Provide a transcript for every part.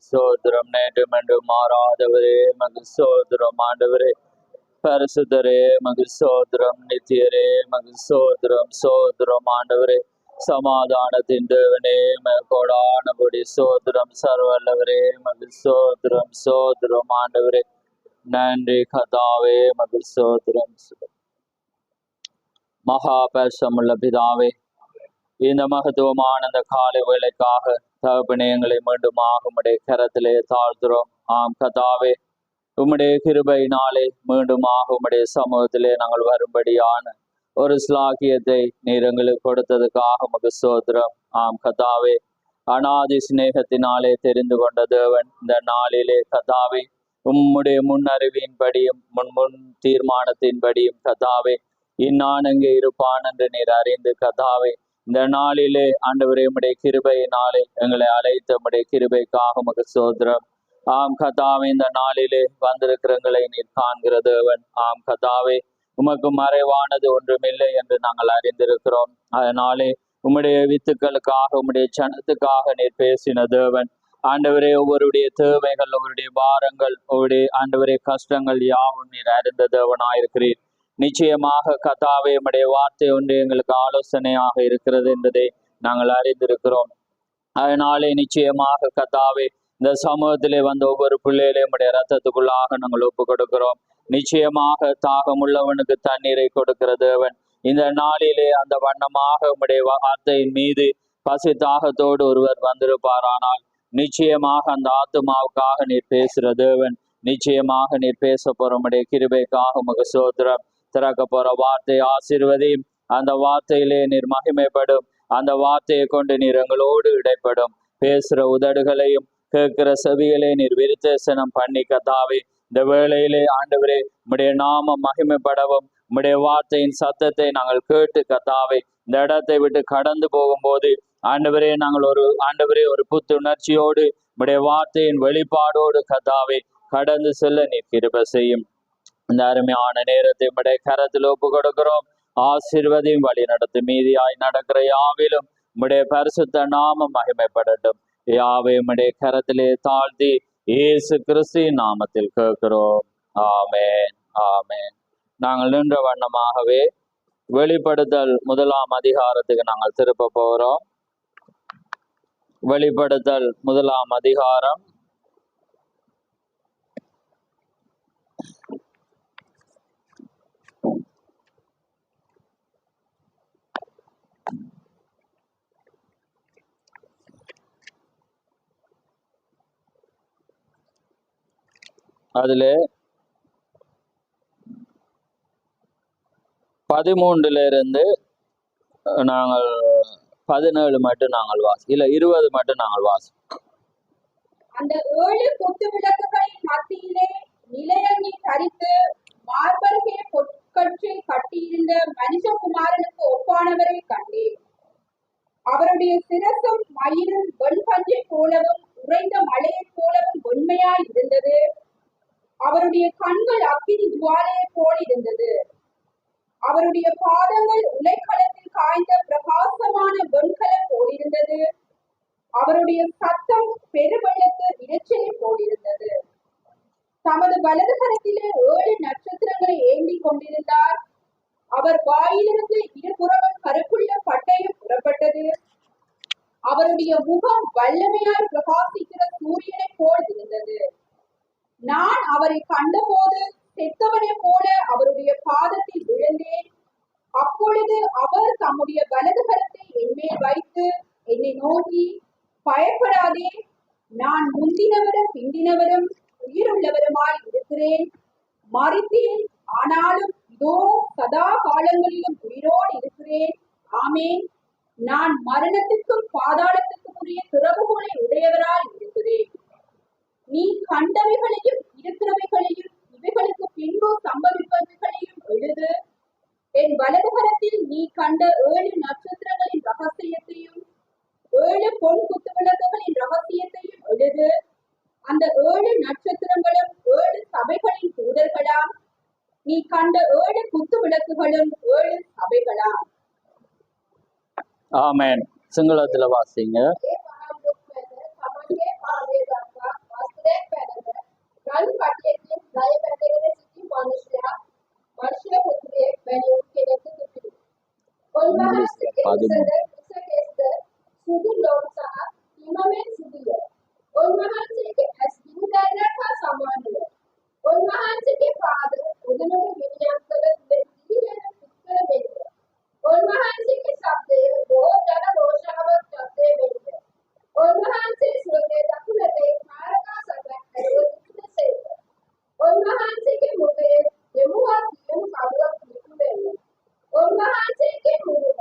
சோதரம் நேற்றும் என்று மாறாதவரே மகு சோதரம் ஆண்டவரே பரிசுத்தரே மகு சோதரம் நித்தியரே மகு சோதரம் சோதரம் ஆண்டவரே சமாதானத்தின் தேவனே கோடானபடி சோதரம் சர்வல்லவரே மகு சோதரம் சோதரம் ஆண்டவரே நன்றி கதாவே மகு சோதரம் மகா பரிசுத்தமுள்ள பிதாவே இந்த மகத்துவமான அந்த காலை வேளைக்காக தகப்பனே எங்களை மீண்டுமாக உம்முடைய கரத்திலே தாழ்த்துறோம். ஆம் கதாவே உம்முடைய கிருபையினாலே மீண்டுமாக உம்முடைய சமூகத்திலே நாங்கள் வரும்படியான ஒரு ஸ்லாக்கியத்தை நீர் எங்களுக்கு கொடுத்ததுக்காக உமக்கு ஸ்தோத்திரம். ஆம் கதாவே அநாதி சிநேகத்தினாலே தெரிந்து கொண்ட தேவன் இந்த நாளிலே கதாவே உம்முடைய முன்னறிவின்படியும் முன் தீர்மானத்தின்படியும் கதாவே இன்னான் எங்கே இருப்பான் என்று நீர் அறிந்து கதாவே இந்த நாளிலே ஆண்டவரே உம்முடைய கிருபையினாலே எங்களை அழைத்த உம்முடைய கிருபைக்காக உமக்கு ஸ்தோத்திரம். ஆம் கதாவே இந்த நாளிலே வந்திருக்கிறங்களை நீர் காண்கிற தேவன். ஆம் கதாவே உமக்கு மறைவானது ஒன்றுமில்லை என்று நாங்கள் அறிந்திருக்கிறோம். அதனாலே உம்முடைய வித்துக்களுக்காக உம்முடைய சனத்துக்காக நீர் பேசின தேவன். ஆண்டவரே ஒவ்வொருடைய தேவைகள் ஒவ்வொருடைய பாரங்கள் ஒவ்வொருடைய ஆண்டவரே கஷ்டங்கள் யாவும் நீர் அறிந்த தேவனாயிருக்கிறீர். நிச்சயமாக கதாவே உம்முடைய வார்த்தை ஒன்று எங்களுக்கு ஆலோசனையாக இருக்கிறது என்பதை நாங்கள் அறிந்திருக்கிறோம். அதனாலே நிச்சயமாக கதாவே இந்த சமூகத்திலே வந்த ஒவ்வொரு பிள்ளைகளையும் உம்முடைய ரத்தத்துக்குள்ளாக நாங்கள் ஒப்பு கொடுக்கிறோம். நிச்சயமாக தாகமுள்ளவனுக்கு தண்ணீரை கொடுக்கிற தேவன். இந்த நாளிலே அந்த வண்ணமாக உம்முடைய வார்த்தையின் மீது பசி தாகத்தோடு ஒருவர் வந்திருப்பாரானால் நிச்சயமாக அந்த ஆத்துமாவுக்காக நீர் பேசுகிற தேவன். நிச்சயமாக நீர் பேச போற உம்முடைய கிருபைக்காக உமக்கு ஸ்தோத்திரம். திறக்க போற வார்த்தை ஆசீர்வதியும். அந்த வார்த்தையிலே நீர் மகிமைப்படும். அந்த வார்த்தையை கொண்டு நீர் எங்களோடு இடைப்படும். பேசுற உதடுகளையும் கேட்கிற செவிகளை நீர் விருத்தேசனம் பண்ணி கதாவே இந்த வேளையிலே ஆண்டவரே உம்முடைய நாமம் மகிமைப்படவும் உம்முடைய வார்த்தையின் சத்தத்தை நாங்கள் கேட்டு கதாவே இந்த இடத்தை விட்டு கடந்து போகும்போது ஆண்டவரே நாங்கள் ஒரு புத்துணர்ச்சியோடு உம்முடைய வார்த்தையின் வெளிப்பாடோடு கதாவே கடந்து செல்ல நீர் கிருபை செய்யும். இந்த அருமையான நேரத்தை உம்முடைய கரத்தில் ஒப்பு கொடுக்கிறோம். ஆசீர்வதியும் வழி நடத்தும். மீதியாய் நடக்கிற யாவிலும் உம்முடைய பரிசுத்த நாமம் மகிமைப்படட்டும். யாவை உம்முடைய கரத்திலே தாழ்த்தி இயேசு கிறிஸ்துவின் நாமத்தில் கேட்கிறோம். ஆமென் ஆமென். நாங்கள் நின்ற வண்ணமாகவே வெளிப்படுத்தல் 1ஆம் அதிகாரத்துக்கு நாங்கள் திருப்ப போகிறோம். வெளிப்படுத்தல் 1ஆம் அதிகாரம் அதிலே 13 நாங்கள் 17 மட்டும் நாங்கள் இல்ல 20 மட்டும் நாங்கள் அந்த 7 குத்து விளக்குகளின் மத்தியிலே நிலையங்கி தரித்து மார்பருகே பொற்கற்றில் கட்டியிருந்த மனுஷகுமாரனுக்கு ஒப்பானவரை கண்டேன். அவருடைய சிரசும் மயிரும் வெண்பஞ்சை போலவும் உறைந்த மலையைப் போலவும் வெண்மையாய் இருந்தது. அவருடைய கண்கள் அக்கினி ஜுவாலையை போல் இருந்தது. அவருடைய பாதங்கள் உலைக்களத்தில் காய்ந்த பிரகாசமான வெண்கலம் போலிருந்தது. அவருடைய சத்தம் பெருவெள்ளத்து இரைச்சலை போலிருந்தது. தமது வலது கரத்திலே 7 நட்சத்திரங்களை ஏந்தி கொண்டிருந்தார். அவர் வாயிலிருந்து இருபுறமும் கருப்புள்ள பட்டயம் புறப்பட்டது. அவருடைய முகம் வல்லமையாய் பிரகாசிக்கிற சூரியனை போல் இருந்தது. நான் அவரை கண்டபோது செத்தவனை போல அவருடைய பாதத்தில் விழுந்தேன். அப்பொழுது அவர் தம்முடைய வலது கரத்தை என்மேல் வைத்து என்னை நோக்கி, பயப்படாதே, நான் முந்தினவரும் பிந்தினவரும் உயிருள்ளவருமாய் இருக்கிறேன். மரித்தேன், ஆனாலும் இதோ சதா காலங்களிலும் உயிரோடு இருக்கிறேன். ஆமேன். நான் மரணத்துக்கும் பாதாளத்துக்கும் உரிய திறவுகோலை உடையவராய் இருக்கிறேன். நீ கண்டவைகளையும் இருக்கிறவைகளையும் இவைகளுக்கு பின்பு சம்பவிப்பவைகளையும் எழுது. என் வலது கரத்தில் நீ கண்ட 7 நட்சத்திரங்களின் ரகசியத்தையும் 7 பொன் குத்துவிளக்குகளின் ரகசியத்தையும் எழுது. அந்த 7 நட்சத்திரங்களும் 7 சபைகளின் தூதர்களாம். நீ கண்ட 7 குத்து விளக்குகளும் 7 சபைகளாம். ஆமென். சிங்களத்துல வாசிங்க. 13. සුදු ලොම් සහ හිමමෙන් සුදුය. උන්වහන්සේගේ ඇස් බිඳුදැල්ලට හා සමානය. උන්වහන්සේගේ පාද උදනට ගෙනියම් කළ දිවිගෙන පුස්තර වෙන්න. උන්වහන්සේගේ ශබ්දය බොහෝ ජන රෝෂාවක් ශබ්දය වෙන්න. උන්වහන්සේ සුවසේ දකුණට කාරකා සැපක් ඇරෙවි සේක. උන්වහන්සේගේ මුඛය දෙමුවා දියුණු කවුරක් නිකුත් වෙන්න. උන්වහන්සේගේ මුහුණ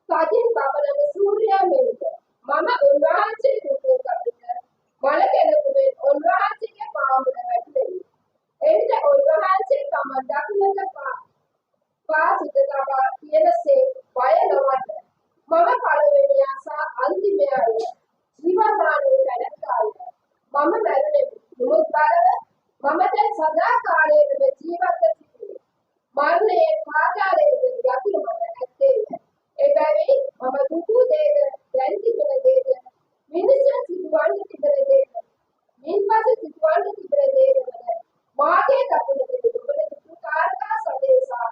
කදින් බබලන සූර්යයා මෙන්ද. මම උන්වහන්සේ දුටු කවිත මල කෙලකුමෙන් උන්වහන්සේගේ පාමුල වැටෙමි. එවිට උන්වහන්සේ තම දකුණට පා සිත තබා කියනසේ බය නොවන්න. මම පළවෙනියා සහ අන්තිමයාය. ජීවමානයේ දැනගාය. මම මැරුණෙමි. නමුත් බලව මම දැන් සදා කාලයේම ජීවත්ව සිටිමි. මරණයේ පාතාලයේ යතුරු මත ඇත්තේය. එබැවින් මම දුටු දේද දැන් තිබෙන දේද මිනිසුන් සිදුවන්න තිබෙන දේද මින්පසු සිදුවන්න තිබෙන දේද මාගේ දකුණට තිබෙන දුටු කාරකා සදේසා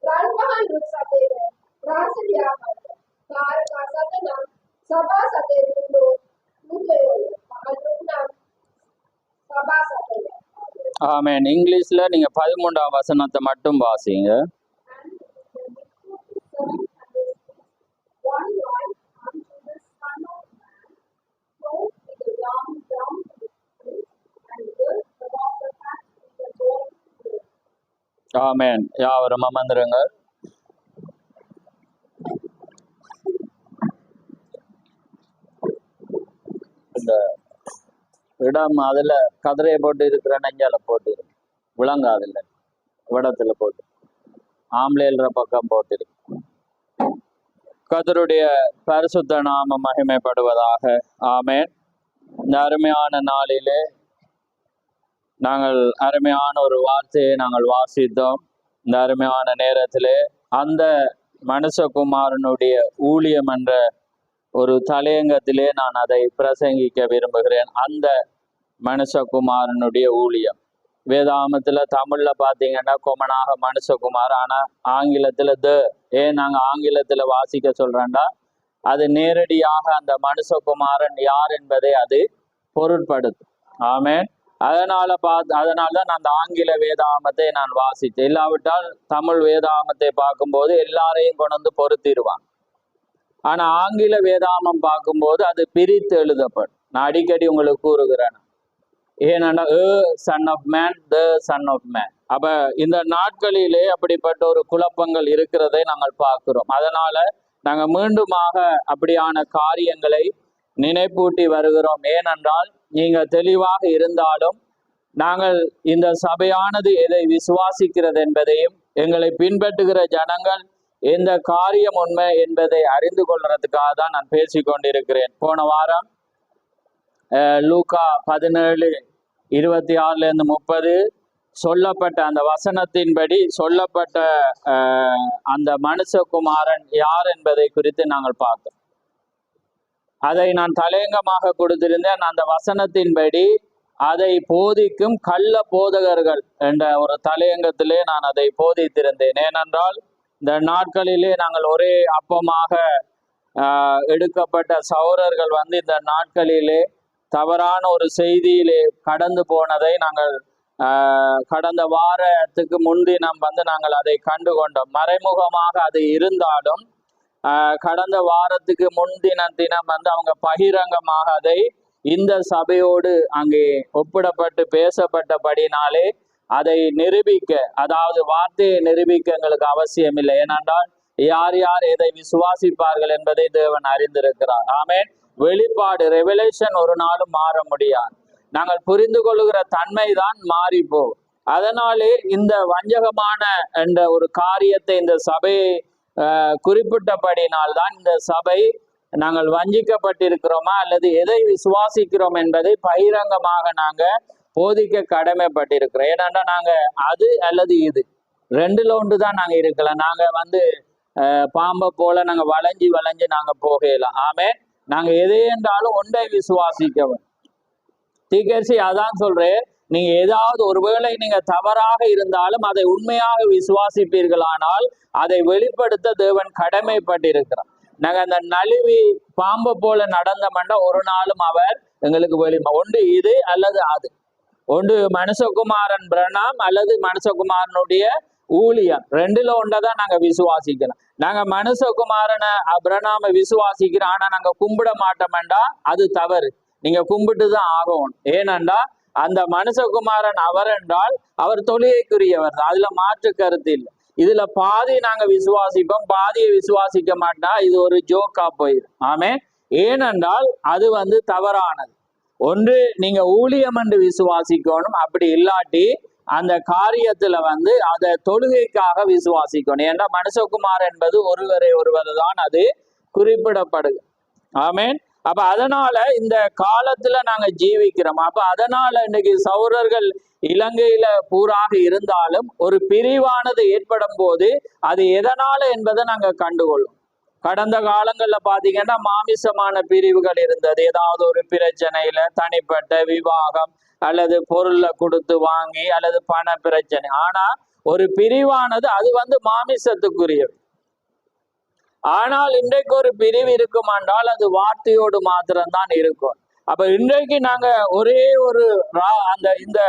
රන්මහන් දුක් සදේද රාසලියාපත කාරකා සදනම් සභා සදේ දුන්නෝ මුදයෝ මහදුන්නම් சபா சபையில ஆமென். இங்கிலீஷ்ல நீங்க 13ஆம் வசனத்தை மட்டும் வாசிங்க. one Lord unto the Son of Man, clothed with a long gown to his feet, and girt about the path with a gold cord. ஆமென். யாவரும் அமர்ந்திருங்க. இந்த இடம் அதுல கதிரையை போட்டு இருக்கிற நெஞ்சால போட்டு இருக்கு, விளங்காதில்ல விடத்துல போட்டு ஆம்பளைன்ற பக்கம் போட்டிருக்கு. கர்த்தருடைய பரிசுத்த நாமம் மகிமைப்படுவதாக. ஆமென். இந்த அருமையான நாளிலே நாங்கள் அருமையான ஒரு வார்த்தையை நாங்கள் வாசித்தோம். இந்த அருமையான நேரத்திலே அந்த மனுஷகுமாரனுடைய ஊழியம் என்ற ஒரு தலையங்கத்திலே நான் அதை பிரசங்கிக்க விரும்புகிறேன். அந்த மனுஷகுமாரனுடைய ஊழியம் வேதாமத்துல தமிழ்ல பாத்தீங்கன்னா கொமனாக மனுஷகுமார், ஆனா ஆங்கிலத்துல ஏன் நாங்க ஆங்கிலத்துல வாசிக்க சொல்றோம்னா அது நேரடியாக அந்த மனுஷகுமாரன் யார் என்பதை அது பொருட்படுத்தும். ஆமென். அதனால்தான் அந்த ஆங்கில வேதாமத்தை நான் வாசித்தேன். இல்லாவிட்டால் தமிழ் வேதாமத்தை பார்க்கும்போது எல்லாரையும் கொண்டு வந்து பொருத்திடுவான். ஆனா ஆங்கில வேதாமம் பார்க்கும்போது அது பிரித்து எழுதப்படும். நான் அடிக்கடி உங்களுக்கு கூறுகிறேன், ஏன்னா son of man, the son of man. அப்ப இந்த நாட்களிலே அப்படிப்பட்ட ஒரு குழப்பங்கள் இருக்கிறதை நாங்கள் பார்க்கிறோம். அதனால நாங்க மீண்டுமாக அப்படியான காரியங்களை நினைப்பூட்டி வருகிறோம். ஏனென்றால் நீங்க தெளிவாக இருந்தாலும் நாங்கள் இந்த சபையானது எதை விசுவாசிக்கிறது என்பதையும் எங்களை பின்பற்றுகிற ஜனங்கள் எந்த காரியம் உண்மை என்பதை அறிந்து கொள்றதுக்காக தான் நான் பேசிக்கொண்டிருக்கிறேன். போன வாரம் லூக்கா 17:26-30 சொல்லப்பட்ட அந்த வசனத்தின்படி சொல்லப்பட்ட அந்த மனுஷகுமாரன் யார் என்பதை குறித்து நாங்கள் பார்த்தோம். அதை நான் தலையங்கமாக கொடுத்திருந்தேன். அந்த வசனத்தின்படி அதை போதிக்கும் கள்ள போதகர்கள் என்ற ஒரு தலையங்கத்திலே நான் அதை போதித்திருந்தேன். ஏனென்றால் இந்த நாட்களிலே நாங்கள் ஒரே அப்பமாக எடுக்கப்பட்ட சகோதரர்கள் இந்த நாட்களிலே தவறான ஒரு செய்தியிலே கடந்து போனதை நாங்கள் கடந்த வாரத்துக்கு முன்தினம் நாங்கள் அதை கண்டு கொண்டோம். மறைமுகமாக அது இருந்தாலும் கடந்த வாரத்துக்கு முன்தினம் அவங்க பகிரங்கமாக அதை இந்த சபையோடு அங்கே ஒப்பிடப்பட்டு பேசப்பட்டபடினாலே அதை நிரூபிக்க, அதாவது வார்த்தையை நிரூபிக்க எங்களுக்கு அவசியம் இல்லை. ஏனென்றால் யார் யார் எதை விசுவாசிப்பார்கள் என்பதை தேவன் அறிந்திருக்கிறார். ஆமென். வெளிப்பாடு ரெவலேஷன் ஒரு நாளும் மாற முடியாது. நாங்கள் புரிந்து கொள்ளுகிற தன்மை தான் மாறிப்போ. அதனாலே இந்த வஞ்சகமான என்ற ஒரு காரியத்தை இந்த சபையை குறிப்பிட்டபடினால்தான் இந்த சபை நாங்கள் வஞ்சிக்கப்பட்டிருக்கிறோமா அல்லது எதை விசுவாசிக்கிறோம் என்பதை பகிரங்கமாக நாங்க போதிக்க கடமைப்பட்டிருக்கிறோம். ஏன்னா நாங்க அது அல்லது இது ரெண்டுல ஒன்று தான் நாங்க இருக்கலாம். நாங்க பாம்பை போல நாங்க வளைஞ்சி நாங்க போகலாம். ஆமே, நாங்க எதை என்றாலும் ஒன்றை விசுவாசிக்கவும். தீகர்சி அதான் சொல்றேன், நீங்க ஏதாவது ஒருவேளை நீங்க தவறாக இருந்தாலும் அதை உண்மையாக விசுவாசிப்பீர்களானால் அதை வெளிப்படுத்த தேவன் கடமைப்பட்டிருக்கிறார். நாங்க அந்த நழுவி பாம்பை போல நடந்தோம்னா ஒரு நாளும் அவர் எங்களுக்கு வெளிமா ஒன்று இது அல்லது அது, ஒன்று மனுஷகுமாரன் பிரணாம் அல்லது மனுஷகுமாரனுடைய ஊழியம், ரெண்டுல ஒன்றதான் நாங்க விசுவாசிக்கிறோம். நாங்க மனுஷகுமாரனை பிரணாம விசுவாசிக்கிறோம், ஆனா நாங்க கும்பிட மாட்டோம்டா அது தவறு. நீங்க கும்பிட்டுதான் ஆகணும். ஏனென்றா அந்த மனுஷகுமாரன் அவர் என்றால் அவர் தொழுகைக்குரியவர் தான், அதுல மாற்று கருத்து இல்லை. இதுல பாதி நாங்க விசுவாசிப்போம், பாதியை விசுவாசிக்க மாட்டா, இது ஒரு ஜோக்கா போயிடும். ஆமே. ஏனென்றால் அது தவறானது. ஒன்று நீங்க ஊழியம் என்று விசுவாசிக்கணும், அப்படி இல்லாட்டி அந்த காரியத்துல அதை தொழுகைக்காக விசுவாசிக்கணும். ஏன்னா மனுஷகுமார் என்பது ஒருவர் தான் அது குறிப்பிடப்படுது. ஆமேன். அப்ப அதனால இந்த காலத்துல நாங்க ஜீவிக்கிறோம். அப்ப அதனால இன்னைக்கு சௌரர்கள் இலங்கையில பூராக இருந்தாலும் ஒரு பிரிவானது ஏற்படும் போது அது எதனால என்பதை நாங்க கண்டுகொள்ளும். கடந்த காலங்கள்ல பாத்தீங்கன்னா மாமிசமான பிரிவுகள் இருந்தது. ஏதாவது ஒரு பிரச்சனையில தனிப்பட்ட விவாகம் அல்லது பொருளை கொடுத்து வாங்கி அல்லது பண பிரச்சனை. ஆனா ஒரு பிரிவானது அது மாமிசத்துக்குரியது. ஆனால் இன்றைக்கு ஒரு பிரிவு இருக்குமாண்டால் அது வார்த்தையோடு மாத்திரம்தான் இருக்கும். அப்ப இன்றைக்கு நாங்க ஒரே ஒரு இந்த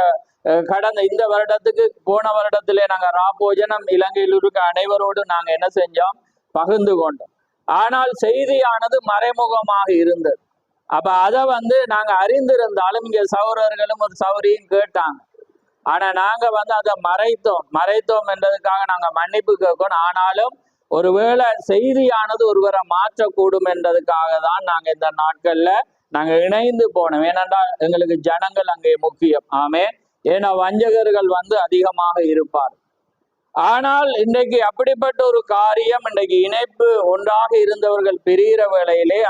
கடந்த இந்த வருடத்துக்கு போன வருடத்திலே நாங்க ராபோஜனம் இலங்கையில் இருக்க அனைவரோடு நாங்க என்ன செஞ்சோம், பகிர்ந்து கொண்டோம். ஆனால் செய்தியானது மறைமுகமாக இருந்தது. அப்ப அதை நாங்க அறிந்திருந்தாலும் இங்க சௌரர்களும் ஒரு சௌரியும் கேட்டாங்க. ஆனா நாங்க அதை மறைத்தோம் என்றதுக்காக நாங்க மன்னிப்பு கேட்கணும். ஆனாலும் ஒருவேளை செய்தியானது ஒருவரை மாற்றக்கூடும் என்றதுக்காக தான் நாங்க இந்த நாட்கள்ல நாங்க இணைந்து போனோம். ஏனென்றால் எங்களுக்கு ஜனங்கள் அங்கே முக்கியம். ஆமே. ஏன்னா வஞ்சகர்கள் அதிகமாக இருப்பார். ஆனால் இன்றைக்கு அப்படிப்பட்ட ஒரு காரியம், இன்றைக்கு இணைப்பு ஒன்றாக இருந்தவர்கள் பிரிகிற வேளையிலே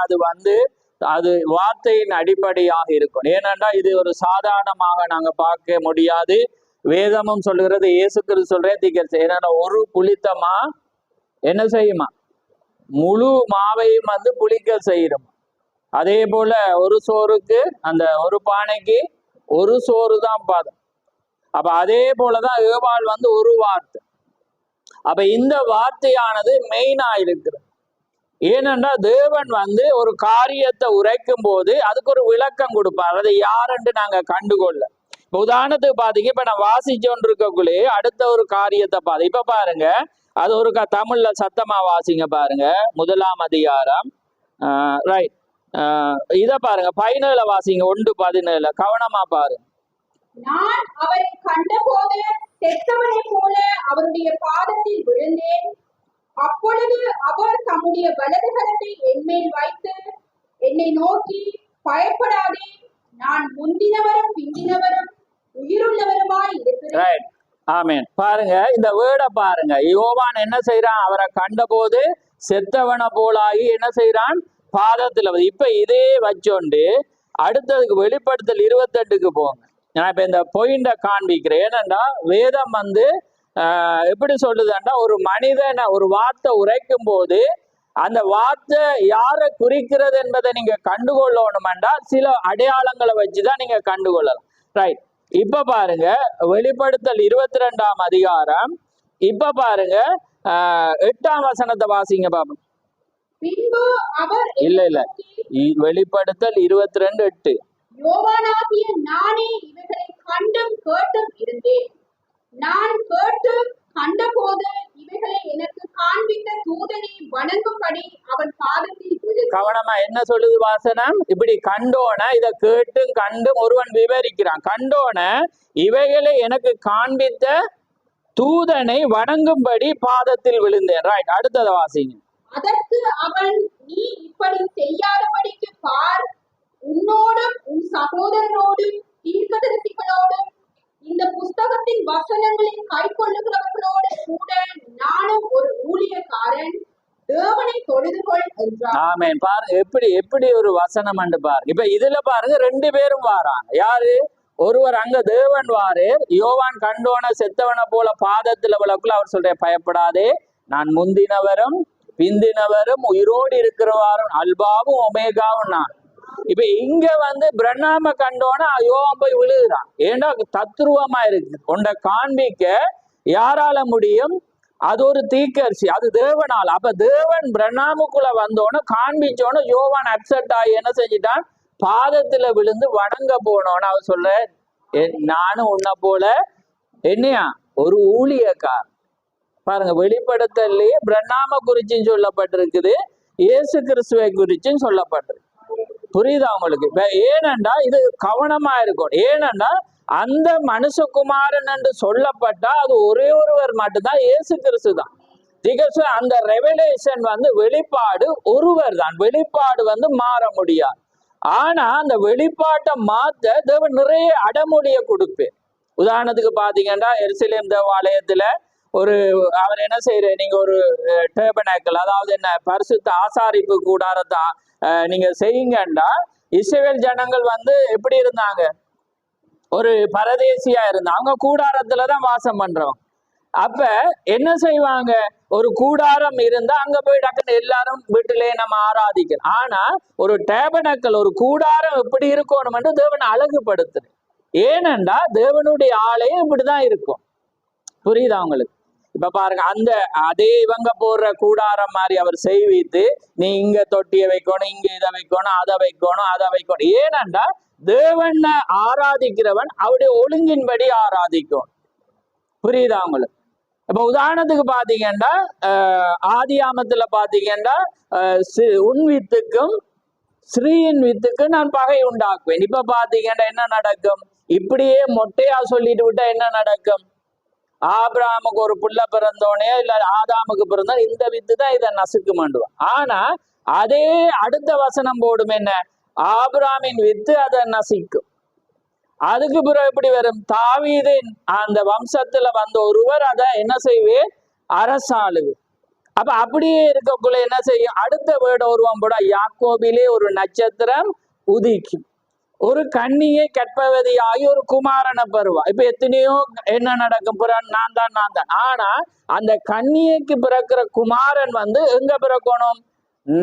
அது வார்த்தையின் அடிப்படையாக இருக்கும். ஏனென்றால் இது ஒரு சாதாரணமாக நாங்க பார்க்க முடியாது. வேதமும் சொல்லுகிறது, இயேசு கிறிஸ்து சொல்றேன், ஏன்னா ஒரு புளித்தமா என்ன செய்யுமா, முழு மாவையும் புளிக்க செய்யணும். அதே போல ஒரு சோறுக்கு அந்த ஒரு பானைக்கு ஒரு சோறு தான் பாதம். அப்ப அதே போலதான் ஏவாள் ஒரு வார்த்தை. அப்ப இந்த வார்த்தையானது மெயினா இருக்குது. ஏனென்றால் தேவன் ஒரு காரியத்தை உரைக்கும் போது அதுக்கு ஒரு விளக்கம் கொடுப்பார். அதை யாரென்று நாங்க கண்டுகொள்ள. இப்ப உதாரணத்துக்கு பாத்தீங்க, இப்ப நான் வாசிச்சோன்னு இருக்கக்குள்ளே அடுத்த ஒரு காரியத்தை பாரு. இப்ப பாருங்க, அது ஒரு தமிழ்ல சத்தமா வாசிங்க பாருங்க. 1ஆம் அதிகாரம் ரைட், இத பாருங்க 17 வாசிங்க. 1:17 கவனமா பாருங்க. நான் அவரை கண்டபோது செத்தவனை போல அவருடைய பாதத்தில் விழுந்தேன். அப்பொழுது அவர் தம்முடைய வலது கரத்தை என்மேல் வைத்து என்னை நோக்கி, பயப்படாதே, நான் முந்தினவரும் பிந்தினவரும் உயிருள்ளவருமாய் இருக்கிறேன். ஆமென். பாருங்க இந்த வேர்டை பாருங்க. யோவான் என்ன செய்யறான், அவரை கண்டபோது செத்தவனை போலாகி என்ன செய்யறான், பாதத்துல. இப்ப இதே வச்சோண்டு அடுத்ததுக்கு வெளிப்படுத்தல் 28க்கு போங்க. நான் இப்ப இந்த பாயிண்ட காண்பிக்கிறேன். ஏனென்றா வேதம் எப்படி சொல்லுதுன்னா, ஒரு மனிதனை ஒரு வார்த்தை உரைக்கும் போது அந்த வார்த்தை யாரை குறிக்கிறது என்பதை நீங்க கண்டுகொள்ளணும்டா சில அடையாளங்களை வச்சுதான் நீங்க கண்டுகொள்ளலாம். ரைட். இப்ப பாருங்க வெளிப்படுத்தல் 22ஆம் அதிகாரம். இப்ப பாருங்க 8ஆம் வசனத்தை வாசிங்க பாப்போம். இல்ல வெளிப்படுத்தல் 22:8. யோவானாகிய நானே இவைகளை கண்டும் கேட்டும் இருந்தேன். நான் கேட்டும் கண்டபோது இவைகளை எனக்கு காண்பித்த தூதனை வணங்கும்படி அவன் பாதத்தில் விழுந்தேன். கவனமா என்ன சொல்லுது வாசனம்? இப்படி கண்டோன, இதை கேட்டும் கண்டும் ஒருவன் விவரிக்கிறான். கண்டோன இவைகளை எனக்கு காண்பித்த தூதனை வணங்கும்படி பாதத்தில் விழுந்தேன். ரைட். அடுத்ததை வாசிங்க. அதற்கு அவன், நீ இப்படி செய்யாதபடிக்கு பார், உன்னோடும் உன் சகோதரனோடும் தீர்க்கதரிசிகளோடும் இந்த புஸ்தகத்தின் வசனங்களை கைக்கொள்ளுகிறவர்களோடு கூட நானும் ஒரு ஊழியக்காரன், தேவனை தொழுதுகொள் என்றார். ஆமென். பாருங்க எப்படி ஒரு வசனம் பாருங்க. இப்ப இதுல பாருங்க 2 பேரும் வாராங்க. யாரு? ஒருவர் அங்க தேவன் வாரு. யோவான் கண்டோன செத்தவனை போல பாதத்துல விளக்குள்ள அவர் சொல்ற, பயப்படாதே, நான் முந்தினவரும் பிந்தினவரும் உயிரோடு இருக்கிறவாரும் அல்பாவும் ஒமேகாவும் நான். இப்ப இங்க பிரண்ணாம கண்டோன யோவான் போய் விழுகிறான். ஏன்னா தத்ரூபமா இருக்கு. உண்ட காண்பிக்க யாரால முடியும்? அது ஒரு தீக்கரிசி, அது தேவனால். அப்ப தேவன் பிரணாமுக்குள்ள வந்தோன்னு காண்பிச்சோன்னு யோவான் அப்செட் ஆகி என்ன செஞ்சிட்டான், பாதத்துல விழுந்து வணங்க போனோன்னு அவர் சொல்ற, நானும் உன்னை போல என்னையா ஒரு ஊழியக்கார். பாருங்க, வெளிப்படுத்தலையே பிரணாம குறிச்சும் சொல்லப்பட்டிருக்குது, இயேசு கிறிஸ்துவை குறிச்சும் சொல்லப்பட்டிருக்கு. புரியுதா உங்களுக்கு? ஏனண்டா இது கவனமா இருக்கும். ஏனண்டா அந்த மனுஷகுமாரன் என்று சொல்லப்பட்டா அது ஒரே ஒருவர் மட்டும்தான், இயேசு கிறிஸ்து தான். அந்த ரெவலேஷன் வெளிப்பாடு ஒருவர் தான். வெளிப்பாடு மாற முடியாது. ஆனா அந்த வெளிப்பாட்டை மாத்த தேவன் நிறைய அடமொழியை கொடுப்பேன். உதாரணத்துக்கு பாத்தீங்கன்னா, எருசலேம் தேவாலயத்துல அவர் என்ன செய்யற, நீங்க ஒரு டேபர்னக்கிள், அதாவது என்ன, பரிசுத்த ஆசாரிப்பு கூடாரத்தை நீங்க செய்யுங்கண்டா, இஸ்ரவேல் ஜனங்கள் எப்படி இருந்தாங்க, ஒரு பரதேசியா இருந்தாங்க, அவங்க கூடாரத்துலதான் வாசம் பண்றோம். அப்ப என்ன செய்வாங்க, ஒரு கூடாரம் இருந்தா அங்க போய் டக்குன்னு எல்லாரும் வீட்டிலே நம்ம ஆராதிக்கிறோம். ஆனா ஒரு டேபர்னக்கிள், ஒரு கூடாரம் எப்படி இருக்கணும் தேவன் அழகுபடுத்துது. ஏனண்டா தேவனுடைய ஆலயம் இப்படிதான் இருக்கும். புரியுதா உங்களுக்கு? இப்ப பாருங்க, அதே இவங்க போடுற கூடாரம் மாதிரி அவர் செய்வித்து, நீ இங்க தொட்டியை வைக்கணும், இங்க இதை வைக்கணும், அதை வைக்கணும், அதை வைக்கணும். ஏனண்டா தேவனை ஆராதிக்கிறவன் அவருடைய ஒழுங்கின்படி ஆராதிக்கும். புரியுதா உங்களுக்கு? இப்ப உதாரணத்துக்கு பாத்தீங்கன்னா, ஆதியாமத்துல பாத்தீங்கன்னா, உன் வித்துக்கும் ஸ்ரீயின் வித்துக்கும் நான் பகை உண்டாக்குவேன். இப்ப பாத்தீங்கன்னா என்ன நடக்கும்? இப்படியே மொட்டையா சொல்லிட்டு விட்டா என்ன நடக்கும்? ஆபிரகாமுக்கு ஒரு புள்ள பிறந்தோனே இல்ல ஆதாமுக்கு பிறந்தோ, இந்த வித்து தான் இதை நசுக்கு மாண்டுவான். ஆனா அதே அடுத்த வசனம் போடும், என்ன, ஆபிரகாமின் வித்து அதை நசிக்கும். அதுக்கு பிறகு எப்படி வரும்? தாவீதின் அந்த வம்சத்துல வந்த ஒருவர் அதை என்ன செய்வேன், அரசாளுது. அப்ப அப்படியே இருக்கக்குள்ள என்ன செய்யும், அடுத்த வேட உருவம் போட, யாக்கோபிலே ஒரு நட்சத்திரம் உதிக்கும், ஒரு கன்னியை கற்பவதியாகி ஒரு குமாரனை பெறுவா. இப்ப எத்தனையோ என்ன நடக்கும், நான் தான். ஆனா அந்த கன்னியைக்கு பிறக்கிற குமாரன் எங்க பிறக்கணும்?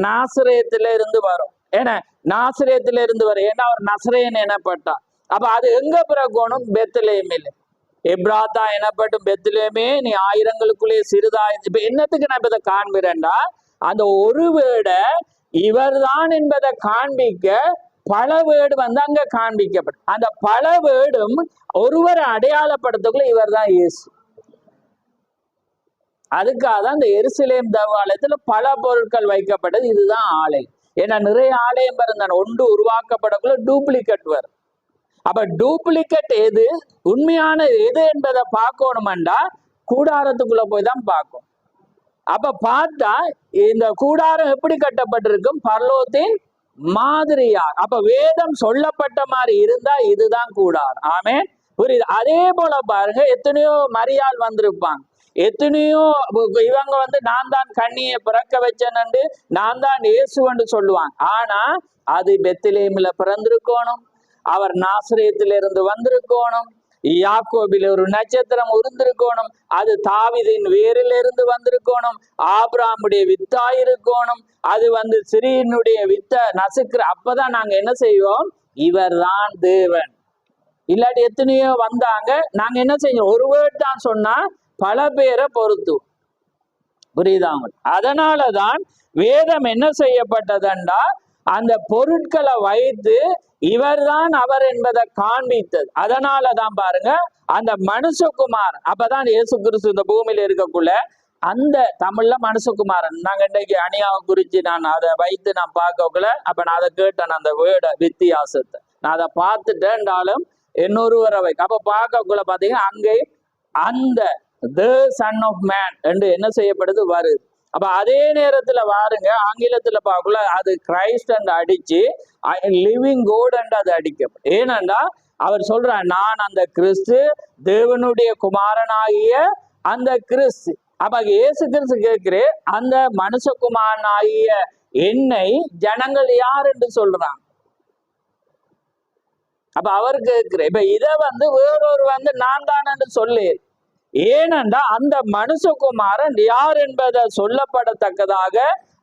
நாசரேத்துல இருந்து வரும். ஏன்னா நாசரேத்துல இருந்து வரும், ஏன்னா அவர் நசரேன் எனப்பட்டா. அப்ப அது எங்க பிறக்கணும்? பெத்லெஹேமில். எப்ராத்தா எனப்பட்டும் பெத்லெஹேமே, நீ ஆயிரங்களுக்குள்ளே சிறிதா. இப்ப என்னத்துக்கு நான் இதை காண்பிறேன்டா, அந்த ஒரு வேட இவர்தான் என்பதை காண்பிக்க பல வேடு அங்க காண்பிக்கப்படும். அந்த பல வேடும் ஒருவரை அடையாளப்படுத்தக்குள்ள இவர் தான் இயேசு. அதுக்காக தான் இந்த எருசலேம் தேவாலயத்துல பல பொருட்கள் வைக்கப்பட்டது. இதுதான் ஆலயம். ஏன்னா நிறைய ஆலயம் இருந்தான், ஒன்று உருவாக்கப்படக்குள்ள டூப்ளிகேட் வரும். அப்ப டூப்ளிகேட் எது, உண்மையான எது என்பதை பார்க்கணுமெண்டா கூடாரத்துக்குள்ள போய் தான் பார்க்கும். அப்ப பார்த்தா இந்த கூடாரம் எப்படி கட்டப்பட்டிருக்கும், பரலோகத்தின் மாதிரியா. அப்ப வேதம் சொல்லப்பட்ட மாதிரி இருந்தா இதுதான் கூடாரம். ஆமென், புரியுது? அதே போல பாருங்க, எத்தனையோ மரியாள் வந்திருப்பாங்க, எத்தனையோ இவங்க நான் தான் கண்ணியை பிறக்க வச்சேன்னு, நான் தான் இயேசுன்னு சொல்லுவாங்க. ஆனா அது பெத்லெஹேமில பிறந்திருக்கணும், அவர் நாசரேத்திலிருந்து வந்திருக்கணும், யாக்கோபில ஒரு நட்சத்திரம் உருந்திருக்கணும், அது தாவீதின் வேரிலிருந்து வந்திருக்கணும், ஆபிரகாமுடைய வித்தாயிருக்கணும், அது சிறியனுடைய வித்த நசுக்கிற. அப்பதான் நாங்க என்ன செய்வோம், இவர் தான் தேவன். இல்லாட்டி எத்தனையோ வந்தாங்க, நாங்க என்ன செய்வோம், ஒரு வேர்ட் தான் சொன்னா பல பேரை பொறுத்து. புரியுதாங்க? அதனாலதான் வேதம் என்ன செய்யப்பட்டதுண்டா, அந்த பொருட்களை வைத்து இவர்தான் அவர் என்பதை காண்பித்தது. அதனாலதான் பாருங்க, அந்த மனுஷகுமாரன், அப்பதான் இயேசு கிறிஸ்து இந்த பூமியில இருக்கக்குள்ள அந்த தமிழ்ல மனுஷகுமாரன். நாங்க இன்றைக்கு அணியாவை குறிச்சு நான் அதை வைத்து நான் பார்க்கக்குள்ள, அப்ப நான் அதை கேட்டேன், அந்த வேர்ட வித்தியாசத்தை நான் அதை பார்த்துட்டேன்டாலும் இன்னொருவரை வைக்க. அப்ப பார்க்கக்குள்ள பாத்தீங்கன்னா அங்கே அந்த the son of man என்று என்ன செய்யப்படுது வருது. அப்ப அதே நேரத்துல பாருங்க, ஆங்கிலத்துல பார்க்கல அது கிரைஸ்ட் என்று அடிச்சு லிவிங் கோட் என்று அது அடிக்கப்படும். ஏனென்றா அவர் சொல்றார், நான் அந்த கிறிஸ்து, தேவனுடைய குமாரனாகிய அந்த கிறிஸ்து. அப்ப இயேசு கிறிஸ்து கேட்கிறேன், அந்த மனுஷகுமாரனாகிய என்னை ஜனங்கள் யார் என்று சொல்றாங்க. அப்ப அவர் கேட்கிறேன், இப்ப இதை வேறொரு நான் தான் என்று சொல்லு. ஏனென்றா அந்த மனுஷகுமாரன் யார் என்பதை சொல்லப்படத்தக்கதாக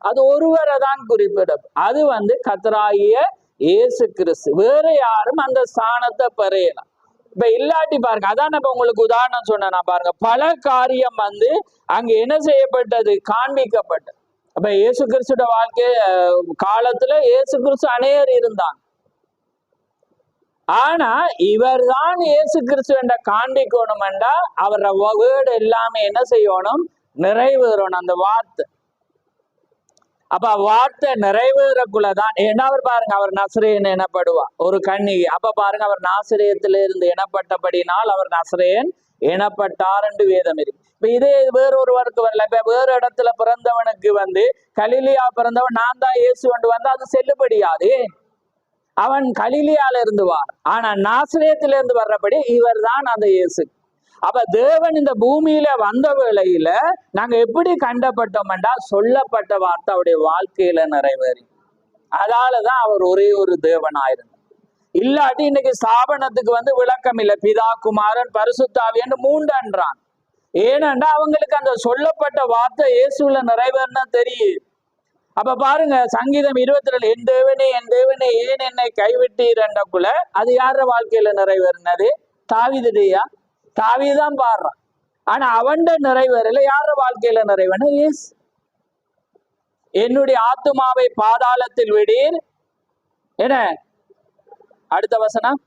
அது ஒருவரை தான் குறிப்பிடும். அது கர்த்தராகிய இயேசு கிறிஸ்து. வேற யாரும் அந்த ஸ்தானத்தை பெறையலாம். இப்ப இல்லாட்டி பாருங்க, அதான் இப்ப உங்களுக்கு உதாரணம் சொன்னா பாருங்க, பல காரியம் வந்து அங்க என்ன செய்யப்பட்டது, காண்பிக்கப்பட்டது. அப்ப இயேசு கிறிஸ்துட வாழ்க்கை காலத்துல இயேசு கிறிஸ்து அநேகர் இருந்தாங்க. ஆனா இவர் தான் இயேசு கிறிஸ்து என்ற காண்பிக்கணும் என்றா அவர வேர்டு எல்லாமே என்ன செய்யணும், நிறைவேறணும் அந்த வார்த்தை. அப்ப வார்த்தை நிறைவேறக்குள்ளதான். ஏன்னா அவர் பாருங்க, அவர் நசரேயன் எனப்படுவார், ஒரு கன்னிகை. அப்ப பாருங்க, அவர் நாசரேயத்திலிருந்து எனப்பட்டபடினால் அவர் நசரேயன் எனப்பட்டார் என்று வேதம் இருக்கு. இப்ப இதே வேறொருவருக்கு வரல. இப்ப வேறு இடத்துல பிறந்தவனுக்கு வந்து கலிலியா பிறந்தவன் நான் தான் இயேசு கொண்டு வந்து அது செல்லுபடியாது. அவன் கலிலியால இருந்து வார், ஆனா நாசரேயத்தில இருந்து வர்றபடி இவர் தான் அந்த இயேசு. அப்ப தேவன் இந்த பூமியில வந்த வேளையில நாங்க எப்படி கண்டப்பட்டோம்டா, சொல்லப்பட்ட வார்த்தை அவருடைய வாழ்க்கையில நிறைவேறி. அதாலதான் அவர் ஒரே ஒரு தேவன் ஆயிருந்தார். இல்லாட்டி இன்னைக்கு ஸ்தாபனத்துக்கு வந்து விளக்கம் இல்லை, பிதா குமாரன் பரிசுத்தாவின்னு மூன்றான். ஏனென்றா அவங்களுக்கு அந்த சொல்லப்பட்ட வார்த்தை இயேசுல நிறைவேறினா தெரியுது. அப்ப பாருங்க, சங்கீதம் 22 என் தேவனே ஏன் என்னை கைவிட்டீர் என்றக்குள்ள அது யார வாழ்க்கையில நிறைவேறினது, தாவீதுடையா? தாவீதுதான் பாடுறான். ஆனா அவன் நிறைவேறல, யார வாழ்க்கையில நிறைவேறின, இயேசு. என்னுடைய ஆத்துமாவை பாதாளத்தில் விடீர், என்ன அடுத்த வசனம்,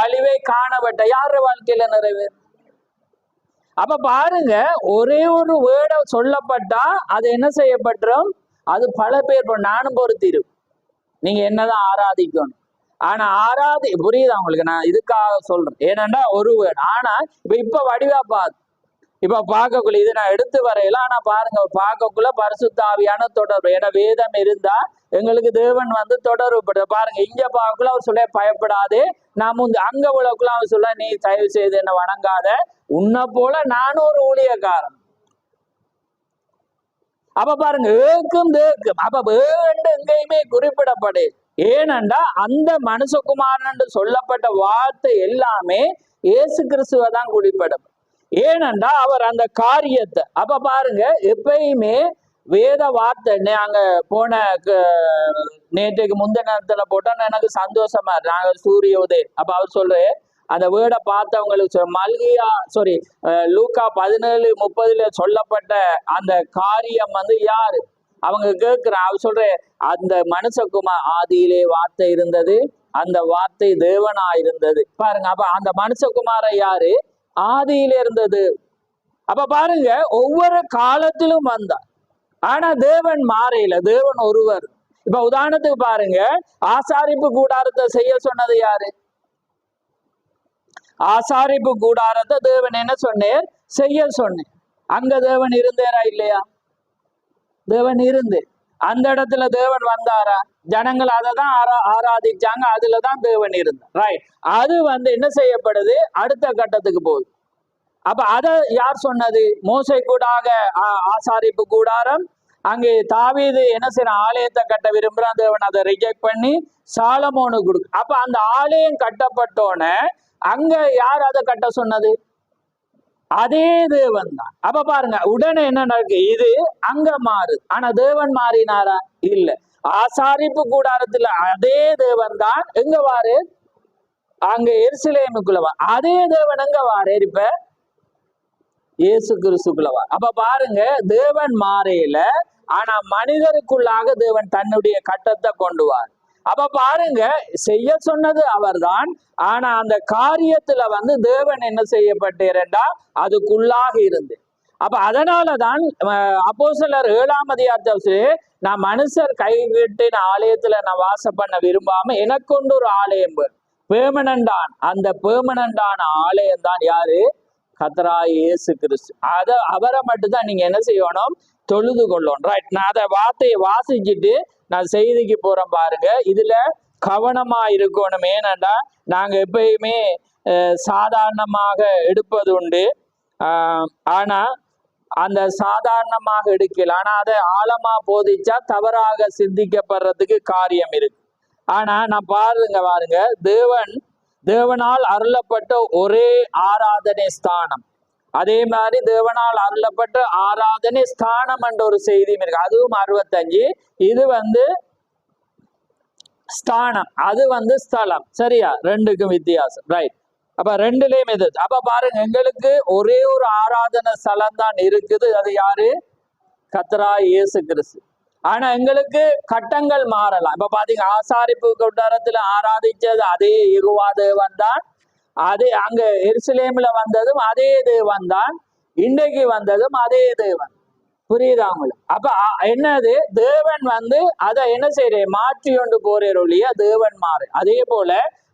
அழிவை காணப்பட்ட, யார வாழ்க்கையில நிறைவேறு. அப்ப பாருங்க, ஒரே ஒரு வேர்ட சொல்லப்பட்டா அது என்ன செய்யப்பட்டுரும், அது பல பேர். நானும் பொறுத்திரு, நீங்க என்னதான் ஆராதிக்கணும். ஆனா புரியுதா உங்களுக்கு? நான் இதுக்காக சொல்றேன், ஏனண்டா ஒரு வேர்டு. ஆனா இப்ப வடிவா பாது, இப்ப பார்க்கக்குள்ள இது நான் எடுத்து வரையில. ஆனா பாருங்க, பார்க்கக்குள்ள பரிசுத்தாவியான தொடர்பு. ஏன்னா வேதம் இருந்தா எங்களுக்கு தேவன் வந்து தொடர்புப்படுத்த. பாருங்க, இங்க பார்க்கக்குள்ள அவர் சொல்ல பயப்படாதே, நான் அங்க உலகுள்ள அவர் சொல்ல நீ தயவு செய்து என்ன வணங்காத, உன்னை போல நானும் ஒரு ஊழியக்காரன். அப்ப பாருங்க, ஏக்கும் தேக்கும். அப்ப வேண்டு எங்கேயுமே குறிப்பிடப்படு. ஏனண்டா அந்த மனுஷகுமாரன் சொல்லப்பட்ட வார்த்தை எல்லாமே இயேசு கிறிஸ்துவ தான் குறிப்பிடும். ஏனண்டா அவர் அந்த காரியத்தை. அப்ப பாருங்க, எப்பயுமே வேத வார்த்தை. நாங்க போன நேற்றுக்கு முந்தின நேரத்துல போட்டோன்னா எனக்கு சந்தோஷமா இருக்கு. நாங்க சூரிய உதயம். அப்ப அவர் சொல்றேன், அந்த வேர்டை பார்த்தவங்களுக்கு மல்கியா லூக்கா 17:30 சொல்லப்பட்ட அந்த காரியம் வந்து யாரு அவங்க கேட்கிறான். அவர் சொல்றேன், அந்த மனுஷகுமார் ஆதியிலே வார்த்தை இருந்தது, அந்த வார்த்தை தேவனா இருந்தது. பாருங்க, அப்ப அந்த மனுஷகுமார யாரு, ஆதியில இருந்தது. அப்ப பாருங்க, ஒவ்வொரு காலத்திலும் வந்தார். ஆனா தேவன் மாறையில, தேவன் ஒருவர். இப்ப உதாரணத்துக்கு பாருங்க, ஆசாரிப்பு கூடாரத்தை செய்ய சொன்னது யாரு, ஆசாரிப்பு கூடாரத்தை தேவன் என்ன சொன்னேன், செய்ய சொன்னேன். அங்க தேவன் இருந்தேரா இல்லையா? தேவன் இருந்து அந்த இடத்துல தேவன் வந்தாரா? ஜனங்கள் அதை தான் ஆராதிச்சாங்க, அதுலதான் தேவன் இருந்தார். ரைட். அது வந்து என்ன செய்யப்படுது, அடுத்த கட்டத்துக்கு போகுது. அப்ப அதை யார் சொன்னது, மோசை கூடாக ஆசாரிப்பு கூடாரம். அங்கே தாவீது என்ன செய்யற, ஆலயத்தை கட்ட விரும்புறான், தேவன் அதை ரிஜெக்ட் பண்ணி சாலமோனுக்கு கொடுக்கு. அப்ப அந்த ஆலயம் கட்டப்பட்டோன அங்க யார் அதை கட்ட சொன்னது, அதே தேவன் தான். அப்ப பாருங்க, உடனே என்ன நடக்கு, இது அங்க மாறுது. ஆனா தேவன் மாறினாரா? இல்ல. ஆசாரிப்பு கூடாரத்துல அதே தேவன் தான் எங்க வாரு, அங்க எருசலேமுக்குள்ளவா. அதே தேவன் எங்க வாரு, இப்ப இயேசு கிறிஸ்துக்குள்ளவா. அப்ப பாருங்க, தேவன் மாறையில, ஆனா மனிதருக்குள்ளாக தேவன் தன்னுடைய கட்டத்தை கொண்டு வார். அப்ப பாருங்க, செய்ய சொன்னது அவர்தான். ஆனா அந்த காரியத்துல வந்து தேவன் என்ன செய்யப்பட்டேரண்டா அதுக்குள்ளாக இருந்து. அப்ப அதனாலதான் அப்போஸ்தலர் 7ஆம் அதிகாரத்துல, நான் மனுஷர் கைவிட்டின ஆலயத்துல நான் வாசம் பண்ண விரும்பாம எனக்கொண்டு ஒரு ஆலயம் பெர்மனண்டான், அந்த பெர்மனண்டான ஆலயம் தான் யாரு, கர்த்தராகிய இயேசு கிறிஸ்து. அவரை மட்டும்தான் நீங்க என்ன செய்யணும், தொழுது கொள்ளணும். ரைட். நான் அதை வார்த்தையை வாசிச்சுட்டு நான் செய்திக்கு போறேன். பாருங்க, இதுல கவனமா இருக்கணும். ஏனண்டா நாங்க எப்பயுமே சாதாரணமாக எடுப்பது உண்டு. ஆனா அந்த சாதாரணமாக எடுக்கல, ஆனா அதை ஆழமா போதிச்சா தவறாக சிந்திக்கப்படுறதுக்கு காரியம் இருக்கு. ஆனா நான் பாருங்க, தேவனால் அருளப்பட்ட ஒரே ஆராதனை ஸ்தானம், அதே மாதிரி தேவனால் அருளப்பட்ட ஆராதனை ஸ்தானம் என்ற ஒரு செய்தியும் இருக்கு. அதுவும் 65. இது வந்து ஸ்தானம், அது ஸ்தலம். சரியா? ரெண்டுக்கும் வித்தியாசம். ரைட். அப்ப ரெண்டுலயும் இது. அப்ப பாருங்க, எங்களுக்கு ஒரே ஒரு ஆராதனை ஸ்தலம் தான் இருக்குது. அது யாரு? கர்த்தராகிய இயேசு கிறிஸ்து. ஆனா எங்களுக்கு கட்டங்கள் மாறலாம். இப்ப பாத்தீங்க, ஆசாரிப்பு கூடாரத்துல ஆராதிச்சது அதே யெகோவா தேவன் தான். அதே அங்க எருசலேம்ல வந்ததும் அதே தேவன் தான். இன்றைக்கு வந்ததும் அதே தேவன். புரியுதா உங்களுக்கு? அப்ப என்னது, தேவன் அதை என்ன செய்யறே, மாற்றி கொண்டு போறே ஒழிய தேவன் மாறு. அதே போல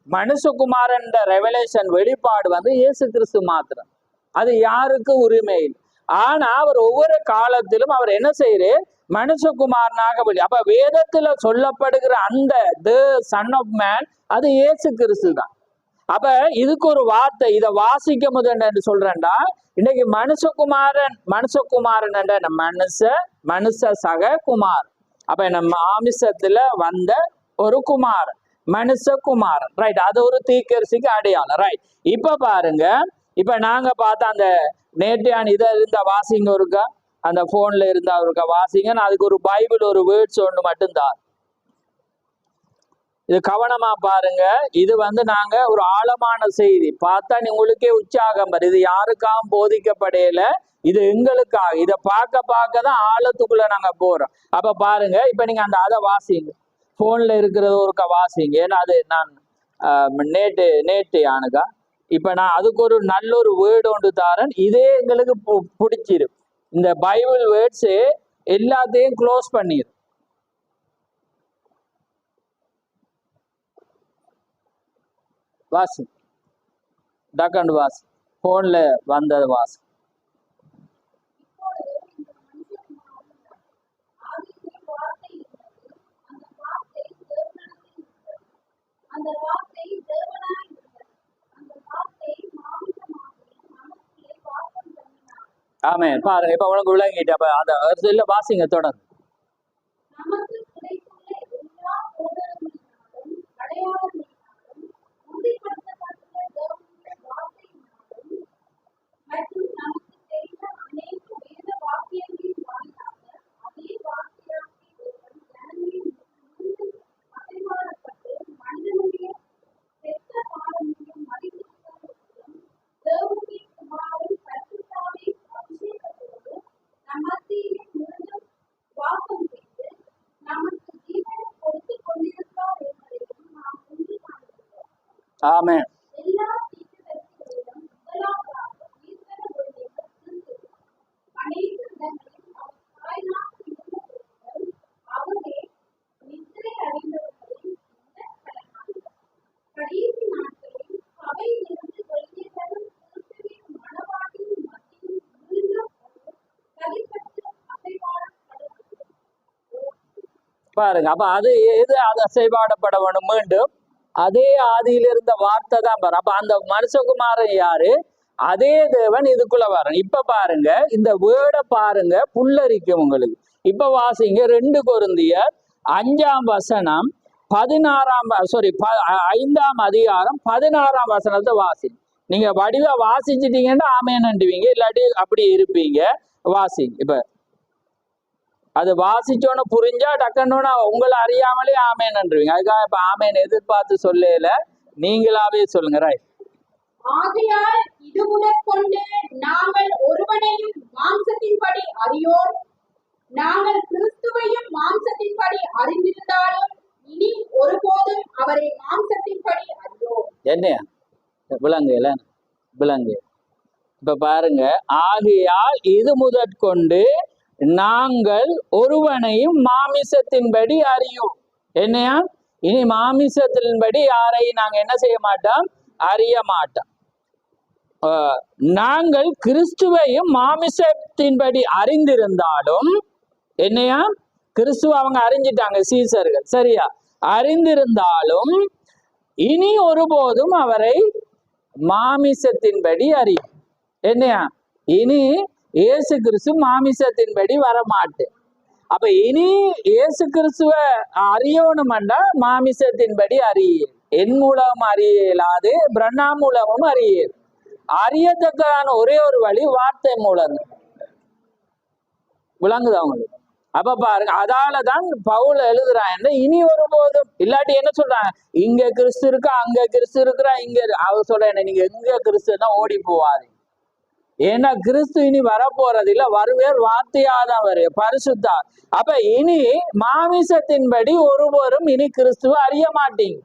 மனுஷகுமாரன் ரெவலேஷன் வெளிப்பாடு இயேசு கிறிஸ்து மாத்திரம். அது யாருக்கு உரிமை இல்லை. ஆனா அவர் ஒவ்வொரு காலத்திலும் அவர் என்ன செய்யறே, மனுஷகுமாரனாக வெளி. அப்ப வேதத்துல சொல்லப்படுகிற அந்த சன் ஆஃப் மேன் அது இயேசு கிறிஸ்து தான். அப்ப இதுக்கு ஒரு வார்த்தை, இதை வாசிக்க முதல் சொல்றேன்டா, இன்னைக்கு மனுஷகுமாரன் என்ற மனுஷ சக குமார். அப்ப நம்ம மாமிசத்துல வந்த ஒரு குமாரன், மனுஷகுமாரன். ரைட். அது ஒரு தீர்க்கதரிசிக்கு அடையாளம். ரைட். இப்ப பாருங்க, இப்ப நாங்க பார்த்த அந்த நேற்றையான் இதை இருந்த வாசிங்க இருக்கா, அந்த போன்ல இருந்தா இருக்கா வாசிங்க. நான் அதுக்கு ஒரு பைபிள் ஒரு வேர்ட்ஸ் ஒன்று மட்டும்தான். இது கவனமா பாருங்க. இது நாங்க ஒரு ஆழமான செய்தி பார்த்தா உங்களுக்கே உற்சாகம் வரும். இது யாருக்காகவும் போதிக்கப்படையில, இது எங்களுக்காக. இதை பார்க்க தான் ஆழத்துக்குள்ள நாங்க போறோம். அப்ப பாருங்க, இப்ப நீங்க அதை வாசிங்க, போன்ல இருக்கிறது ஒருக்கா வாசிங்க. ஏன்னா அது நான் நேற்று ஆனுக்கா. இப்ப நான் அதுக்கு ஒரு நல்ல ஒரு வேர்டு ஒன்று தாரேன். இதே எங்களுக்கு பிடிச்சிரும். இந்த பைபிள் வேர்ட்ஸ் எல்லாத்தையும் க்ளோஸ் பண்ணிடும். வாசி, டக்கண்டு வாசி, போன்ல வந்தது வாசி. ஆமே. பாருங்க, இப்ப உனக்கு விளங்கிட்டு. அப்ப அந்த இல்ல வாசிங்க தொடர்ந்து. ஆமென். பாருங்க, அப்ப அது எது அதை செய்பாடப்பட வேணும் மீண்டும் அதே ஆதியில இருந்த வார்த்தை தான் பாரு. அப்ப அந்த மனுஷகுமாரன் யாரு? அதே தேவன் இதுக்குள்ள வரணும். இப்ப பாருங்க, இந்த வேர்டை பாருங்க, புல்லரிக்கும் உங்களுக்கு. இப்ப வாசிங்க 2 கொரிந்தியர் 5ஆம் வசனம் 5ஆம் அதிகாரம் 16ஆம் வசனத்தை வாசி. நீங்க வடிவ வாசிச்சிட்டீங்கன்னா ஆமேன்னுவீங்க, இல்லாட்டி அப்படி இருப்பீங்க. வாசிங்க. இப்ப அது வாசிச்சோன்னு புரிஞ்சா டக்குன்னு உங்களை அறியாமலே ஆமேன்னுவீங்க. அதுக்காக இப்ப ஆமேன் எதிர்பார்த்து சொல்லல, நீங்களாவே சொல்லுங்க. ரைட். ஆகையால் இது முதற்கொண்டு நாங்கள் ஒருவனையும் மாம்சத்தின்படி அறியோம். நாங்கள் கிறிஸ்துவையும் மாம்சத்தின்படி அறிந்திருந்தாலும் இனி ஒருபோதும் அவரை மாம்சத்தின்படி அறியோம். என்ன விளங்குல விளங்கு. இப்ப பாருங்க, ஆகையால் இது முதற்கொண்டு நாங்கள் ஒருவனையும் மாமிசத்தின்படி அறியோம். என்னையா? இனி மாமிசத்தின்படி யாரையும் நாங்க என்ன செய்ய மாட்டோம்? அறிய மாட்டோம். நாங்கள் கிறிஸ்துவையும் மாமிசத்தின்படி அறிந்திருந்தாலும், என்னையா? கிறிஸ்துவ அவங்க அறிஞ்சிட்டாங்க, சீசர்கள். சரியா? அறிந்திருந்தாலும் இனி ஒருபோதும் அவரை மாமிசத்தின்படி அறியும். என்னையா? இனி இயேசு கிறிஸ்து மாமிசத்தின்படி வரமாட்டு. அப்ப இனி இயேசு கிறிஸ்துவ அறியணும்டா மாமிசத்தின்படி அறிய. என் மூலம் அறியலாது, பிரண்ணா மூலமும் அறிய. அறியத்தக்கான ஒரே ஒரு வழி வார்த்தை மூலம். விளங்குது அவங்களுக்கு? அப்ப பாருங்க, அதாலதான் பவுல் எழுதுறான், இனி ஒருபோதும் இல்லாட்டி என்ன சொல்றாங்க, இங்க கிறிஸ்து இருக்கா அங்க கிறிஸ்து இருக்கிறா இங்க அவர் சொல்ற, நீங்க எங்க கிறிஸ்துன்னா ஓடி போவாது. ஏன்னா கிறிஸ்து இனி வரப்போறது இல்ல, வருவேர் வார்த்தையாதான் வருவேர் பரிசுத்தா. அப்ப இனி மாமிசத்தின்படி ஒருவரும் இனி கிறிஸ்துவ அறிய மாட்டீங்க.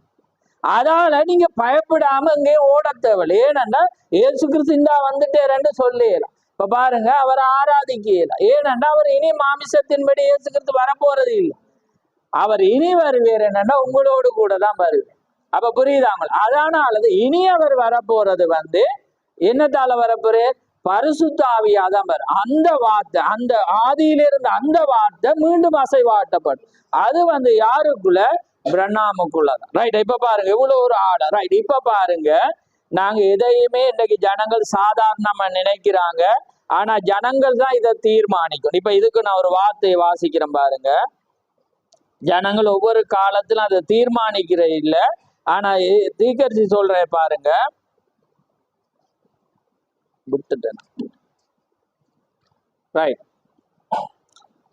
அதால நீங்க பயப்படாம இங்கே ஓட தேவையில்லை. ஏனென்றா ஏசு கிறிஸ்து இந்தா வந்துட்டேன்னு சொல்லிடலாம். இப்ப பாருங்க, அவர் ஆராதிக்கலாம். ஏனென்றா அவர் இனி மாமிசத்தின்படி இயேசு கிறிஸ்து வரப்போறது இல்லை. அவர் இனி வருவேர் என்னன்னா உங்களோடு கூட தான் வருவேன். அப்ப புரியுதாங்க? அதனாலது இனி அவர் வரப்போறது என்னத்தால வரப்போறேன், பரிசுத்த ஆவியாதான் வரும். அந்த வார்த்தை, அந்த ஆதியிலிருந்து அந்த வார்த்தை மீண்டும் அசைவாட்டப்படும். அது யாருக்குள்ள, பிரண்ணாமுக்குள்ளதான். ரைட். இப்ப பாருங்க இவ்வளவு ஒரு ஆர்டர். ரைட். இப்ப பாருங்க, நாங்க எதையுமே இன்னைக்கு ஜனங்கள் சாதாரணமா நினைக்கிறாங்க, ஆனா ஜனங்கள் தான் இதை தீர்மானிக்கும். இப்ப இதுக்கு நான் ஒரு வார்த்தையை வாசிக்கிறேன் பாருங்க. ஜனங்கள் ஒவ்வொரு காலத்திலும் அதை தீர்மானிக்கிற இல்ல, ஆனா தீர்க்கதரிசி சொல்ற பாருங்க, விட்டுட்டேன். ரைட்.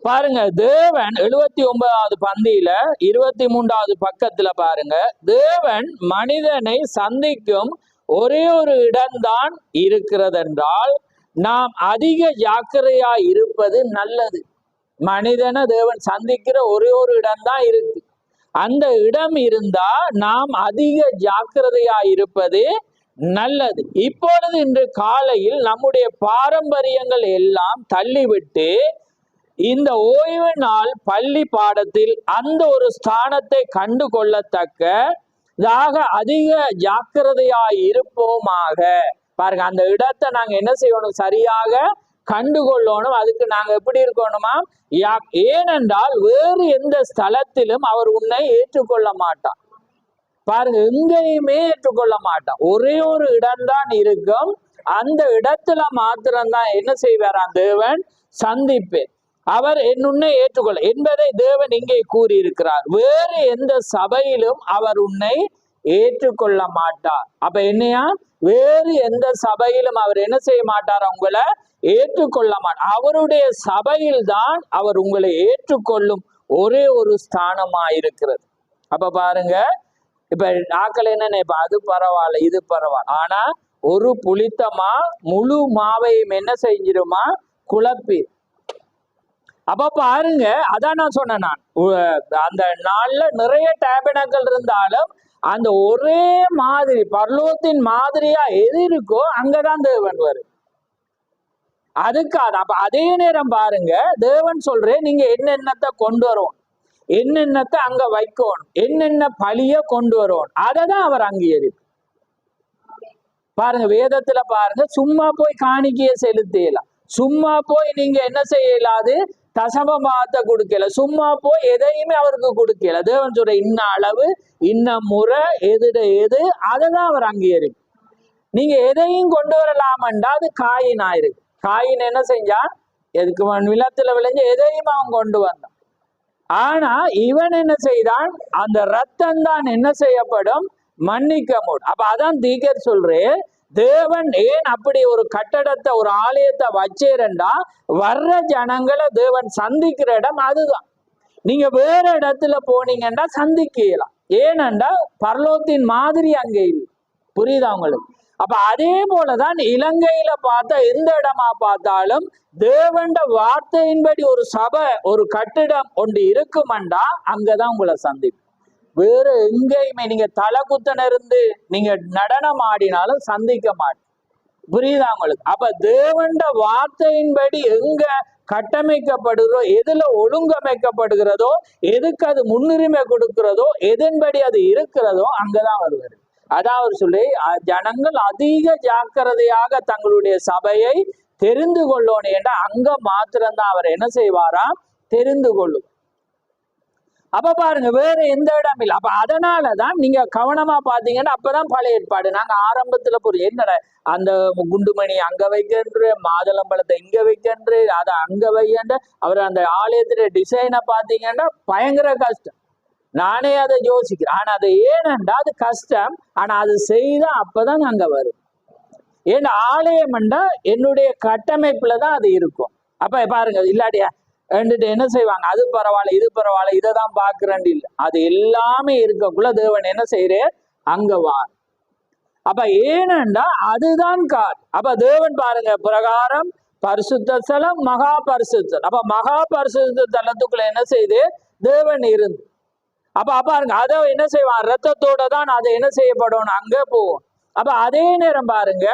பாருங்க, தேவன் 79வது பந்தியில 23வது பக்கத்துல பாருங்க, தேவன் மனிதனை சந்திக்கும் ஒரே ஒரு இடம்தான் இருக்கிறது என்றால் நாம் அதிக ஜாக்கிரதையா இருப்பது நல்லது. மனிதனை தேவன் சந்திக்கிற ஒரே ஒரு இடம்தான் இருக்கு. அந்த இடம் இருந்தா நாம் அதிக ஜாக்கிரதையா இருப்பது நல்லது. இப்பொழுது இன்று காலையில் நம்முடைய பாரம்பரியங்கள் எல்லாம் தள்ளிவிட்டு இந்த ஓய்வு நாள் பள்ளி பாடத்தில் அந்த ஒரு ஸ்தானத்தை கண்டு கொள்ளத்தக்கதாக அதிக ஜாக்கிரதையா இருப்போமாக. பாருங்க, அந்த இடத்தை நாங்க என்ன செய்யணும், சரியாக கண்டுகொள்ளணும். அதுக்கு நாங்க எப்படி இருக்கணுமா, ஏனென்றால் வேறு எந்த ஸ்தலத்திலும் அவர் உன்னை ஏற்றுக்கொள்ள மாட்டான். பாருங்க, எங்கேயுமே ஏற்றுக்கொள்ள மாட்டான். ஒரே ஒரு இடம்தான் இருக்கும். அந்த இடத்துல மாத்திரம்தான் என்ன செய்வாராம், தேவன் சந்திப்பேன், அவர் என்னுன்னை ஏற்றுக்கொள்ள என்பதை தேவன் இங்கே கூறியிருக்கிறார். வேறு எந்த சபையிலும் அவர் உன்னை ஏற்றுக்கொள்ள மாட்டார். அப்ப என்னையா, வேறு எந்த சபையிலும் அவர் என்ன செய்ய மாட்டார், உங்களை ஏற்றுக்கொள்ள மாட்டார். அவருடைய சபையில் தான் அவர் உங்களை ஏற்றுக்கொள்ளும் ஒரே ஒரு ஸ்தானமா இருக்கிறது. அப்ப பாருங்க, இப்ப ஆக்கள் என்ன நினைப்பா, அது பரவாயில்ல இது பரவாயில்ல, ஆனா ஒரு புளித்தமா முழு மாவையும் என்ன செஞ்சிருமா, குழப்பி. அப்ப பாருங்க, அதான் நான் சொன்னேன், நான் அந்த நாள்ல நிறைய டேபர்னக்கிள் இருந்தாலும் அந்த ஒரே மாதிரி பரலோகத்தின் மாதிரியா எது இருக்கோ அங்கதான் தேவன் வரும். அதுக்காக அப்ப அதே நேரம் பாருங்க, தேவன் சொல்றேன், நீங்க என்னென்னத்தை கொண்டு வரும், என்னென்னத்தை அங்க வைக்கணும், என்னென்ன பழிய கொண்டு வரணும், அதை தான் அவர் அங்கீகரிப்பார். பாருங்க, வேதத்துல பாருங்க, சும்மா போய் காணிக்கையை செலுத்தலாம், சும்மா போய் நீங்க என்ன செய்யலாது, தசமபாகத்தை கொடுக்கல, சும்மா போய் எதையுமே அவருக்கு கொடுக்கல. தேவன் சொல்ற இன்ன அளவு இன்ன முறை எதுட எது, அதை தான் அவர் அங்கீகரிப்பார். நீங்க எதையும் கொண்டு வரலாமண்டா அது காயின் ஆயிருக்கு. காயின் என்ன செஞ்சான், எதுக்கு நிலத்துல விளைஞ்ச எதையும் அவன் கொண்டு வந்தான். ஆனா இவன் என்ன செய்தான், அந்த ரத்தம் தான் என்ன செய்யப்படும், மன்னிக்க முடியும். அப்ப அதான் தீர்க்கதரிசி சொல்றேன், தேவன் ஏன் அப்படி ஒரு கட்டடத்தை ஒரு ஆலயத்தை வச்சேரண்டா, வர்ற ஜனங்களை தேவன் சந்திக்கிற இடம் அதுதான். நீங்க வேற இடத்துல போனீங்கன்னா சந்திக்கலாம், ஏனண்டா பரலோகத்தின் மாதிரி அங்கே இல்லை. புரியுதா உங்களுக்கு? அப்ப அதே போலதான் இலங்கையில பார்த்தா எந்த இடமா பார்த்தாலும் தேவண்ட வார்த்தையின்படி ஒரு சபை ஒரு கட்டிடம் ஒன்று இருக்குமெண்டா அங்கதான் உங்களை சந்திப்பு. வேற எங்கேயுமே நீங்க தலை குத்தன இருந்து நீங்க நடனம் ஆடினாலும் சந்திக்க மாட்டேன். புரியுதா உங்களுக்கு? அப்ப தேவண்ட வார்த்தையின்படி எங்க கட்டமைக்கப்படுகிறதோ, எதுல ஒழுங்கமைக்கப்படுகிறதோ, எதுக்கு அது முன்னுரிமை கொடுக்கிறதோ, எதன்படி அது இருக்கிறதோ அங்கதான் வருவாரு. அதான் அவர் சொல்லி, ஜனங்கள் அதிக ஜாக்கிரதையாக தங்களுடைய சபையை தெரிந்து கொள்ளணும் என்ற அங்க மாத்திரம்தான் அவர் என்ன செய்வாராம், தெரிந்து கொள்ளும். அப்ப பாருங்க, வேற எந்த இடம் இல்லை. அப்ப அதனாலதான் நீங்க கவனமா பாத்தீங்கன்னா, அப்பதான் பழைய ஏற்பாடு நாங்க ஆரம்பத்துல என்னடா அந்த குண்டுமணி அங்க வைக்கின்ற, மாதுளம்பழத்தை இங்க வைக்கின்ற, அதை அங்க வைக்கின்ற, அவர் அந்த ஆலயத்துல டிசைனை பாத்தீங்கன்னா பயங்கர கஷ்டம். நானே அதை யோசிக்கிறேன். ஆனா அது ஏனண்டா அது கஷ்டம், ஆனா அது செய்தா அப்பதான் அங்க வரும். ஏன்னா ஆலயம்ண்டா என்னுடைய கட்டமைப்புல தான் அது இருக்கும். அப்ப பாருங்க, இல்லாட்டியா என்றுட்டு என்ன செய்வாங்க, அது பரவாயில்ல இது பரவாயில்ல இதை தான் பார்க்கிறேன் இல்லை, அது எல்லாமே இருக்கக்குள்ள தேவன் என்ன செய்யறார், அங்க வா. அப்ப ஏனென்றா அதுதான் கார். அப்ப தேவன் பாருங்க பிரகாரம் பரிசுத்த ஸ்தலம், மகா பரிசுத்தம். அப்ப மகா பரிசுத்த தலத்துக்குள்ள என்ன செய்து தேவன் இருந்து, அப்ப பாருங்க அதை என்ன செய்வான், ரத்தத்தோட தான் அதை என்ன செய்யப்படணும், அங்க போவோம். அப்ப அதே நேரம் பாருங்க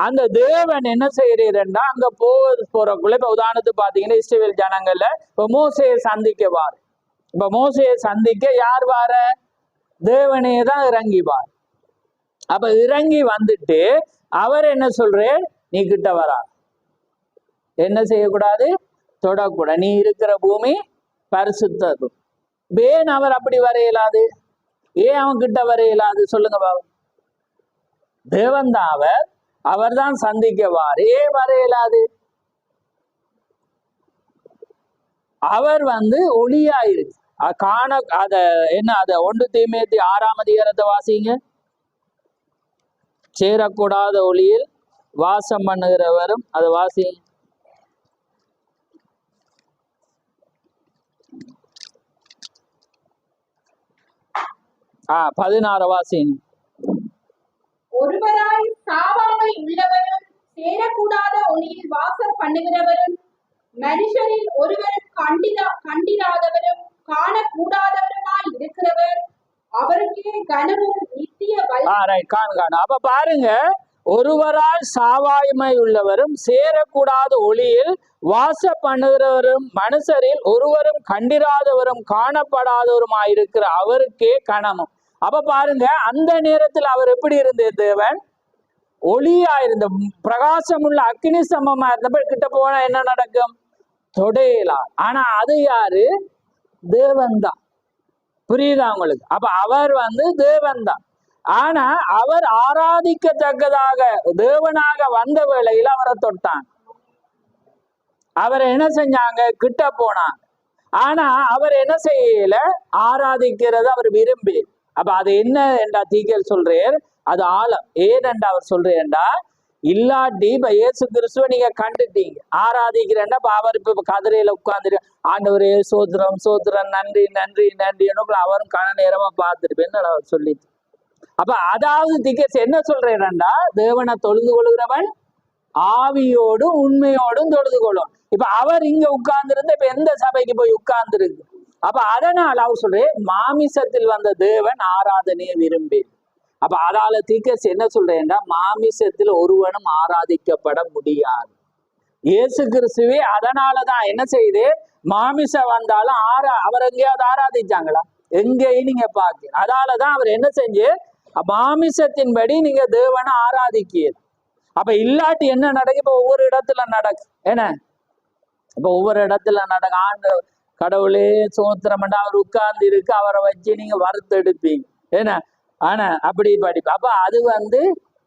அந்த தேவன் என்ன செய்யறா அங்க போறக்குள்ள, இப்ப உதாரணத்துக்கு பாத்தீங்கன்னா இஸ்ரவேல் ஜனங்கள்ல இப்ப மோசையை சந்திக்க வார். இப்ப மோசையை சந்திக்க யார் வார, தேவனே தான் இறங்கி வார். அப்ப இறங்கி வந்துட்டு அவர் என்ன சொல்றார், நீ கிட்ட வரா, என்ன செய்யக்கூடாது, தொடக்கூடாது, நீ இருக்கிற பூமி பரிசுத்தது. ஏன் அவர் அப்படி வர இயலாது, ஏன் அவன் கிட்ட வர இயலாது சொல்லுங்க பாபு. தேவன் தான் அவர் தான் சந்திக்கவார், ஏன் வர இயலாது, அவர் ஒளியா இருக்கு காண. அத என்ன, அத 1 தீமோத்தேயு 6ஆம் அதிகாரத்தை வாசிங்க. சேரக்கூடாத ஒளியில் வாசம் பண்ணுகிறவரும், அதை வாசிங்க. 16 வாசிங்க. ஒருவராய் சாவாமை உள்ளவரும் சேரக்கூடாத ஒளியில் வாசம் பண்ணுகிறவரும் மனுஷரில் ஒருவரும் கண்டிராதவரும் காணக்கூடாதவருமாய் இருக்கிறவர், அவருக்கே கனமும் நித்திய அப்ப பாருங்க, ஒருவரால் சாவாய்மை உள்ளவரும் சேரக்கூடாத ஒளியில் வாச பண்ணுகிறவரும் மனுஷரில் ஒருவரும் கண்டிராதவரும் காணப்படாதவருமாயிருக்கிற அவருக்கே கனமும். அப்ப பாருங்க அந்த நேரத்தில் அவர் எப்படி இருந்த தேவன், ஒளியா இருந்த பிரகாசமுள்ள அக்னி சமமா இருந்தப்ப கிட்ட போனா என்ன நடக்கும், தொடையலாம். ஆனா அது யாரு, தேவன் தான். புரியுதா உங்களுக்கு? அப்ப அவர் தேவன் தான். ஆனா அவர் ஆராதிக்கத்தக்கதாக தேவனாக வந்த வேளையில அவரை தொட்டாங்க, அவரை என்ன செஞ்சாங்க, கிட்ட போனாங்க. ஆனா அவர் என்ன செய்யல, ஆராதிக்கிறது அவர் விரும்பி. அப்ப அது என்ன என்றா தீக்கல் சொல்றேன், அது ஆழம். ஏனென்றா அவர் சொல்றேன்டா, இல்லாட்டி இப்ப இயேசு கிறிஸ்துவ நீங்க கண்டுட்டீங்க, ஆராதிக்கிறேன்டா அவர் இப்ப கதிரையில உட்கார்ந்துட்டு ஆண்டவரே சோத்திரம் சோத்திரம் நன்றி நன்றி நன்றி அவரும் கன நேரமா பார்த்துருப்பேன்னு அவர் சொல்லிட்டு. அப்ப அதாவது திகேஸ் என்ன சொல்றேன்டா, தேவனை தொழுது கொள்கிறவன் ஆவியோடும் உண்மையோடும் தொழுது கொள்ளும். இப்ப அவர் இங்க உட்கார்ந்து இப்ப எந்த சபைக்கு போய் உட்கார்ந்து இருக்கு. அப்ப அதனால அவர் சொல்றேன், மாமிசத்தில் வந்த தேவன் ஆராதனையை விரும்பி. அப்ப அதால தீக்கஸ் என்ன சொல்றேன்டா, மாமிசத்தில் ஒருவனும் ஆராதிக்கப்பட முடியாது. இயேசு கிறிஸ்துவே அதனாலதான் என்ன செய்யுது, மாமிசம் வந்தாலும் அவர் எங்கேயாவது ஆராதிச்சாங்களா, எங்கேயும் நீங்க பாக்க. அதாலதான் அவர் என்ன செஞ்சு, மாமிசத்தின்படி நீங்க தேவனை ஆராதிக்கிறீர். அப்ப இல்லாட்டி என்ன நடக்கு, இப்ப ஒவ்வொரு இடத்துல நடக்கு என்ன, இப்ப ஒவ்வொரு இடத்துல நடக்கு. ஆண்டு கடவுளே சோத்திரம் அவர் உட்கார்ந்து இருக்கு, அவரை வச்சு நீங்க வறுத்தெடுப்பீங்க என்ன, ஆனா அப்படி படிப்பு. அப்ப அது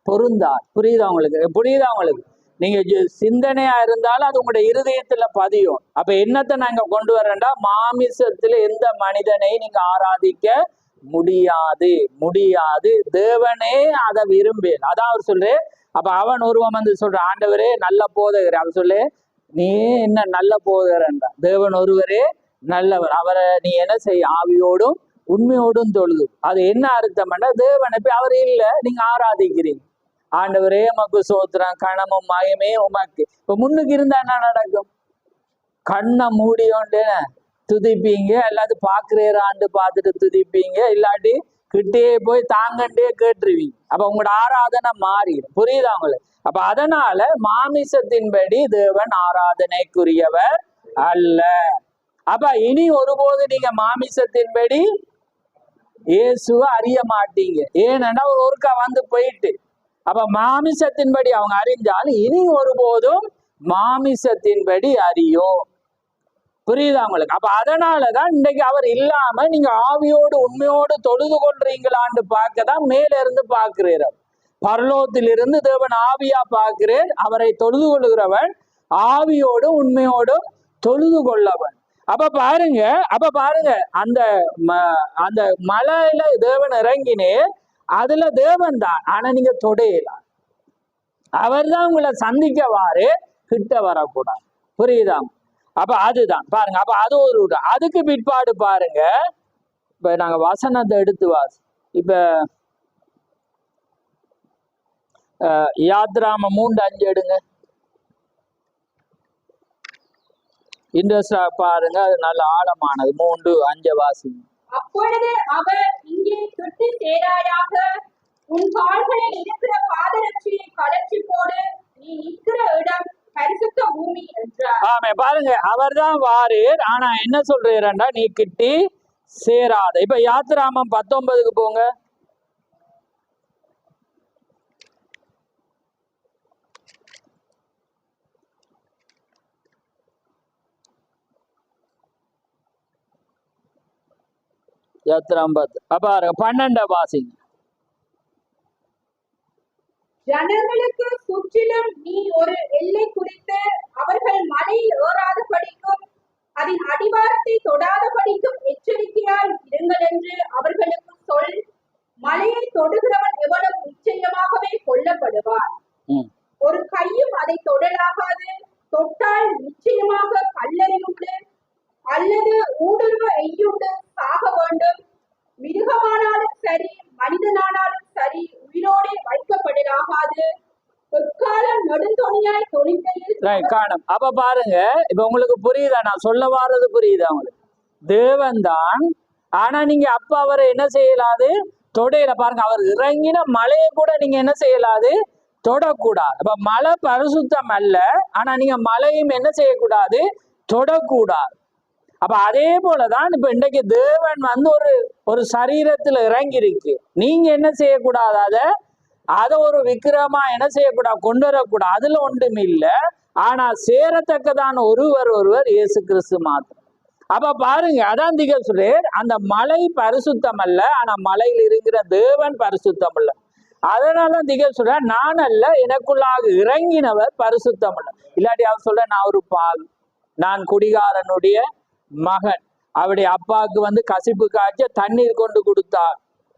பொருந்தா. புரியுதா உங்களுக்கு? புரியுதா உங்களுக்கு? நீங்க சிந்தனையா இருந்தாலும் அது உங்களுடைய இருதயத்துல பதியும். அப்ப என்னத்தை நாங்க கொண்டு வரேன்டா, மாமிசத்துல எந்த மனிதனையும் நீங்க ஆராதிக்க முடியாது முடியாது, தேவனே அதை விரும்பேன். அதான் அவர் சொல்லு. அப்ப அவன் ஒருவன் சொல்ற, ஆண்டவரே நல்ல போதகர். அவர் சொல்லு, நீ என்ன நல்ல போதகர்ன்றா, தேவன் ஒருவரே நல்லவர், அவரை நீ என்ன செய்ய, ஆவியோடும் உண்மையோடும் தொழுது. அது என்ன அர்த்தம்னா, தேவனை போய் அவர் இல்ல நீங்க ஆராதிக்கிறீங்க. ஆண்டவரே உமக்கு சோத்திரம் கணமும் மயமே உமக்கு. இப்ப முன்னுக்கு இருந்தா என்ன நடக்கும், கண்ணை மூடியோண்டு துதிப்பீங்க, எல்லாத்தையும் பாக்குறாண்டு பார்த்துட்டு துதிப்பீங்க, இல்லாட்டி கிட்டே போய் தாங்கண்டே கேட்டுருவீங்க. அப்ப உங்களோட ஆராதனை மாறிடும். புரியுதா உங்களுக்கு? அப்ப அதனால மாமிசத்தின்படி தேவன் ஆராதனைக்குரியவர் அல்ல. அப்ப இனி ஒருபோது நீங்க மாமிசத்தின்படி இயேசுவை அறிய மாட்டீங்க. ஏன்னா ஒருக்கா போயிட்டு, அப்ப மாமிசத்தின்படி அவங்க அறிஞ்சாலும் இனி ஒருபோதும் மாமிசத்தின்படி அறியோ. புரியுதா உங்களுக்கு? அப்ப அதனாலதான் இன்னைக்கு அவர் இல்லாம நீங்க ஆவியோடு உண்மையோடு தொழுது கொள்றீங்களான்னு பார்க்கதான் மேல இருந்து பார்க்கிறீர். பரலோகத்திலிருந்து தேவன் ஆவியா பார்க்கிறேன், அவரை தொழுது கொள்ளுகிறவன் ஆவியோடும் உண்மையோடும் தொழுது கொள்ளவன். அப்ப பாருங்க அந்த அந்த மலையில தேவன் இறங்கினே, அதுல தேவன் தான், ஆனா நீங்க தொடையலாம். அவர் தான் உங்களை சந்திக்கவாறு, கிட்ட வரக்கூடாது. புரியுதா? அப்ப அதுதான் பாருங்க. அப்ப அது ஒரு அதுக்கு பிற்பாடு பாருங்க, இப்ப நாங்க வசனத்தை எடுத்து இப்ப யாத்ராம 3:5 எடுங்க. இன்ட்ரெஸ்டா பாருங்க, அது நல்ல ஆழமானது. 3:5 வாசிங்க. அப்பொழுது அவர், இங்கே தொட்டு சேராயாக, உன் கால்களில் இருக்கிற பாதரட்சியை கழற்றி போடு, நீ நிற்கிற இடம் பரிசுத்த பூமி என்றார். ஆமே, பாருங்க, அவர் தான் வாரீர். ஆனா என்ன சொல்றீரண்டா, நீ கிட்டி சேராத. இப்ப யாத்ராமம் 19க்கு போங்க. யாத்ராம் 12 வாசிங்க. ஜனங்களுக்கு சுற்றிலும் நீ ஒரு எல்லை குறித்து அவர்கள் மலையில் ஏறாத படிக்கும் அதன் அடிவாரத்தை தொடாத படிக்கும் எச்சரிக்கையால் இருங்கள் என்று அவர்களுக்கு சொல். மலையை தொடுகிறவன் எவனும் நிச்சயமாகவே கொல்லப்படுவான். ஒரு கையும் அதை தொடலாகாது. தொட்டால் நிச்சயமாக கல்லறியுண்டு அல்லது ஊடுருவ எய்யுண்டு சாக வேண்டும். மிருகமானாலும் சரி, மனிதனானாலும் சரி, உயிரோடு வைக்கப்படலாகாது. பொற்காலம் நெடுந்தொணியாய் தொழிற்கையில் காணும். அப்ப பாருங்க, இப்ப உங்களுக்கு புரியுதா? நான் சொல்ல வாரது புரியுதா உங்களுக்கு? தேவன் தான், ஆனா நீங்க அப்ப அவரை என்ன செய்யலாது? தொடையில பாருங்க, அவர் இறங்கின மலையை கூட நீங்க என்ன செய்யலாது? தொடக்கூடாது. அப்ப மலை பரிசுத்தம் அல்ல, ஆனா நீங்க மலையும் என்ன செய்யக்கூடாது? தொடக்கூடாது. அப்ப அதே போலதான் இப்ப இன்றைக்கு தேவன் வந்து ஒரு சரீரத்துல இறங்கி இருக்கு. நீங்க என்ன செய்யக்கூடாது? அதை ஒரு விக்கிரமா என்ன செய்யக்கூடாது? கொண்டு வரக்கூடாது. அதுல ஒன்றும் இல்லை. ஆனா சேரத்தக்கதான ஒருவர் இயேசு கிறிஸ்து மாத்திரம். அப்ப பாருங்க, அதான் திகழ் சொல்றேன், அந்த மலை பரிசுத்தம் அல்ல, ஆனா மலையில் இருக்கிற தேவன் பரிசுத்தம் அல்ல. அதனால திகழ் சொல்ற, நான் அல்ல, எனக்குள்ளாக இறங்கினவர் பரிசுத்தம் அல்ல. இல்லாட்டி அவர் சொல்ற, நான் ஒரு பால், நான் குடிகாரனுடைய மகன், அவருடைய அப்பாவுக்கு வந்து கசிப்பு காய்ச்ச தண்ணீர் கொண்டு கொடுத்தார்.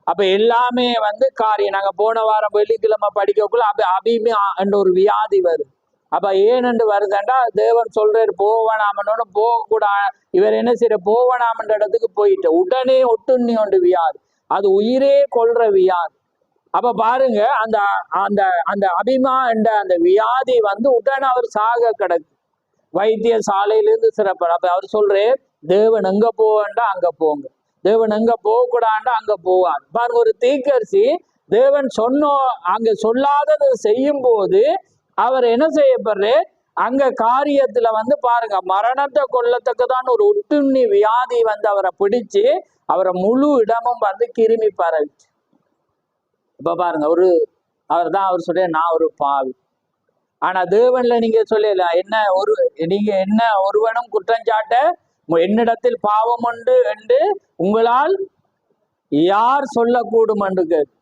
அப்ப எல்லாமே வந்து காரியம். நாங்க போன வாரம் வெள்ளிக்கிழமை படிக்கக்குள்ள அபிமி என்ற ஒரு வியாதி வருது. அப்ப ஏனென்று வருதுண்டா, தேவன் சொல்றாரு போவனாமன்னு. போகக்கூடாது. இவர் என்ன செய்யற? போவனாமன்ற இடத்துக்கு போயிட்டு உடனே ஒட்டுண்ணி ஒன்று வியாதி, அது உயிரே கொள்ற வியாதி. அப்ப பாருங்க, அந்த அந்த அந்த அபிமா என்ற அந்த வியாதி வந்து உடனே அவர் சாக கிடக்கு. வைத்தியசாலையிலிருந்து சிறப்பார். அப்ப அவர் சொல்றே, தேவன் எங்க போவேண்டா அங்க போங்க, தேவன் எங்க போகக்கூடாண்டா அங்க போவார். பாருங்க, ஒரு தீர்க்கதரிசி தேவன் அங்க சொல்லாதது செய்யும் போது அவர் என்ன செய்யப்படுற? அங்க காரியத்துல வந்து பாருங்க, மரணத்தை கொள்ளத்தக்கதான் ஒரு ஒட்டுண்ணி வியாதி வந்து அவரை பிடிச்சு அவரை முழு இடமும் வந்து கிருமி பரவிச்சு. இப்ப பாருங்க, அவர் தான் அவர் சொல்ற, நான் ஒரு பாவி. ஆனா தேவன்ல நீங்க சொல்லல, நீங்க என்ன ஒருவனும் குற்றஞ்சாட்ட என்னிடத்தில் பாவம் உண்டு என்று உங்களால் யார் சொல்லக்கூடும் என்று கேட்டு.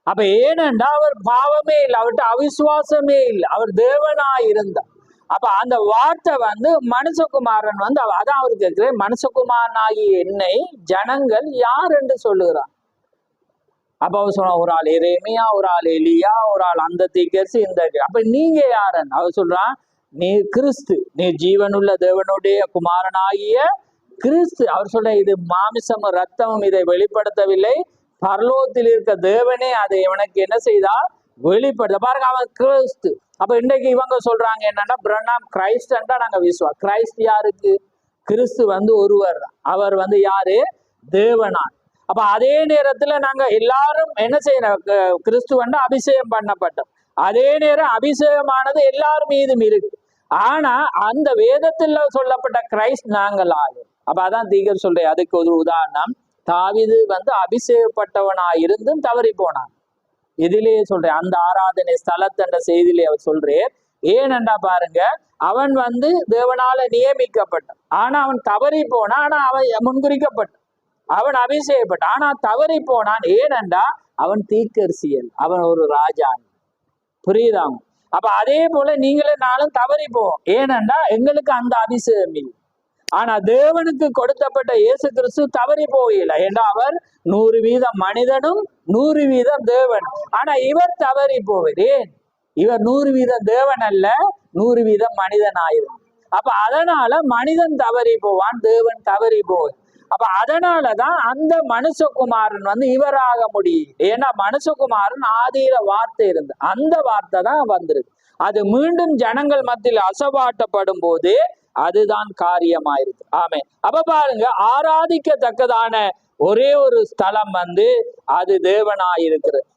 அப்ப ஏனென்றா அவர் பாவமே இல்லை, அவர்கிட்ட அவிசுவாசமே இல்லை, அவர் தேவனாயிருந்தார். அப்ப அந்த வார்த்தை வந்து மனுஷகுமாரன் வந்து அதான் அவர் கேட்கிறேன், மனுஷகுமாரனாகிய என்னை ஜனங்கள் யார் என்று சொல்லுகிறார். அப்ப அவர் சொன்ன, ஒரு ஆள் எரேமியா, ஒரு ஆள் எலியா, ஒரு ஆள் அந்த தீர்க்கதரிசி, இந்த. அப்ப நீங்க யாருன்னு அவர் சொல்றான், நீ கிறிஸ்து, நீ ஜீவனுள்ள தேவனுடைய குமாரனாகிய கிறிஸ்து. அவர் சொல்ற, இது மாமிசமும் ரத்தமும் இதை வெளிப்படுத்தவில்லை, பரலோகத்தில் இருக்க தேவனே அதை இவனுக்கு என்ன செய்தா? வெளிப்படுத்த. பாருங்க, அவன் கிறிஸ்து. அப்ப இன்றைக்கு இவங்க சொல்றாங்க என்னன்னா, பிரணாம் கிரைஸ்டா நாங்க விசுவாசம். கிரைஸ்ட் யாருக்கு? கிறிஸ்து வந்து ஒருவர் தான். அவர் வந்து யாரு? தேவனா. அப்ப அதே நேரத்துல நாங்க எல்லாரும் என்ன செய்யணும்? கிறிஸ்துவன் அபிஷேகம் பண்ணப்பட்டோம். அதே நேரம் அபிஷேகமானது எல்லாரும் மீதும் இருக்கு. ஆனா அந்த வேதத்துல சொல்லப்பட்ட கிரைஸ்ட் நாங்கள் ஆகும். அப்ப அதான் தீகர் சொல்றேன். அதுக்கு ஒரு உதாரணம், தாவீது வந்து அபிஷேகப்பட்டவனா இருந்தும் தவறி போனான். இதிலேயே சொல்றேன், அந்த ஆராதனை ஸ்தலத்தென்ற செய்தியிலே அவர் சொல்றேன். ஏனென்றா பாருங்க, அவன் வந்து தேவனால நியமிக்கப்பட்டான், ஆனா அவன் தவறி போனான். ஆனா அவன் முன்குறிக்கப்பட்டான், அவன் அபிஷேகப்பட்டான், ஆனா தவறி போனான். ஏனென்றா அவன் தீர்க்கதரிசியல், அவன் ஒரு ராஜா. புரியுதாங்க? அப்ப அதே போல நீங்களே நாளும் தவறி போவோம். ஏனென்றா எங்களுக்கு அந்த அபிஷேகம் இல்லை. ஆனா தேவனுக்கு கொடுத்தப்பட்ட இயேசு கிறிஸ்து தவறி போகல. ஏன்னா அவர் 100% மனிதனும் 100% தேவன். ஆனா இவர் தவறி போவது ஏன்? இவர் 100% தேவன் அல்ல, 100% மனிதன் ஆயிரும். அப்ப அதனால மனிதன் தவறி போவான், தேவன் தவறி போவான். அப்ப அதனாலதான் அந்த மனுஷகுமாரன் இவராக முடியும். ஏன்னா மனுஷகுமாரன் ஆதியில வார்த்தை இருந்து அந்த வார்த்தை தான் வந்திருக்கு. அது மீண்டும் ஜனங்கள் மத்தியில் அசைவாட்டப்படும் போது அதுதான் காரியமாயிருக்கு. ஆமே. அப்ப பாருங்க, ஆராதிக்கத்தக்கதான ஒரே ஒரு ஸ்தலம் அது தேவனாயிருக்கிறது.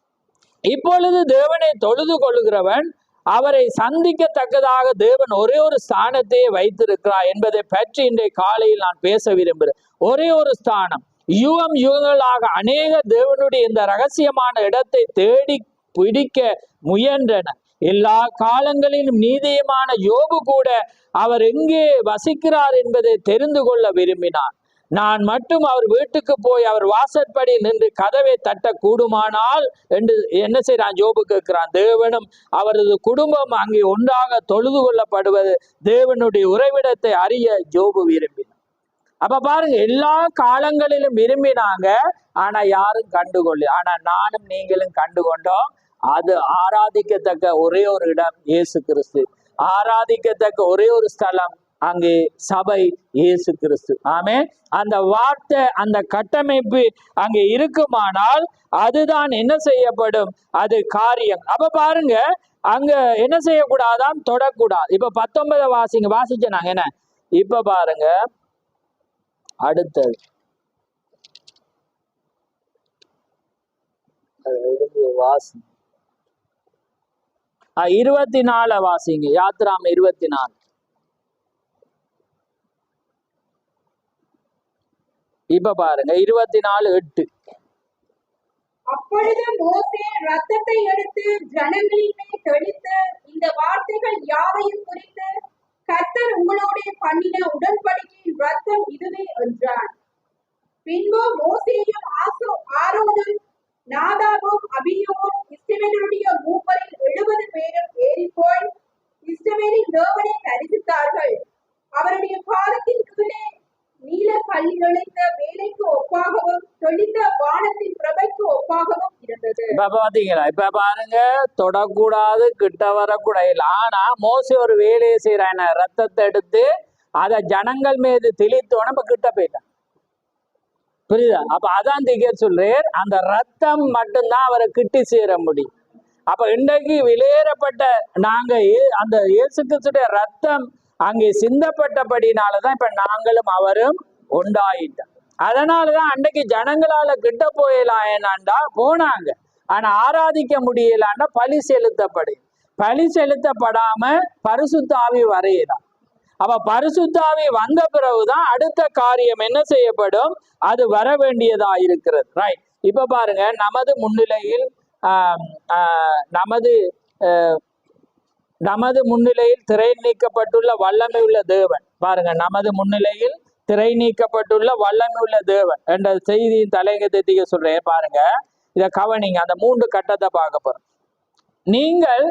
இப்பொழுது தேவனை தொழுது கொள்கிறவன் அவரை சந்திக்கத்தக்கதாக தேவன் ஒரே ஒரு ஸ்தானத்தையே வைத்திருக்கிறார் என்பதை பற்றி இன்றைய காலையில் நான் பேச விரும்புகிறேன். ஒரே ஒரு ஸ்தானம். யுகம் யுகங்களாக அநேக தேவனுடைய இந்த ரகசியமான இடத்தை தேடி பிடிக்க முயன்றன. எல்லா காலங்களிலும் நீதியமான யோபு கூட அவர் எங்கே வசிக்கிறார் என்பதை தெரிந்து கொள்ள விரும்பினார். நான் மட்டும் அவர் வீட்டுக்கு போய் அவர் வாசற்படி நின்று கதவை தட்ட கூடுமானால் என்று என்ன செய்யறான்? யோபு கேட்கிறான். தேவனும் அவரது குடும்பம் அங்கே ஒன்றாக தொழுது கொள்ளப்படுவது தேவனுடைய உறைவிடத்தை அறிய யோபு விரும்பினார். அப்ப பாருங்க, எல்லா காலங்களிலும் விரும்பினாங்க, ஆனா யாரும் கண்டுகொள்ள. ஆனா நானும் நீங்களும் கண்டுகொண்டோம். அது ஆராதிக்கத்தக்க ஒரே ஒரு இடம் இயேசு கிறிஸ்து. ஆராதிக்கத்தக்க ஒரே ஒரு ஸ்தலம் அங்கே சபை இயேசு கிறிஸ்து. ஆமே. அந்த வார்த்தை, அந்த கட்டமைப்பு அங்கே இருக்குமானால் அதுதான் என்ன செய்யப்படும்? அது காரியம். அப்ப பாருங்க, அங்க என்ன செய்யக்கூடாதான்? தொடக்கூடாது. இப்ப 19 வாசிச்ச நாங்க என்ன இப்ப பாருங்க, அடுத்தது வாசி 24 வாசிங்க. யாத்ராம் 24. இப்ப பாருங்க 24:8. அப்பொழுது மோசே ரத்தத்தை எடுத்து ஜனங்களின் மேல் தெளித்து, இந்த வார்த்தைகள் யாவையும் குறித்து கர்த்தர் உங்களோட பண்ணின உடன்படிக்கையின் ரத்தம் இதுவே என்றான். பின்பு மோசேயும் ஆரோனும் நாதாபும் அபியூவும் இஸ்ரவேலுடைய மூப்பரில் 70 பேரும் ஏறிப்போய் இஸ்ரவேலின் தேவனை தரிசித்தார்கள். அவருடைய பாதத்தின் கீழே நீல கல்லிழைத்த வேலைக்கு ஒப்பாகவும் தெளிந்த வானத்தின் பிரபைக்கு ஒப்பாகவும் இருந்தது. இப்ப பாத்தீங்களா? இப்ப பாருங்க, தொடக்கூடாது, கிட்ட வரக்கூடாது. ஆனா மோசே ஒரு வேலையை செய்யறான். ரத்தத்தை எடுத்து அதை ஜனங்கள் மீது தெளித்தோன்னு நம்ம கிட்ட போயிட்டான். புரியுதா? அப்ப அதான் திகர் சொல்றேன், அந்த ரத்தம் மட்டும்தான் அவரை கிட்டி சேர முடியும். அப்ப இன்றைக்கு வெளியேறப்பட்ட நாங்க அந்த இயேசு கிறிஸ்துடைய ரத்தம் அங்கே சிந்தப்பட்டபடினாலதான் இப்ப நாங்களும் அவரும் உண்டாயிட்டோம். அதனாலதான் அன்றைக்கு ஜனங்களால கிட்ட போயலாம் ஏனாண்டா போனாங்க. ஆனா ஆராதிக்க முடியலான்னா பலி செலுத்தப்படாம பரிசுத்த ஆவி வரையலாம். அப்ப பரிசுத்த ஆவி வந்த பிறகுதான் அடுத்த காரியம் என்ன செய்யப்படும்? அது வர வேண்டியதா இருக்கிறது. ரைட். இப்ப பாருங்க, நமது முன்னிலையில் நமது முன்னிலையில் திரை நீக்கப்பட்டுள்ள வல்லமை உள்ள தேவன். பாருங்க, நமது முன்னிலையில் திரை நீக்கப்பட்டுள்ள வல்லமை உள்ள தேவன் என்ற செய்தியின் தலையங்கத்தை சொல்றேன். பாருங்க, இதை கவனிங்க. அந்த 3 கட்டத்தை பார்க்க போறோம். நீங்கள்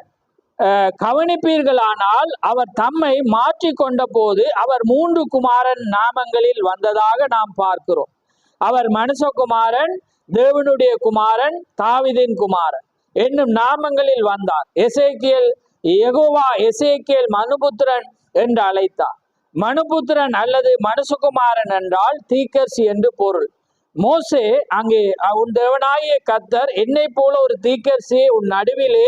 கவனிப்பீர்களானால் அவர் தம்மை மாற்றி கொண்ட போது அவர் 3 குமாரன் நாமங்களில் வந்ததாக நாம் பார்க்கிறோம். அவர் மனுஷகுமாரன், தேவனுடைய குமாரன், தாவீதின் குமாரன் என்னும் நாமங்களில் வந்தார். யெகோவா எசேக்கியேல் மனுபுத்திரன் என்று அழைத்தார். மனுபுத்திரன் அல்லது மனுஷகுமாரன் என்றால் தீர்க்கதரிசி என்று பொருள். மோசே அங்கே உன் தேவனாகிய கர்த்தர் என்னை போல ஒரு தீர்க்கதரிசியை உன் நடுவிலே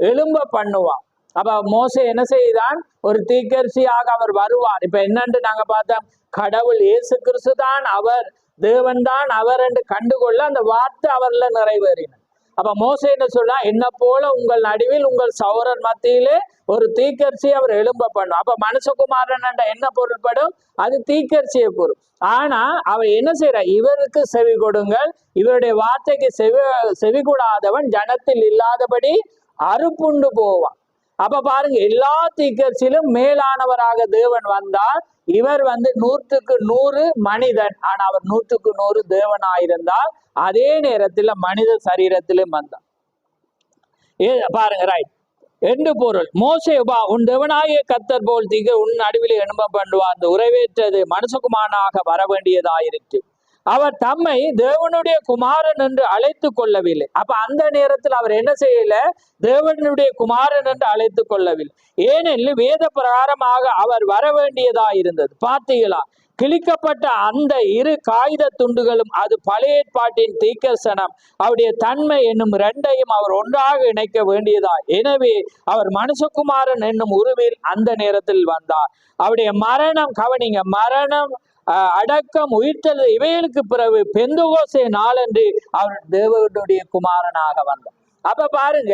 எழும்ப பண்ணுவார். அப்ப மோசே என்ன செய்தான்? ஒரு தீர்க்கதரிசியாக அவர் வருவார். இப்ப என்னன்னு நாங்க பார்த்தோம், கடவுள் இயேசு கிறிஸ்து தான் அவர், தேவன் தான் அவர் என்று கண்டுகொள்ள அந்த வார்த்தை அவர்ல நிறைவேறினார். அப்ப மோசே என்ன சொல்றா? என்ன போல உங்கள் நடுவில் உங்கள் சௌரன் மத்தியிலே ஒரு தீர்க்கதரிசி அவர் எழும்ப பண்ணும். அப்ப மனுஷகுமாரன் என்ற என்ன பொருள்படும்? அது தீர்க்கதரிசியை பொருள். ஆனா அவர் என்ன செய்யற? இவருக்கு செவி கொடுங்கள், இவருடைய வார்த்தைக்கு செவி கூடாதவன் ஜனத்தில் இல்லாதபடி அறுப்புண்டு போவான். அப்ப பாருங்க, எல்லா தீர்க்கதரிசியிலும் மேலானவராக தேவன் வந்தார். இவர் 100க்கு 100 மனிதன், ஆனா அவர் 100க்கு 100 தேவனாயிருந்தார். அதே நேரத்துல மனித சரீரத்திலும் வந்தார். பாருங்க, ரைட் என்று பொருள். மோசே உன் தேவனாகிய கர்த்தர் போல் உன் நடுவில் எழும்ப பண்ணுவார். அந்த உறவேற்றது மனுஷகுமாரனாக வர வேண்டியதாயிருக்கு. அவர் தம்மை தேவனுடைய குமாரன் என்று அழைத்து கொள்ளவில்லை. அப்ப அந்த நேரத்தில் அவர் என்ன செய்யல? தேவனுடைய குமாரன் என்று அழைத்து கொள்ளவில்லை. ஏனெனில் வேத பிரகாரமாக அவர் வர வேண்டியதா இருந்தது. பார்த்தீங்களா? கிழிக்கப்பட்ட அந்த இரு காகித துண்டுகளும் அது பழைய ஏற்பாட்டின் தீர்க்கதரிசனம் அவருடைய தன்மை என்னும் இரண்டையும் அவர் ஒன்றாக இணைக்க வேண்டியதா. எனவே அவர் மனுஷகுமாரன் என்னும் உருவில் அந்த நேரத்தில் வந்தார். அவருடைய மரணம், கவனிங்க, மரணம், அடக்கம், உயிர்த்தல் இவைகளுக்கு பிறகு பெந்தகோஸ்தே நாளன்று அவர் தேவனுடைய குமாரனாக வந்தார். அப்ப பாருங்க,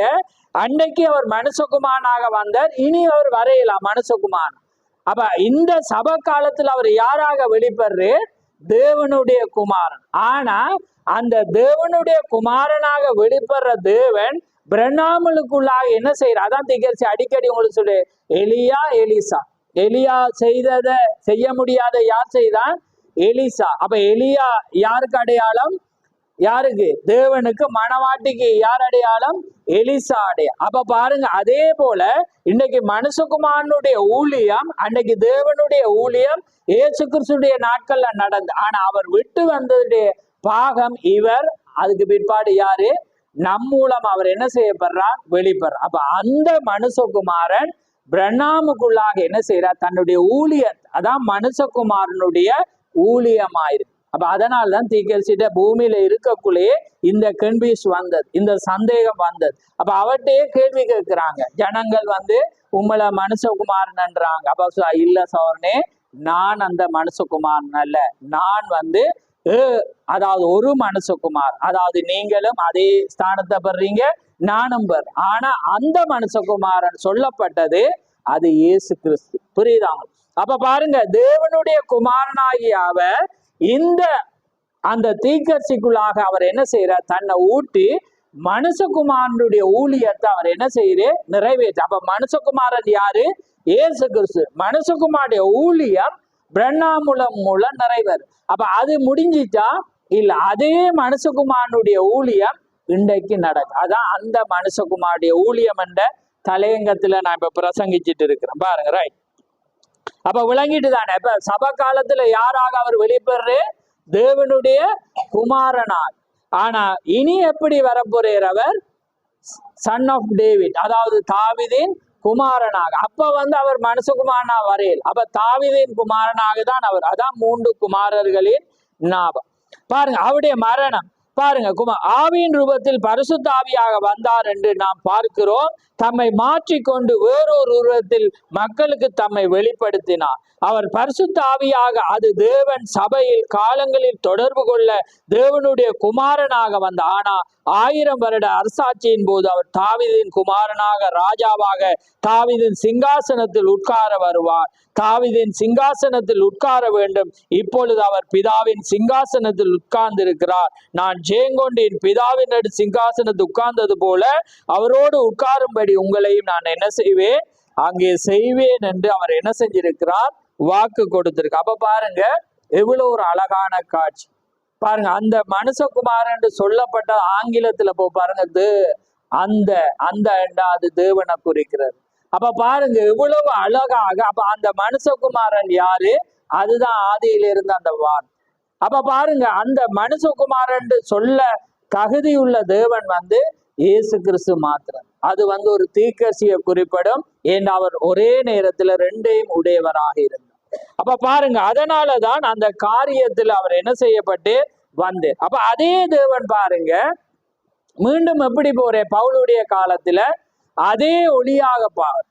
அன்னைக்கு அவர் மனுஷகுமாரனாக வந்தார், இனி அவர் வரையலாம் மனுஷகுமாரன். அப்ப இந்த சப காலத்தில் அவர் யாராக வெளிப்படுற? தேவனுடைய குமாரன். ஆனா அந்த தேவனுடைய குமாரனாக வெளிப்படுற தேவன் பிரண்ணாமலுக்குள்ளாக என்ன செய்யற? அதான் திகழ்ச்சி அடிக்கடி உங்களுக்கு சொல்லு, எலியா எலிசா. எலியா செய்ததை செய்ய முடியாத யார் செய்தான்? எலிசா. அப்ப எலியா யாருக்கு அடையாளம்? யாருக்கு? தேவனுக்கு. மணவாட்டிக்கு யார் அடையாளம்? எலிசா அடையாளம். அப்ப பாருங்க, அதே போல இன்னைக்கு மனுஷகுமாரனுடைய ஊழியம், அன்னைக்கு தேவனுடைய ஊழியம் இயேசு கிறிஸ்துடைய நாட்கள்ல நடந்து, ஆனா அவர் விட்டு வந்ததுடைய பாகம் இவர். அதுக்கு பிற்பாடு யாரு? நம் மூலம் அவர் என்ன செய்யப்படுறார்? வெளிப்படுறார். அப்ப அந்த மனுஷகுமாரன் பிரண்ணாமுக்குள்ளாக என்ன செய்யறார்? தன்னுடைய ஊழியர், அதான் மனுஷகுமாரனுடைய ஊழியமாயிருக்கு. அப்ப அதனால்தான் தீர்க்கதரிசிட்ட பூமியில இருக்கக்குள்ளேயே இந்த கன்ஃபியூஸ் வந்தது, இந்த சந்தேகம் வந்தது. அப்ப அவர்கிட்டயே கேள்வி கேட்கிறாங்க ஜனங்கள், உங்களை மனுஷகுமாரன்ன்றாங்க. அப்ப இல்ல சோர்னே, நான் அந்த மனுஷகுமாரன் அல்ல, நான் அதாவது ஒரு மனுஷகுமார். அதாவது நீங்களும் அதே ஸ்தானத்தை பெறீங்க, நானும் பெற. ஆனா அந்த மனுஷகுமாரன் சொல்லப்பட்டது அது இயேசு கிறிஸ்து. புரியுதாங்க? அப்ப பாருங்க, தேவனுடைய குமாரனாகிய அவர் அந்த தீர்க்கதரிசிக்குள்ளாக அவர் என்ன செய்யறார்? தன்னை ஊட்டி மனுஷகுமாரனுடைய ஊழியத்தை அவர் என்ன செய்யறாரு? நிறைவேற்ற. அப்ப மனுஷகுமாரன் யாரு? இயேசு கிறிஸ்து. மனுஷகுமாருடைய ஊழியம் பிரண்ணாமுலம் மூலம் நிறைவேறு. அப்ப அது முடிஞ்சிட்டா இல்ல, அதே மனுஷகுமாரனுடைய ஊழியம் இன்றைக்கு நடக்கும். அதான் அந்த மனுஷகுமாருடைய ஊழியம் என்ற தலையங்கத்துல நான் இப்ப பிரசங்கிச்சுட்டு இருக்கிறேன். பாருங்க, ரைட். அப்ப விளங்கிட்டு தானே? இப்ப சப காலத்துல யாராக அவர் வெளிப்படுற? தேவனுடைய குமாரனார். ஆனா இனி எப்படி வரப்போறார்? அவர் சன் ஆஃப் டேவிட், அதாவது தாவீதின் குமாரனாக. அப்ப அவர் மனுஷகுமாரனா வரையில். அப்ப தாவீதின் குமாரனாக தான் அவர். அதான் 3 குமாரர்களின் ஞாபகம். பாருங்க, அவருடைய மரணம் பாருங்க, ஆவியின் ரூபத்தில் பரிசுத்த ஆவியாக வந்தார் என்று நாம் பார்க்கிறோம். தம்மை மாற்றிக்கொண்டு வேறொரு உருவத்தில் மக்களுக்கு தம்மை வெளிப்படுத்தினார். அவர் பரிசுத்த ஆவியாக, அது தேவன் சபையில் காலங்களில் தொடர்பு கொள்ள தேவனுடைய குமாரனாக வந்தார். ஆனா 1000 வருட அரசாட்சியின் போது அவர் தாவீதின் குமாரனாக, ராஜாவாக தாவீதின் சிங்காசனத்தில் உட்கார வருவார். தாவீதின் சிங்காசனத்தில் உட்கார வேண்டும். இப்பொழுது அவர் பிதாவின் சிங்காசனத்தில் உட்கார்ந்து இருக்கிறார். நான் ஜெயங்கொண்டு என் பிதாவின் சிங்காசனத்தில் உட்கார்ந்தது போல அவரோடு உட்காரும்படி உங்களையும் நான் என்ன செய்வேன்? அங்கே செய்வேன் என்று அவர் என்ன செஞ்சிருக்கிறார்? வாக்கு கொடுத்திருக்கு. அப்ப பாருங்க, எவ்வளவு ஒரு அழகான காட்சி பாருங்க. அந்த மனுஷகுமாரன் என்று சொல்லப்பட்ட ஆங்கிலத்துல பாருங்க, அது தேவனை குறிக்கிறது. அப்ப பாருங்க எவ்வளவு அழகாக. அப்ப அந்த மனுஷகுமாரன் யாரு? அதுதான் ஆதியில இருந்த அந்த வான். அப்ப பாருங்க, அந்த மனுஷகுமாரன் சொல்ல தகுதியுள்ள தேவன் இயேசு கிறிஸ்து மாத்திரம். அது ஒரு தீர்க்கதரிசியை குறிப்பிடும். ஏன் அவர் ஒரே நேரத்துல 2ஐயும் உடையவராக இருந்தார். அப்ப பாருங்க, அதனாலதான் அந்த காரியத்தில் அவர் என்ன செய்யப்பட்டு வந்தார். அப்ப அதே தேவன் பாருங்க மீண்டும் எப்படி பவுலுடைய காலத்துல அதே ஒளியாக பாரு.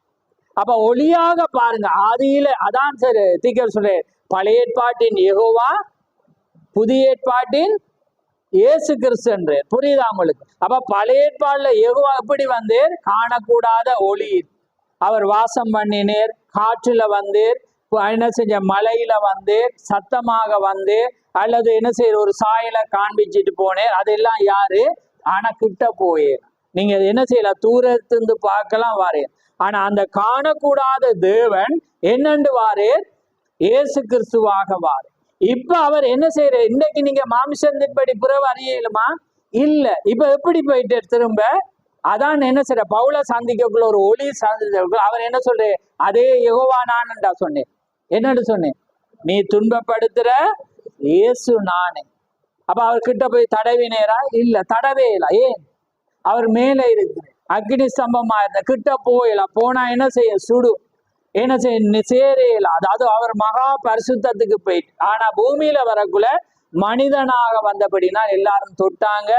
அப்ப ஒளியாக பாருங்க, ஆதியில அதான் சரி தீர்க்கதரிசி சொல்ற, பழைய ஏற்பாட்டின் யெகோவா, புதிய ஏற்பாட்டின் இயேசு கிறிஸ்து என்று. புரியுதா உங்களுக்கு? அப்ப பழைய ஏற்பாடுல யெகோவா எப்படி வந்தேர்? காணக்கூடாத ஒளி. அவர் வாசம் பண்ணினேர், காற்றுல வந்தேர், என்ன செஞ்ச மலையில வந்தேர், சத்தமாக வந்தேர், அல்லது என்ன செய்ய ஒரு சாயல காண்பிச்சுட்டு போனேர். அதெல்லாம் யாரு? ஆனா கிட்ட போயே நீங்க என்ன செய்யலாம்? தூரத்திலிருந்து பார்க்கலாம் வாரேன். ஆனா அந்த காணக்கூடாத தேவன் என்னண்டு வாரேர்? இயேசு கிறிஸ்துவாக வாரேன். இப்ப அவர் என்ன செய்யற? இன்னைக்கு நீங்க மாமிசத்தின்படி புறவு அறியலுமா? இல்ல. இப்ப எப்படி போயிட்டு திரும்ப? அதான் என்ன செய்யற? பவுல சந்திக்கக்குள்ள ஒரு ஒளி சந்திக்கக்குள்ள அவர் என்ன சொல்ற? அதே யெகோவா நான்டா சொன்னேன். என்னன்னு சொன்னேன்? நீ துன்பப்படுத்துற இயேசு நானே. அப்ப அவர் கிட்ட போய் தடவினேரா? இல்ல, தடவே இல்லை. ஏன்? அவர் மேலே இருக்கு, அக்னி ஸ்தம்பமா இருந்த கிட்ட போயிடலாம். போனா என்ன செய்ய? சுடு. என்ன செய்ய? சேரையில. அதாவது அவர் மகா பரிசுத்தத்துக்கு போயிட்டு, ஆனா பூமியில வரக்குள்ள மனிதனாக வந்தபடினா எல்லாரும் தொட்டாங்க,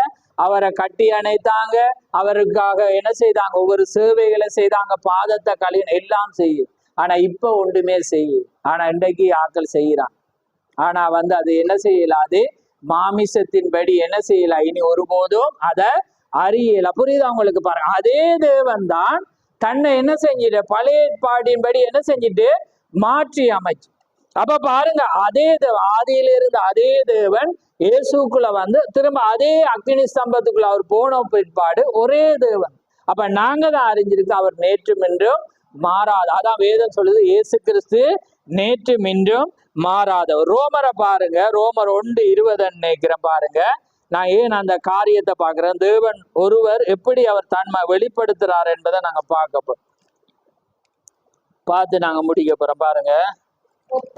அவரை கட்டி அணைத்தாங்க, அவருக்காக என்ன செய்தாங்க? ஒவ்வொரு சேவைகளை செய்தாங்க, பாதத்தை கழிவு எல்லாம் செய்யும். ஆனா இப்ப ஒன்றுமே செய்யும். ஆனா இன்றைக்கு ஆட்கள் செய்யறான். ஆனா அது என்ன செய்யலாது? மாமிசத்தின்படி என்ன செய்யல? இனி ஒருபோதும் அதை அறியல. புரியுது அவங்களுக்கு? பாருங்க, அதே தேவன் தான் தன்னை என்ன செஞ்சிட்டு பழைய ஏற்பாடின்படி என்ன செஞ்சுட்டு மாற்றி அமைச்சு. அப்ப பாருங்க, அதே ஆதியில இருந்த அதே தேவன் இயேசுக்குள்ள திரும்ப அதே அக்னி ஸ்தம்பத்துக்குள்ள அவர் போன பிற்பாடு ஒரே தேவன். அப்ப நாங்க தான் அறிஞ்சிருக்கு அவர் நேற்றும் இன்றும் மாறாத. அதான் வேதம் சொல்லுது, இயேசு கிறிஸ்து நேற்றும் இன்றும் மாறாதவர். ரோமரை பாருங்க, ரோமர் 1:20 நினைக்கிறேன். பாருங்க, நான் ஏன் அந்த காரியத்தை பார்க்கிறேன், தேவன் ஒருவர் எப்படி அவர் தன்மை வெளிப்படுத்துறார் என்பதை நாங்க பார்த்து நாங்க முடிக்க போறோம். பாருங்க,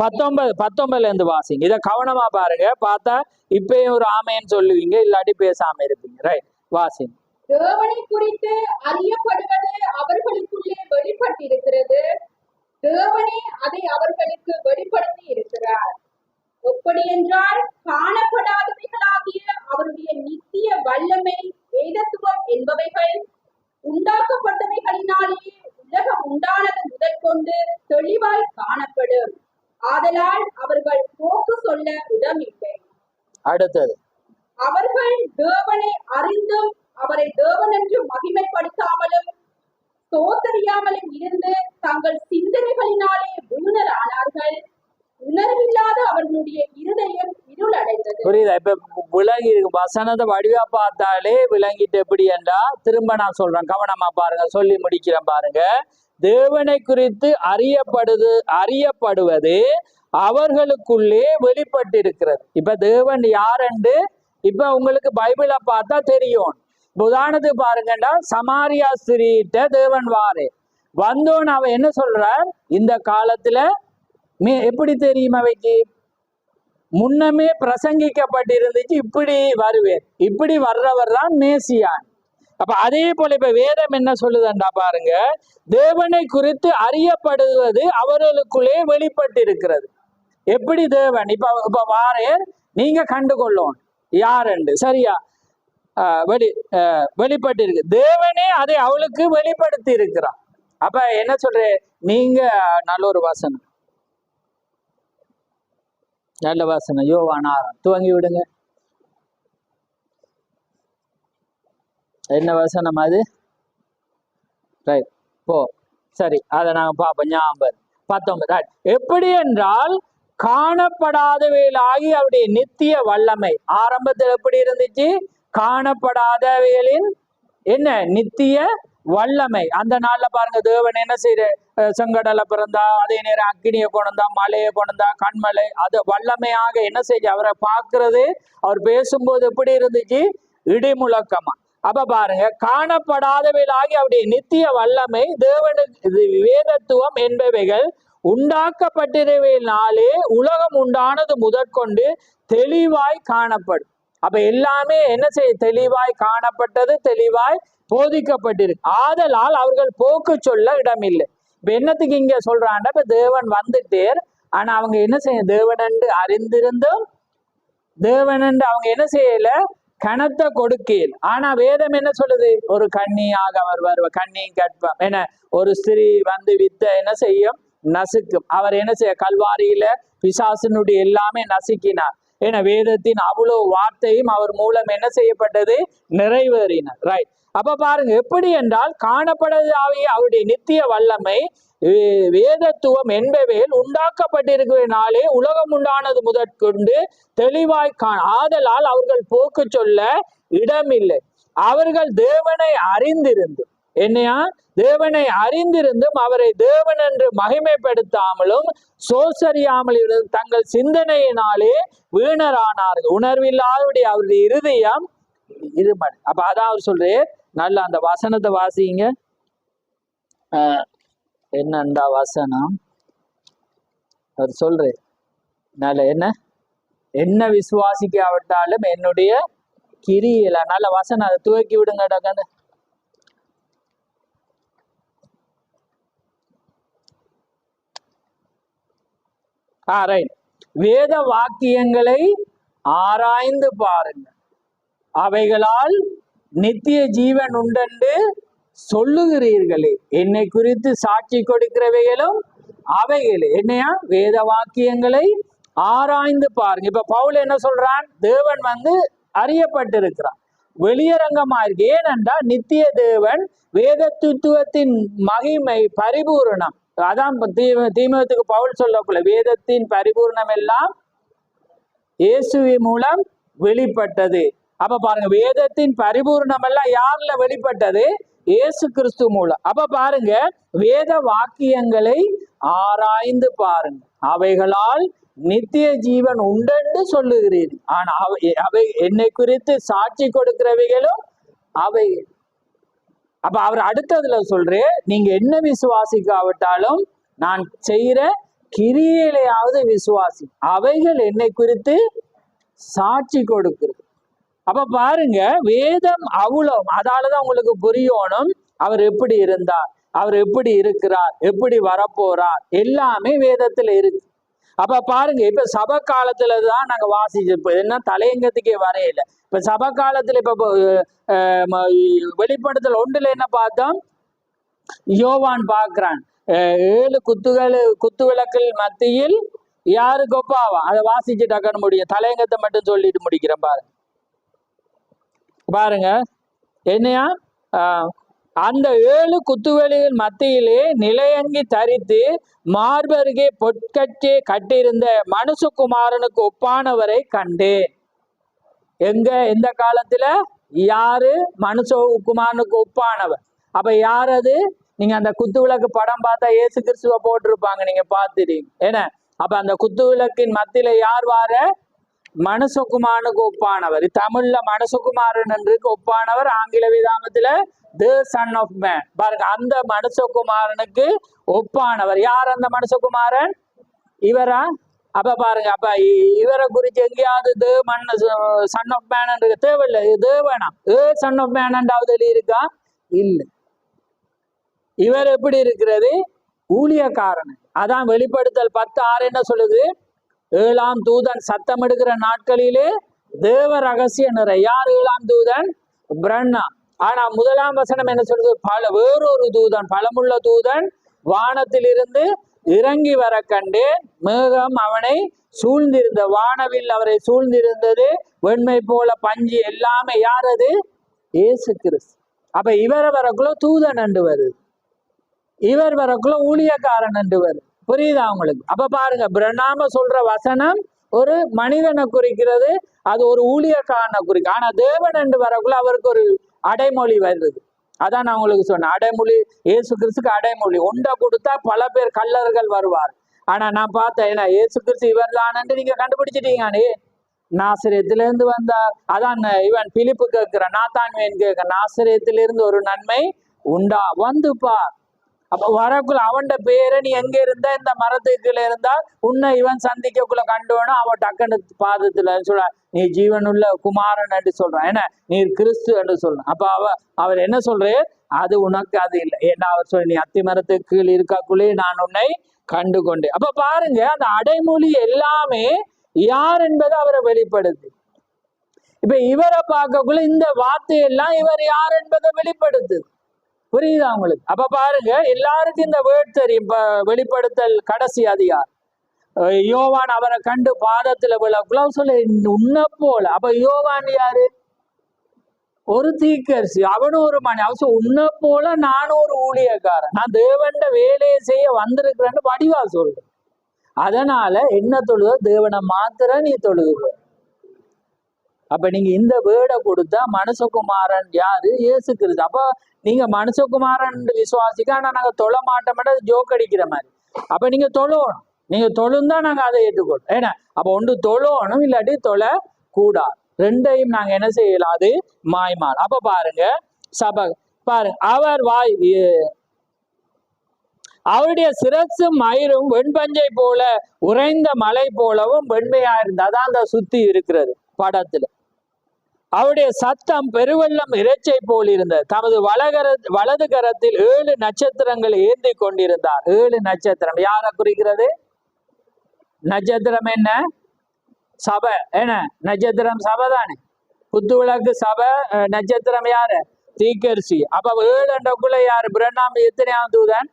19 இருந்து வாசிங்க. இதை கவனமா பாருங்க. பார்த்தா இப்பயும் ஒரு ஆமைன்னு சொல்லுவீங்க, இல்லாட்டி பேசாம இருப்பீங்க. ரைட், வாசிங்க. தேவனை குறித்து அறியப்படுவது அவர்களுக்குள்ளே வெளிப்பட்டிருக்கிறது, தேவனே அதை அவர்களுக்கு வெளிப்படுத்தி இருக்கிறார். எப்படி என்றால், காணப்படாதவைகளாகிய அவருடைய நித்திய வல்லமை, வேதத்துவம் என்பவைகள் உண்டாக்கப்பட்டவைகளினாலே உலகம் உண்டானது முதற்கொண்டு தெளிவாய் காணப்படும். ஆதலால் அவர்கள் போக்கு சொல்ல இடமில்லை. அடுத்தது, அவர்கள் தேவனை அறிந்தும் அவரை தேவன் என்று மகிமைப்படுத்தாமலும் தோத்தறியாமலும் இருந்து தங்கள் சிந்தனைகளினாலே வீணர் ஆனார்கள். உணர்வில்லாத அவர்களுடைய இருதயம் இருளடைந்தது. புரியுதா? இப்ப விளங்கி வசனத்தை வடிவா பார்த்தாலே விளங்கிட்டு. எப்படி என்றா, திரும்ப நான் சொல்றேன், கவனமா பாருங்க, சொல்லி முடிக்கிறேன். பாருங்க, தேவனை குறித்து அறியப்படுவது அவர்களுக்குள்ளே வெளிப்பட்டிருக்கிறது. இப்ப தேவன் யாரென்று இப்ப உங்களுக்கு பைபிளை பார்த்தா தெரியும். உதாரணத்துக்கு பாருங்கண்டா, சமாரியா ஸ்திரீட்ட தேவன் வந்தோன்னு அவன் என்ன சொல்றார்? இந்த காலத்துல எப்படி தெரியும்? அவைக்கு முன்னமே பிரசங்கிக்கப்பட்டிருந்துச்சு, இப்படி வருவேன், இப்படி வர்றவர் தான் மேசியான். அப்ப அதே போல இப்ப வேதம் என்ன சொல்லுதுண்டா பாருங்க, தேவனை குறித்து அறியப்படுவது அவர்களுக்குள்ளே வெளிப்பட்டிருக்கிறது. எப்படி தேவன் இப்ப வாரேன், நீங்க கண்டுகொள்ளணும் யாருண்டு. சரியா? வெளிப்பட்டிருக்கு. தேவனே அதை அவளுக்கு வெளிப்படுத்தி இருக்கிறார். அப்ப என்ன சொல்றேன், நீங்க நல்ல ஒரு வாசனம், நல்ல வாசனம், யோவான் 6 துவங்கி விடுங்க. என்ன வசனம் அது? ரைட், போ. சரி, அதை நாங்க பார்ப்போம். ஞாபகம் 19. எப்படி என்றால், காணப்படாதவைகளாகி அவருடைய நித்திய வல்லமை. ஆரம்பத்தில் எப்படி இருந்துச்சு? காணப்படாதவைகளின் என்ன? நித்திய வல்லமை. அந்த நாள்ல பாருங்க, தேவன் என்ன செய்யற? செங்கடலை பிறந்தா, அதே நேரம் அக்கினியை கொண்டா, மலையை கொண்டா, கண்மலை. அது வல்லமையாக என்ன செய்ய அவரை பார்க்கறது. அவர் பேசும்போது எப்படி இருந்துச்சு? இடி முழக்கமா. அப்ப பாருங்க, காணப்படாதவைகளாகி அவருடைய நித்திய வல்லமை, தேவனுக்கு வேதத்துவம் என்பவைகள் உண்டாக்கப்பட்டிருவையினாலே உலகம் உண்டானது முதற்கொண்டு தெளிவாய் காணப்படும். அப்ப எல்லாமே என்ன செய்ய? தெளிவாய் காணப்பட்டது, தெளிவாய் போதிக்கப்பட்டிருக்கு. ஆதலால் அவர்கள் போக்கு சொல்ல இடமில்லை. இப்ப என்னத்துக்கு இங்க சொல்றான்டா, இப்ப தேவன் வந்துட்டேர், ஆனா அவங்க என்ன செய்ய? தேவனண்டு அறிந்திருந்தும் தேவனண்டு அவங்க என்ன செய்யல? கணத்தை கொடுக்கல. ஆனா வேதம் என்ன சொல்லுது? ஒரு கன்னியாக அவர் வருவார், கன்னியும் கற்பம். என்ன? ஒரு ஸ்திரீ வித்த என்ன செய்யும்? நசுக்கும். அவர் என்ன செய்ய? கல்வாரியில பிசாசினுடைய எல்லாமே நசுக்கினார். ஏன்னா வேதத்தின் அவ்வளவு வார்த்தையும் அவர் மூலம் என்ன செய்யப்பட்டது? நிறைவேறினார். ரைட். அப்ப பாருங்க, எப்படி என்றால், காணப்படாதவையே அவருடைய நித்திய வல்லமை, வேதத்துவம் என்பவையில் உண்டாக்கப்பட்டிருக்கிறனாலே உலகம் உண்டானது முதற்கொண்டு தெளிவாய் ஆதலால் அவர்கள் போக்கு சொல்ல இடமில்லை. அவர்கள் தேவனை அறிந்திருந்தும் என்னையா? தேவனை அறிந்திருந்தும் அவரை தேவன் என்று மகிமைப்படுத்தாமலும் சோசரியாமலும் தங்கள் சிந்தனையினாலே வீணரானார்கள். உணர்வில்லாதபடி அவருடைய இருதயம் இருமன். அப்ப அதான் அவர் சொல்றே. நல்ல அந்த வசனத்தை வாசிங்க. என்னண்டா வசனம் அவர் சொல்றே? நல்ல என்ன என்ன விசுவாசிக்காவிட்டாலும் என்னுடைய கிரியில. நல்ல வசனம், அதை துவக்கி விடுங்க டக்கன்னு. ரைட். வேத வாக்கியங்களை ஆராய்ந்து பாருங்க, அவைகளால் நித்திய ஜீவன் உண்டென்று சொல்லுகிறீர்களே, என்னை குறித்து சாட்சி கொடுக்கிறவைகளும் அவைகளே. என்னையா? வேத வாக்கியங்களை ஆராய்ந்து பாருங்க. இப்ப பவுல் என்ன சொல்றான்? தேவன் அறியப்பட்டிருக்கிறான், வெளியரங்கமா இருக்கு. ஏனென்றால் நித்திய தேவன் வேதத்துவத்தின் மகிமை பரிபூரணம். அதான் தீமோத்தேயுக்கு பவுல் சொல்லக்குள்ள, வேதத்தின் பரிபூர்ணம் எல்லாம் இயேசுவின் மூலம் வெளிப்பட்டது. அப்ப பாருங்க, வேதத்தின் பரிபூர்ணம் எல்லாம் யாருல வெளிப்பட்டது? இயேசு கிறிஸ்து மூலம். அப்ப பாருங்க, வேத வாக்கியங்களை ஆராய்ந்து பாருங்க, அவைகளால் நித்திய ஜீவன் உண்டென்று சொல்லுகிறீர்கள், ஆனா அவை என்னை குறித்து சாட்சி கொடுக்கிறவைகளும் அவை. அப்ப அவர் அடுத்ததுல சொல்றேன், நீங்க என்ன விசுவாசிக்காவிட்டாலும் நான் செய்யற கிரியையிலையாவது விசுவாசி, அவைகள் என்னை குறித்து சாட்சி கொடுக்கிறது. அப்ப பாருங்க, வேதம் அவ்வளோ. அதாலதான் உங்களுக்கு புரியணும் அவர் எப்படி இருந்தார், அவர் எப்படி இருக்கிறார், எப்படி வரப்போறார், எல்லாமே வேதத்துல இருக்கு. அப்ப பாருங்க, இப்ப சபை காலத்துலதான் நாங்க வாசிச்சிருப்போம், என்ன தலையங்கத்துக்கே வரையில. இப்ப சபை காலத்துல இப்ப வெளிப்படுத்தல் 1 என்ன பார்த்தோம்? யோவான் பார்க்கிறான், 7 குத்து விளக்கில் மத்தியில் யாருக்கு ஒப்பாவா? அதை வாசிச்சு டக்கன்னு முடியும். தலையங்கத்தை மட்டும் சொல்லிட்டு முடிக்கிறேன் பாருங்க. பாருங்க என்னையா? அந்த 7 குத்துவெளிகள் மத்தியிலே நிலையங்கி தரித்து மார்பருகே பொற்கட்டே கட்டியிருந்த மனுஷகுமாரனுக்கு ஒப்பானவரை கண்டேன். எங்க? எந்த காலத்துல? யாரு? மனுஷகுமாரனுக்கு ஒப்பானவர். அப்ப யார் அது? நீங்க அந்த குத்து விளக்கு படம் பார்த்தா இயேசு கிறிஸ்துவ போட்டிருப்பாங்க, நீங்க பார்த்துட்டீங்க. ஏன்னா அப்ப அந்த குத்து விளக்கின் மத்தியில யார் வார? மனுஷகுமாரனுக்கு ஒப்பானவர். தமிழ்ல மனுஷகுமாரன் என்று ஒப்பானவர், ஆங்கில வேதாகமத்துல the son of man. பாருங்க, அந்த மனுஷகுமாரனுக்கு ஒப்பானவர் யார்? அந்த மனுஷகுமாரன் இவரா? அப்ப பாருங்க, அப்ப இவரை குறிச்சு எங்கேயாவது சன் ஆஃப் மேன் தேவையில்லை, தேவனா சன் ஆஃப் மேன் இருக்கா? இல்லை. இவர் எப்படி இருக்கிறது? ஊழியக்காரன். அதான் வெளிப்படுத்தல் 10:6 என்ன சொல்லுது? 7ஆம் தூதன் சத்தம் எடுக்கிற நாட்களிலே தேவ ரகசிய நிறை. யார் 7ஆம் தூதன்? பிரண்ணா. ஆனா 1ஆம் வசனம் என்ன சொல்றது? வேறொரு தூதன், பலமுள்ள தூதன் வானத்திலிருந்து இறங்கி வர கண்டேன். மேகம் அவனை சூழ்ந்திருந்த, வானவில் அவரை சூழ்ந்திருந்தது, வெண்மை போல பஞ்சு. எல்லாமே யார் அது? இயேசு கிறிஸ்து. அப்ப இவரை வரக்குள்ள தூதன் என்று வருது, இவர் வரக்குள்ள ஊழியக்காரன் என்று வருது. புரியுதா உங்களுக்கு? அப்ப பாருங்க, பிரணாம சொல்ற வசனம் ஒரு மனிதனை குறிக்கிறது, அது ஒரு ஊழியக்காரனை குறிக்கும். ஆனா தேவன் என்று வரக்குள்ள அவருக்கு ஒரு அடைமொழி வருது. அதான் நான் உங்களுக்கு சொன்னேன், அடைமொழி. இயேசு கிறிஸ்துக்கு அடைமொழி ஒன்றை கொடுத்தா பல பேர் கல்லர்கள் வருவார். ஆனா நான் பார்த்தேன், ஏன்னா இயேசு கிறிஸ்து இவர் தானு நீங்க கண்டுபிடிச்சிட்டீங்கன்னு. நாசரேத்திலிருந்து வந்தார். அதான் இவன் பிலிப்பு கேட்கிற, நாத்தான்வேன் கேட்க, நாசரேத்திலிருந்து ஒரு நன்மை உண்டா? வந்துப்பா. அப்ப வரக்குள்ள அவன் பேரை நீ எங்க இருந்த? இந்த மரத்துக்குள்ள இருந்தா உன்னை இவன் சந்திக்கக்குள்ள கண்டோன்னு அவன் டக்குன்னு பாதத்துல சொல்ற, நீ ஜீவனுள்ள குமாரன் என்று சொல்றான், என்ன நீ கிறிஸ்து என்று சொல்றான். அப்ப அவர் என்ன சொல்றே? அது உனக்கு அது இல்லை. ஏன்னா அவர் சொல்ற, நீ அத்தி மரத்துக்கு கீழ் இருக்காக்குள்ளே நான் உன்னை கண்டு கொண்டேன். அப்ப பாருங்க, அந்த அடைமொழி எல்லாமே யார் என்பதை அவரை வெளிப்படுத்து. இப்ப இவரை பார்க்கக்குள்ள இந்த வார்த்தையெல்லாம் இவர் யார் என்பதை வெளிப்படுத்து. புரியுதா உங்களுக்கு? அப்ப பாருங்க, எல்லாருக்கும் இந்த வேர்ட் தெரியும். வெளிப்படுத்தல் கடைசி அதிகாரம், யோவான் அவரை கண்டு பாதத்துல விழக்குள்ள சொல்ல, உன்ன போல. அப்ப யோவான் யாரு? ஒரு தீர்க்கதரிசி, அவனும் ஒரு மணி. அவன் உன்ன போல நானும் ஒரு ஊழியக்காரன், நான் தேவன் வேலையை செய்ய வந்திருக்கிறேன்னு வடிவா சொல்றேன். அதனால என்ன தொழுத? தேவனை மாத்திர நீ தொழுது. அப்ப நீங்க இந்த வேர்டை கொடுத்தா மனுஷகுமாரன் யாரு? இயேசு கிறிஸ்து. அப்ப நீங்க மனுஷகுமாரன் விசுவாசிக்க, ஆனா நாங்க தொழ மாட்டோம், ஜோக் அடிக்கிற மாதிரி. அப்ப நீங்க தொழணும், நீங்க தொழுந்தா நாங்க அதை ஏற்றுக்கொள்ளும். ஏன்னா அப்ப ஒன்று தொழணும், இல்லாட்டி தொழ கூடாது. ரெண்டையும் நாங்க என்ன செய்யலாம்? அது மாய்மால். அப்ப பாருங்க, சபை பாருங்க, அவர் அவருடைய சிரசும் மயிரும் வெண்பஞ்சை போல உறைந்த மலை போலவும் வெண்மையா இருந்தது. அதான் அந்த சுத்தி இருக்கிறது படத்துல. அவருடைய சத்தம் பெருவெள்ளம் இறைச்சை போல் இருந்தது. தமது வலது கரத்தில் 7 நட்சத்திரங்களை ஏந்தி கொண்டிருந்தார். 7 நட்சத்திரம் யாரை குறிக்கிறது? நட்சத்திரம் என்ன? சபை. என்ன நட்சத்திரம்? சபை தானே. குத்து விளக்கு சபை. நட்சத்திரம் யாரு? தீக்கரிசி. அப்ப 7 யாரு? பிரண்ணாம் எத்தனையாம் தூதன்?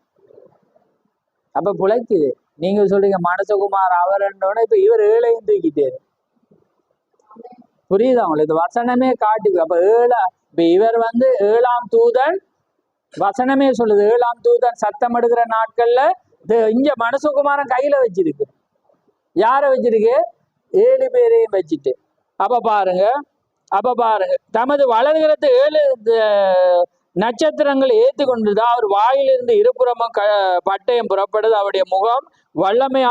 அப்ப புழைக்குது. நீங்க சொல்றீங்க மனசகுமார் அவர் இப்ப இவர் 7ஐயும் தூக்கிட்டாரு. புரியுதா உங்களுக்கு? இந்த வசனமே காட்டுது. அப்ப இப்ப இவர் 7ஆம் தூதன். வசனமே சொல்லுது 7ஆம் தூதன் சத்தம் எடுக்கிற நாட்கள்ல இங்க மனசுகுமாரன் கையில வச்சிருக்கு. யார வச்சிருக்கு? 7 பேரையும் வச்சுட்டு. அப்ப பாருங்க தமது வலதுகரத்து 7 நட்சத்திரங்கள் ஏத்து கொண்டுதான். அவர் வாயிலிருந்து இருபுறமும் பட்டயம் புறப்படுது. அவருடைய முகம் வல்லமையா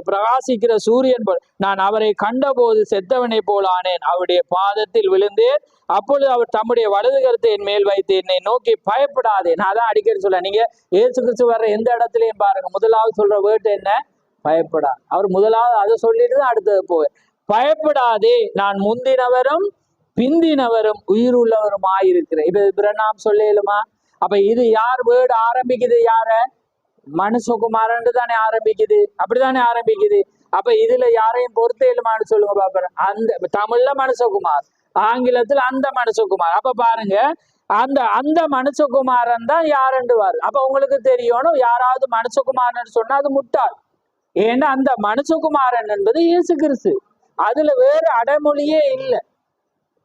பிரகாசிக்கிற சூரியன் போல். நான் அவரை கண்டபோது செத்தவனை போல் ஆனேன். அவருடைய பாதத்தில் விழுந்தேன். அப்பொழுது அவர் தம்முடைய வலது கரத்தை என் மேல் வைத்து என்னை நோக்கி பயப்படாதே. நான் அதான் அடிக்கடி சொல்ல, நீங்க இயேசு கிறிஸ்து வர்ற எந்த இடத்துலயும் பாருங்க, முதலாவது சொல்ற வேர்டு என்ன? பயப்படா. அவர் முதலாவது அதை சொல்லிட்டு தான் அடுத்தது போய் பயப்படாதே, நான் முந்தினவரும் பிந்தினவரும் உயிருள்ளவரும் ஆயிருக்கிறேன். இப்ப பிரண்ணாம் சொல்லலுமா? அப்ப இது யார் வேர்டு ஆரம்பிக்குது? யார? மனுஷகுமாரன் தானே ஆரம்பிக்குது. அப்படித்தானே ஆரம்பிக்குது. அப்ப இதுல யாரையும் பொறுத்தேலுமான்னு சொல்லுங்க பாப்பறேன். அந்த தமிழ்ல மனுஷகுமார், ஆங்கிலத்துல அந்த மனுஷகுமார். அப்ப பாருங்க, அந்த மனுஷகுமாரன் தான் யாருன்னு வாரு. அப்ப உங்களுக்கு தெரியணும், யாராவது மனுஷகுமாரன் சொன்னா அது முட்டாள். ஏன்னா அந்த மனுஷகுமாரன் என்பது இயேசு கிறிஸ்து. அதுல வேற அடைமொழியே இல்லை.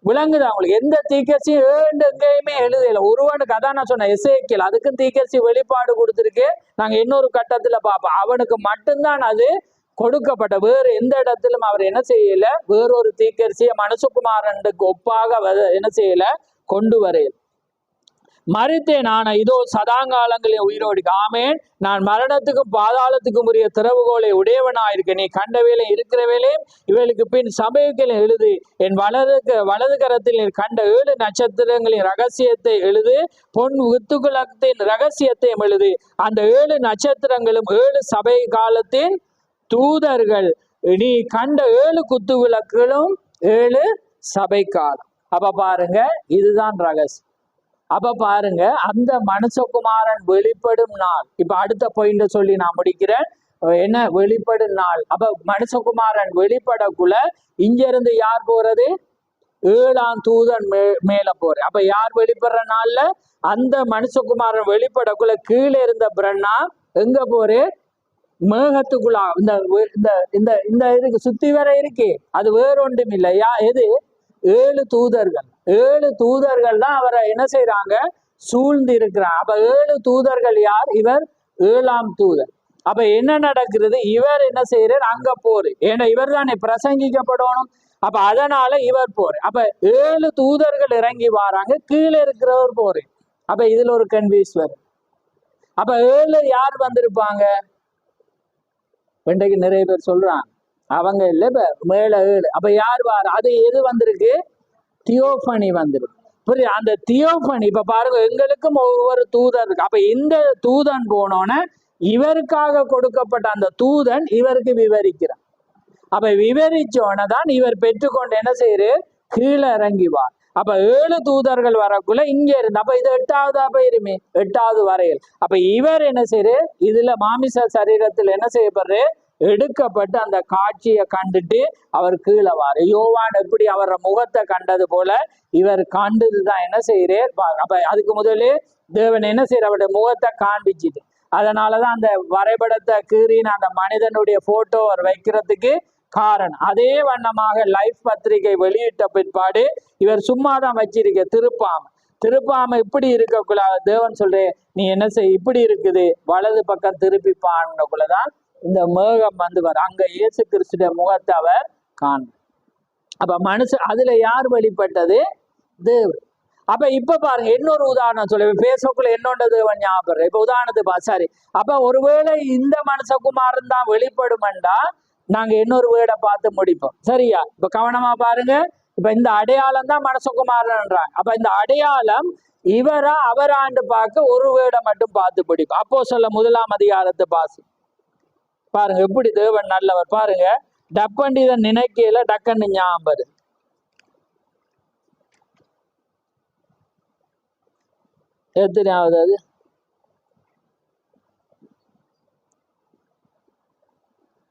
விளங்குது அவங்களுக்கு? எந்த தீக்கர்சியும் எங்கேயுமே எழுதல. ஒருவனுக்கு அதான் நான் சொன்னேன், எசேக்கியேல், அதுக்கும் தீக்கர்சி வெளிப்பாடு கொடுத்துருக்கு. நாங்க இன்னொரு கட்டத்துல பார்ப்போம். அவனுக்கு மட்டும்தான் அது கொடுக்கப்பட்ட. வேறு எந்த இடத்திலும் அவர் என்ன செய்யல, வேறொரு தீக்கர்சிய மனுஷகுமாரனுக்கு ஒப்பாக என்ன செய்யல, கொண்டு வரையல. மரித்தேன் ஆனா இதோ சதாங்காலங்களில் உயிரோடு. ஆமேன். நான் மரணத்துக்கும் பாதாளத்துக்கும் உரிய திறவுகோலை உடையவனாயிருக்கேன். நீ கண்ட வேலை இருக்கிற வேலையும் இவளுக்கு பின் சபைகளை எழுது. என் வலது கரத்தில் நீ கண்ட 7 நட்சத்திரங்களின் ரகசியத்தை எழுது. பொன் வித்துக்குலத்தின் ரகசியத்தையும் எழுது. அந்த 7 நட்சத்திரங்களும் 7 சபை காலத்தின் தூதர்கள். நீ கண்ட 7 குத்து விளக்குகளும் 7 சபை காலம். அப்ப பாருங்க, இதுதான் ரகசியம். அப்ப பாருங்க, அந்த மனுஷகுமாரன் வெளிப்படும் நாள். இப்ப அடுத்த பாயிண்ட சொல்லி நான் முடிக்கிறேன். என்ன வெளிப்படும் நாள்? அப்ப மனுஷகுமாரன் வெளிப்படக்குள்ள இங்க இருந்து யார் போறது? 7ஆம் தூதன் மேல போற. அப்ப யார் வெளிப்படுற நாள்ல? அந்த மனுஷகுமாரன் வெளிப்படக்குள்ள கீழே இருந்த பிரண்ணா எங்க போறே? மேகத்துக்குள்ளா. இந்த இதுக்கு சுத்தி வர இருக்கே, அது வேறொன்றும் இல்லையா? எது? 7 தூதர்கள். 7 தூதர்கள் தான் அவரை என்ன செய்யறாங்க? சூழ்ந்து இருக்கிறாங்க. அப்ப 7 தூதர்கள் யார்? இவர் 7ஆம் தூதர். அப்ப என்ன நடக்கிறது? இவர் என்ன செய்யறார்? அங்க போரு. ஏன்னா இவர் தானே பிரசங்கிக்கப்படணும். அப்ப அதனால இவர் போரு. அப்ப 7 தூதர்கள் இறங்கி வராங்க, கீழே இருக்கிறவர் போரு. அப்ப இதுல ஒரு கன்ஃபியூஸ் வரும். அப்ப 7 யார் வந்திருப்பாங்க? இன்றைக்கு நிறைய பேர் சொல்றாங்க அவங்க இல்ல, இப்ப மேல 7. அப்ப யார் வார? அது எது வந்திருக்கு? தியோபனி வந்திருக்கு. புரியுது? அந்த தியோபனி இப்ப பாருங்க, எங்களுக்கும் ஒவ்வொரு தூதர் இருக்கு. அப்ப இந்த தூதன் போனோன்னு இவருக்காக கொடுக்கப்பட்ட அந்த தூதன் இவருக்கு விவரிக்கிறார். அப்ப விவரிச்சோன்னு தான் இவர் பெற்றுக்கொண்டு என்ன செய்யறு? கீழே இறங்கிவார். அப்ப 7 தூதர்கள் வரக்குள்ள இங்க இருந்து, அப்ப இது 8ஆவதா போயிருமே, 8ஆவது வரையில். அப்ப இவர் என்ன செய்யறு? இதுல மாமிச சரீரத்தில் என்ன செய்யப்படுற? எடுக்கப்பட்டு அந்த காட்சியை கண்டுட்டு அவர் கீழே வாரு. யோவான் எப்படி அவர முகத்தை கண்டது போல இவர் கண்டதுதான் என்ன செய்யறார்? அப்ப அதுக்கு முதலே தேவன் என்ன செய்யற? அவருடைய முகத்தை காண்பிச்சுட்டு, அதனாலதான் அந்த வரைபடத்தை கீறின அந்த மனிதனுடைய போட்டோ அவர் வைக்கிறதுக்கு காரணம். அதே வண்ணமாக லைஃப் பத்திரிகை வெளியிட்ட பிற்பாடு இவர் சும்மாதான் வச்சிருக்க, திருப்பாம இப்படி இருக்கக்குள்ள தேவன் சொல்றேன், நீ என்ன செய், இப்படி இருக்குது, வலது பக்கம் திருப்பிப்பான்னுக்குள்ளதான் இந்த மேகம் வர. அங்க இயேசு கிறிஸ்துடைய முகத்தை அவர் காண. அப்ப அதுல யார் வெளிப்பட்டது? தேவன். அப்ப இப்ப பாருங்க, இன்னொரு உதாரணம் சொல்ல, பேசக்குள்ள என்னோட தேவன் ஞாபகம். இப்ப உதாரணத்துக்கு சரி, அப்ப ஒருவேளை இந்த மனுஷகுமாரன் தான் வெளிப்படுமெண்டா நாங்க இன்னொரு வேர்டை பார்த்து முடிப்போம். சரியா? இப்ப கவனமா பாருங்க. இப்ப இந்த அடையாளம் தான் மனுஷகுமாரன்றாங்க. அப்ப இந்த அடையாளம் இவரா அவராண்டு பார்க்க ஒரு வேடை மட்டும் பார்த்து பிடிக்கும். அப்போ சொல்ல 1ஆம் அதிகாரத்தை பாசி பாருங்க, எப்படி தேவன் நல்லவர் பாருங்க. டப்பண்டி இதை நினைக்கையில டக்கன்னு ஞாபகம் வருது. எத்தனையாவது அது?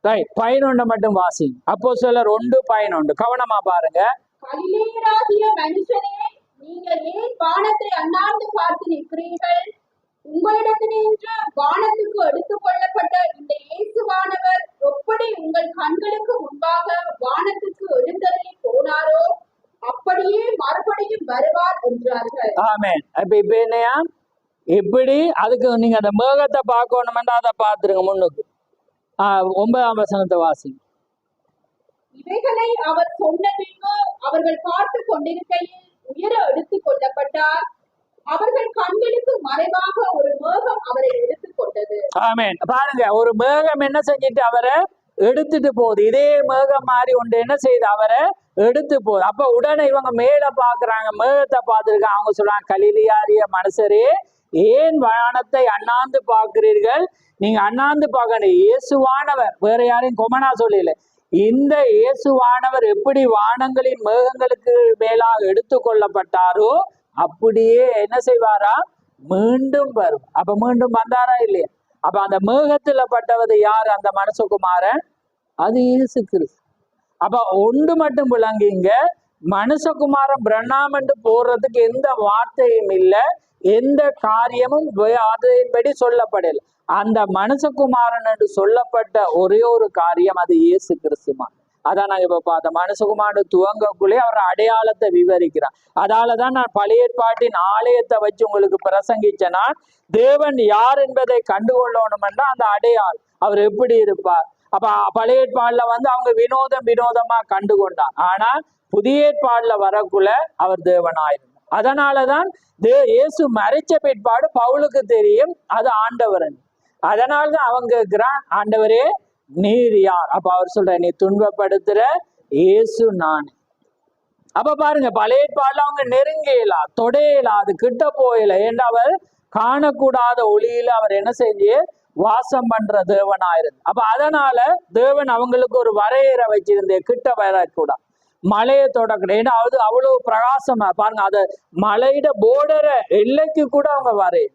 ரைட், 11 மட்டும் வாசிங்க. அப்போ சிலர் 1:11 கவனமா பாருங்க. கலிலேயராகிய மனுஷரே, நீங்கள் ஏன் வானத்தை அண்ணாந்து பார்த்து நிற்கிறீர்கள்? உங்களிடத்தினின்று வானத்துக்கு எடுத்துக் கொள்ளப்பட்ட இந்த இயேசுவானவர் எப்படி உங்கள் கண்களுக்கு முன்பாக வானத்துக்கு எழுந்தருளி போனாரோ அப்படியே மறுபடியும் வருவார் என்றார்கள். ஆமென். இப்ப என்னையா எப்படி அதுக்கு நீங்க அந்த மேகத்தை பார்க்கணுமெண்டா அதை பார்த்துருங்க. முன்னுக்கு 9ஆம் வசனத்தை வாசி. இவைகளை அவர் சொன்ன பின்பு அவர்கள் பார்த்து கொண்டிருக்கையில் உயர எடுத்துக் கொள்ளப்பட்டார். அவர்கள் கண்களுக்கு மறைவாக ஒரு மேகம் அவரை எடுத்துக் கொண்டது. ஆமென். பாருங்க, ஒரு மேகம் என்ன செஞ்சிட்டு அவரை எடுத்துட்டு போகுது. இதே மேகம் மாதிரி ஒன்று என்ன செய்யுது, அவரை எடுத்து போகுது. அப்ப உடனே இவங்க மேல பாக்குறாங்க, மேகத்தை பார்த்துருக்காங்க. அவங்க சொல்றாங்க, கலிலியாரிய மனுஷரே, ஏன் வானத்தை அண்ணாந்து பார்க்கிறீர்கள்? நீங்க அண்ணாந்து பார்க்கணும். இயேசுவானவர், வேற யாரையும் கொமனா சொல்லல, இந்த இயேசுவானவர் எப்படி வானங்களின் மேகங்களுக்கு மேலாக எடுத்து கொள்ளப்பட்டாரோ அப்படியே என்ன செய்வாரா, மீண்டும் வரும். அப்ப மீண்டும் வந்தாரா இல்லையா? அப்ப அந்த மேகத்துல பட்டவது யார்? அந்த மனுஷகுமாரன், அது இயேசு கிறிஸ்து. அப்ப ஒன்று மட்டும் விளங்கிங்க, மனுஷகுமாரன் பிரண்ணாமண்டு போடுறதுக்கு எந்த வார்த்தையும் இல்லை, எந்த காரியமும் அதன்படி சொல்லப்படல. அந்த மனுஷகுமாரன் என்று சொல்லப்பட்ட ஒரே ஒரு காரியம், அது இயேசு கிறிஸ்துமா. அதான் நாங்க இப்ப பார்த்தோம். மனுஷகுமாரன் துவங்கக்குள்ளே அவர் அடையாளத்தை விவரிக்கிறார். அதாலதான் நான் பழைய ஏற்பாட்டின் ஆலயத்தை வச்சு உங்களுக்கு பிரசங்கிச்சேன்னா, தேவன் யார் என்பதை கண்டுகொள்ளணும்னா அந்த அடையாளம், அவர் எப்படி இருப்பார். அப்ப பழைய ஏற்பாடுல அவங்க வினோதமா கண்டுகொண்டார். ஆனா புதிய ஏற்பாடுல வரக்குள்ள அவர் தேவனாயிருந்தார். அதனாலதான் இயேசு மறைச்ச பிற்பாடு பவுலுக்கு தெரியும் அது ஆண்டவர். அதனாலதான் அவங்க கேட்கிறான், ஆண்டவரே நீர் யார்? அப்ப அவர் சொல்ற, நீ துன்பப்படுத்துற இயேசு நான். அப்ப பாருங்க, பழைய ஏற்பாடுல அவங்க நெருங்கலா, தொடையலா, அது கிட்ட போயல. ஏன்னா அவர் காணக்கூடாத ஒளியில அவர் என்ன செஞ்சு வாசம் பண்ற தேவனாயிருந்து. அப்ப அதனால தேவன் அவங்களுக்கு ஒரு வரையறை வச்சிருந்தே, கிட்ட வரக்கூடாது, மலையை தொடக்கூடாது. ஏன்னா அது அவ்வளவு பிரகாசமா பாருங்க, அத மலையிட போர்டரை எல்லைக்கு கூட அவங்க வரைய,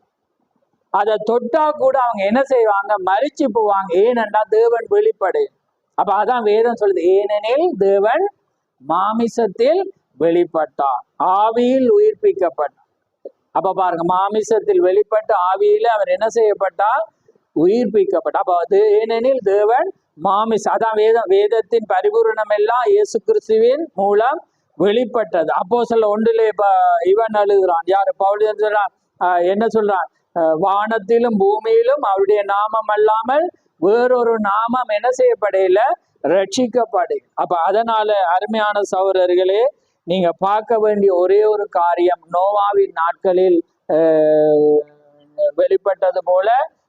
அதை தொட்டா கூட அவங்க என்ன செய்வாங்க, மறிச்சு போவாங்க. ஏனென்றா தேவன் வெளிப்படு. அப்ப அதான் வேதம் சொல்லுது, ஏனெனில் தேவன் மாமிசத்தில் வெளிப்பட்டார், ஆவியில் உயிர்ப்பிக்கப்பட்டார். அப்ப பாருங்க, மாமிசத்தில் வெளிப்பட்டு ஆவியில அவர் என்ன செய்யப்பட்டார், உயிர்ப்பிக்கப்பட்டார். அப்ப அது ஏனெனில் தேவன் மாமிசம், அதான் வேதத்தின் பரிபூரணம் எல்லாம் இயேசு கிறிஸ்துவின் மூலம் வெளிப்பட்டது. அப்போ சொல்ல 1 இவன் அழுகிறான், யாரு? பவுல் சொல்றான், என்ன சொல்றான், வானத்திலும் பூமியிலும் அவருடைய நாமம் அல்லாமல் வேறொரு நாமம் என்ன செய்யப்படையில, ரட்சிக்கப்படு. அப்ப அதனால அருமையான சகோதரர்களே, நீங்க பார்க்க வேண்டிய ஒரே ஒரு காரியம், நோவாவின் நாட்களில் வெளிப்பட்டது போல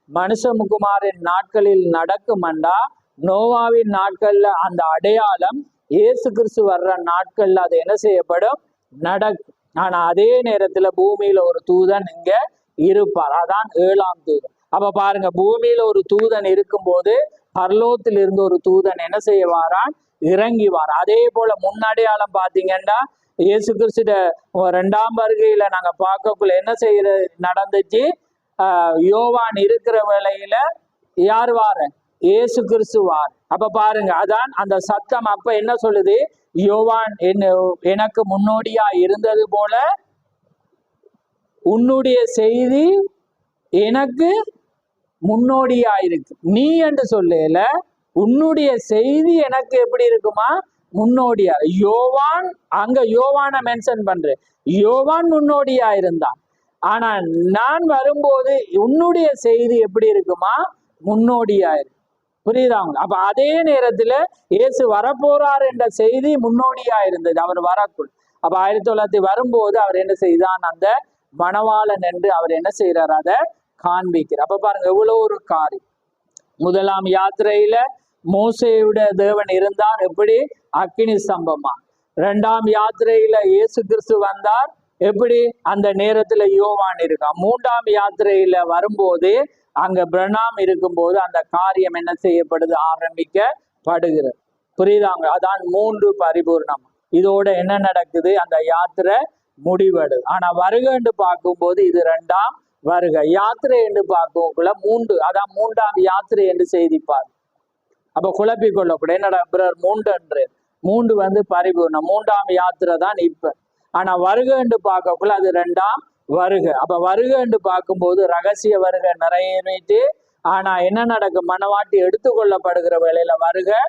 மனுஷகுமாரின் நாட்களில் நடக்குமண்டா, நோவாவின் நாட்கள்ல அந்த அடையாளம் இயேசு கிறிஸ்து வர்ற நாட்கள்ல அது என்ன செய்யப்படும், நடக்கும். ஆனா அதே நேரத்துல பூமியில ஒரு தூதன் இங்க இருப்பார், அதான் 7ஆம் தூதன். அப்ப பாருங்க, பூமியில ஒரு தூதன் இருக்கும்போது பரலோகத்தில் இருந்து ஒரு தூதன் என்ன செய்வாரான், இறங்கி வார். அதே போல முன்னடையாளம் பாத்தீங்கன்னா இயேசு கிறிஸ்து 2ஆம் வருகையில நாங்க பார்க்கக்குள்ள என்ன செய்யற நடந்துச்சு, யோவான் இருக்கிற வேளையில யார் வார, இயேசு கிறிஸ்து வார். அப்ப பாருங்க, அதான் அந்த சத்தம் அப்ப என்ன சொல்லுது, யோவான் எனக்கு முன்னோடியா இருந்தது போல உன்னுடைய செய்தி எனக்கு முன்னோடியா இருக்கு. நீ என்று சொல்லல, உன்னுடைய செய்தி எனக்கு எப்படி இருக்குமா, முன்னோடியா. யோவான், அங்க யோவான மென்ஷன் பண்றேன், யோவான் முன்னோடியா இருந்தான். ஆனா நான் வரும்போது உன்னுடைய செய்தி எப்படி இருக்குமா, முன்னோடியா இருக்கு. புரியுதாங்க? அப்ப அதே நேரத்துல இயேசு வரப்போறார் என்ற செய்தி முன்னோடியா இருந்தது அவர் வரக்குள். அப்ப 1900 வரும்போது அவர் என்ன செய்தான், அந்த மணவாளன் என்று அவர் என்ன செய்யறார், அதை காண்பிக்கிறார். அப்ப பாருங்க எவ்வளவு ஒரு காரியம். 1ஆம் யாத்திரையில மோசேயோட தேவன் இருந்தார், எப்படி அக்கினி ஸ்தம்பமா. 2ஆம் யாத்திரையில இயேசு கிறிஸ்து வந்தார், எப்படி அந்த நேரத்துல யோவான் இருக்கான். 3ஆம் யாத்திரையில வரும்போது அங்க பிரணாம் இருக்கும்போது அந்த காரியம் என்ன செய்யப்படுது, ஆரம்பிக்கப்படுகிறது. புரியுதாங்க? அதான் 3 பரிபூர்ணம். இதோட என்ன நடக்குது, அந்த யாத்திரை முடிவெடு. ஆனா வருகை பார்க்கும்போது இது 2ஆம் வருகை. யாத்திரை என்று பார்க்கக்குள்ள 3, அதான் 3ஆம் யாத்திரை என்று செய்திப்பார். அப்ப குழப்பி கொள்ளக்கூடாது. என்னடா பிரர் 3 வந்து பரிபூர்ணம், 3ஆம் யாத்திரை தான் இப்ப. ஆனா வருகை என்று பார்க்கக்குள்ள அது 2ஆம் வருகை. அப்ப வருகை என்று பார்க்கும்போது ரகசிய வருகை நிறைவேறிட்டு, ஆனா என்ன நடக்கும், மனவாட்டி எடுத்துக்கொள்ளப்படுகிற வேளையில வருகை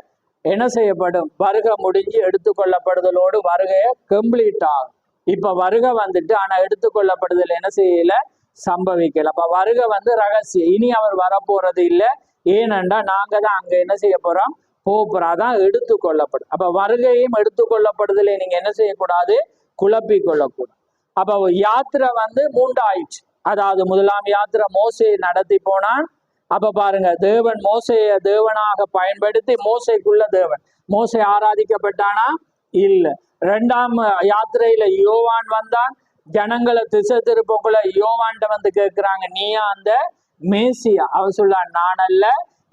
என்ன செய்யப்படும், வருகை முடிஞ்சு எடுத்துக்கொள்ளப்படுதலோடு வருகையை கம்ப்ளீட் ஆகும். இப்ப வருகை வந்துட்டு ஆனா எடுத்துக்கொள்ளப்படுதல் என்ன செய்யல, சம்பவிக்கல. அப்ப வருகை வந்து ரகசியம், இனி அவர் வரப்போறது இல்லை. ஏனென்றா நாங்க தான் அங்க என்ன செய்ய போறோம், போறோம். அதான் எடுத்துக்கொள்ளப்படும். அப்ப வருகையும் எடுத்துக்கொள்ளப்படுதலை நீங்க என்ன செய்யக்கூடாது, குழப்பி கொள்ளக்கூடாது. அப்ப யாத்திரை வந்து 3 ஆயிடுச்சு. அதாவது 1ஆம் யாத்திரை மோசே நடத்தி போனான். அப்ப பாருங்க, தேவன் மோசைய தேவனாக பயன்படுத்தி, மோசைக்குள்ள தேவன், மோசை ஆராதிக்கப்பட்டானா இல்ல. 2ஆம் யாத்திரையில யோவான் வந்தான். ஜனங்களை திசை திருப்பக்குள்ள யோவான்ட்ட வந்து கேட்கிறாங்க, நீயா அந்த மேசியா? அவர் சொல்றான், நான் அல்ல,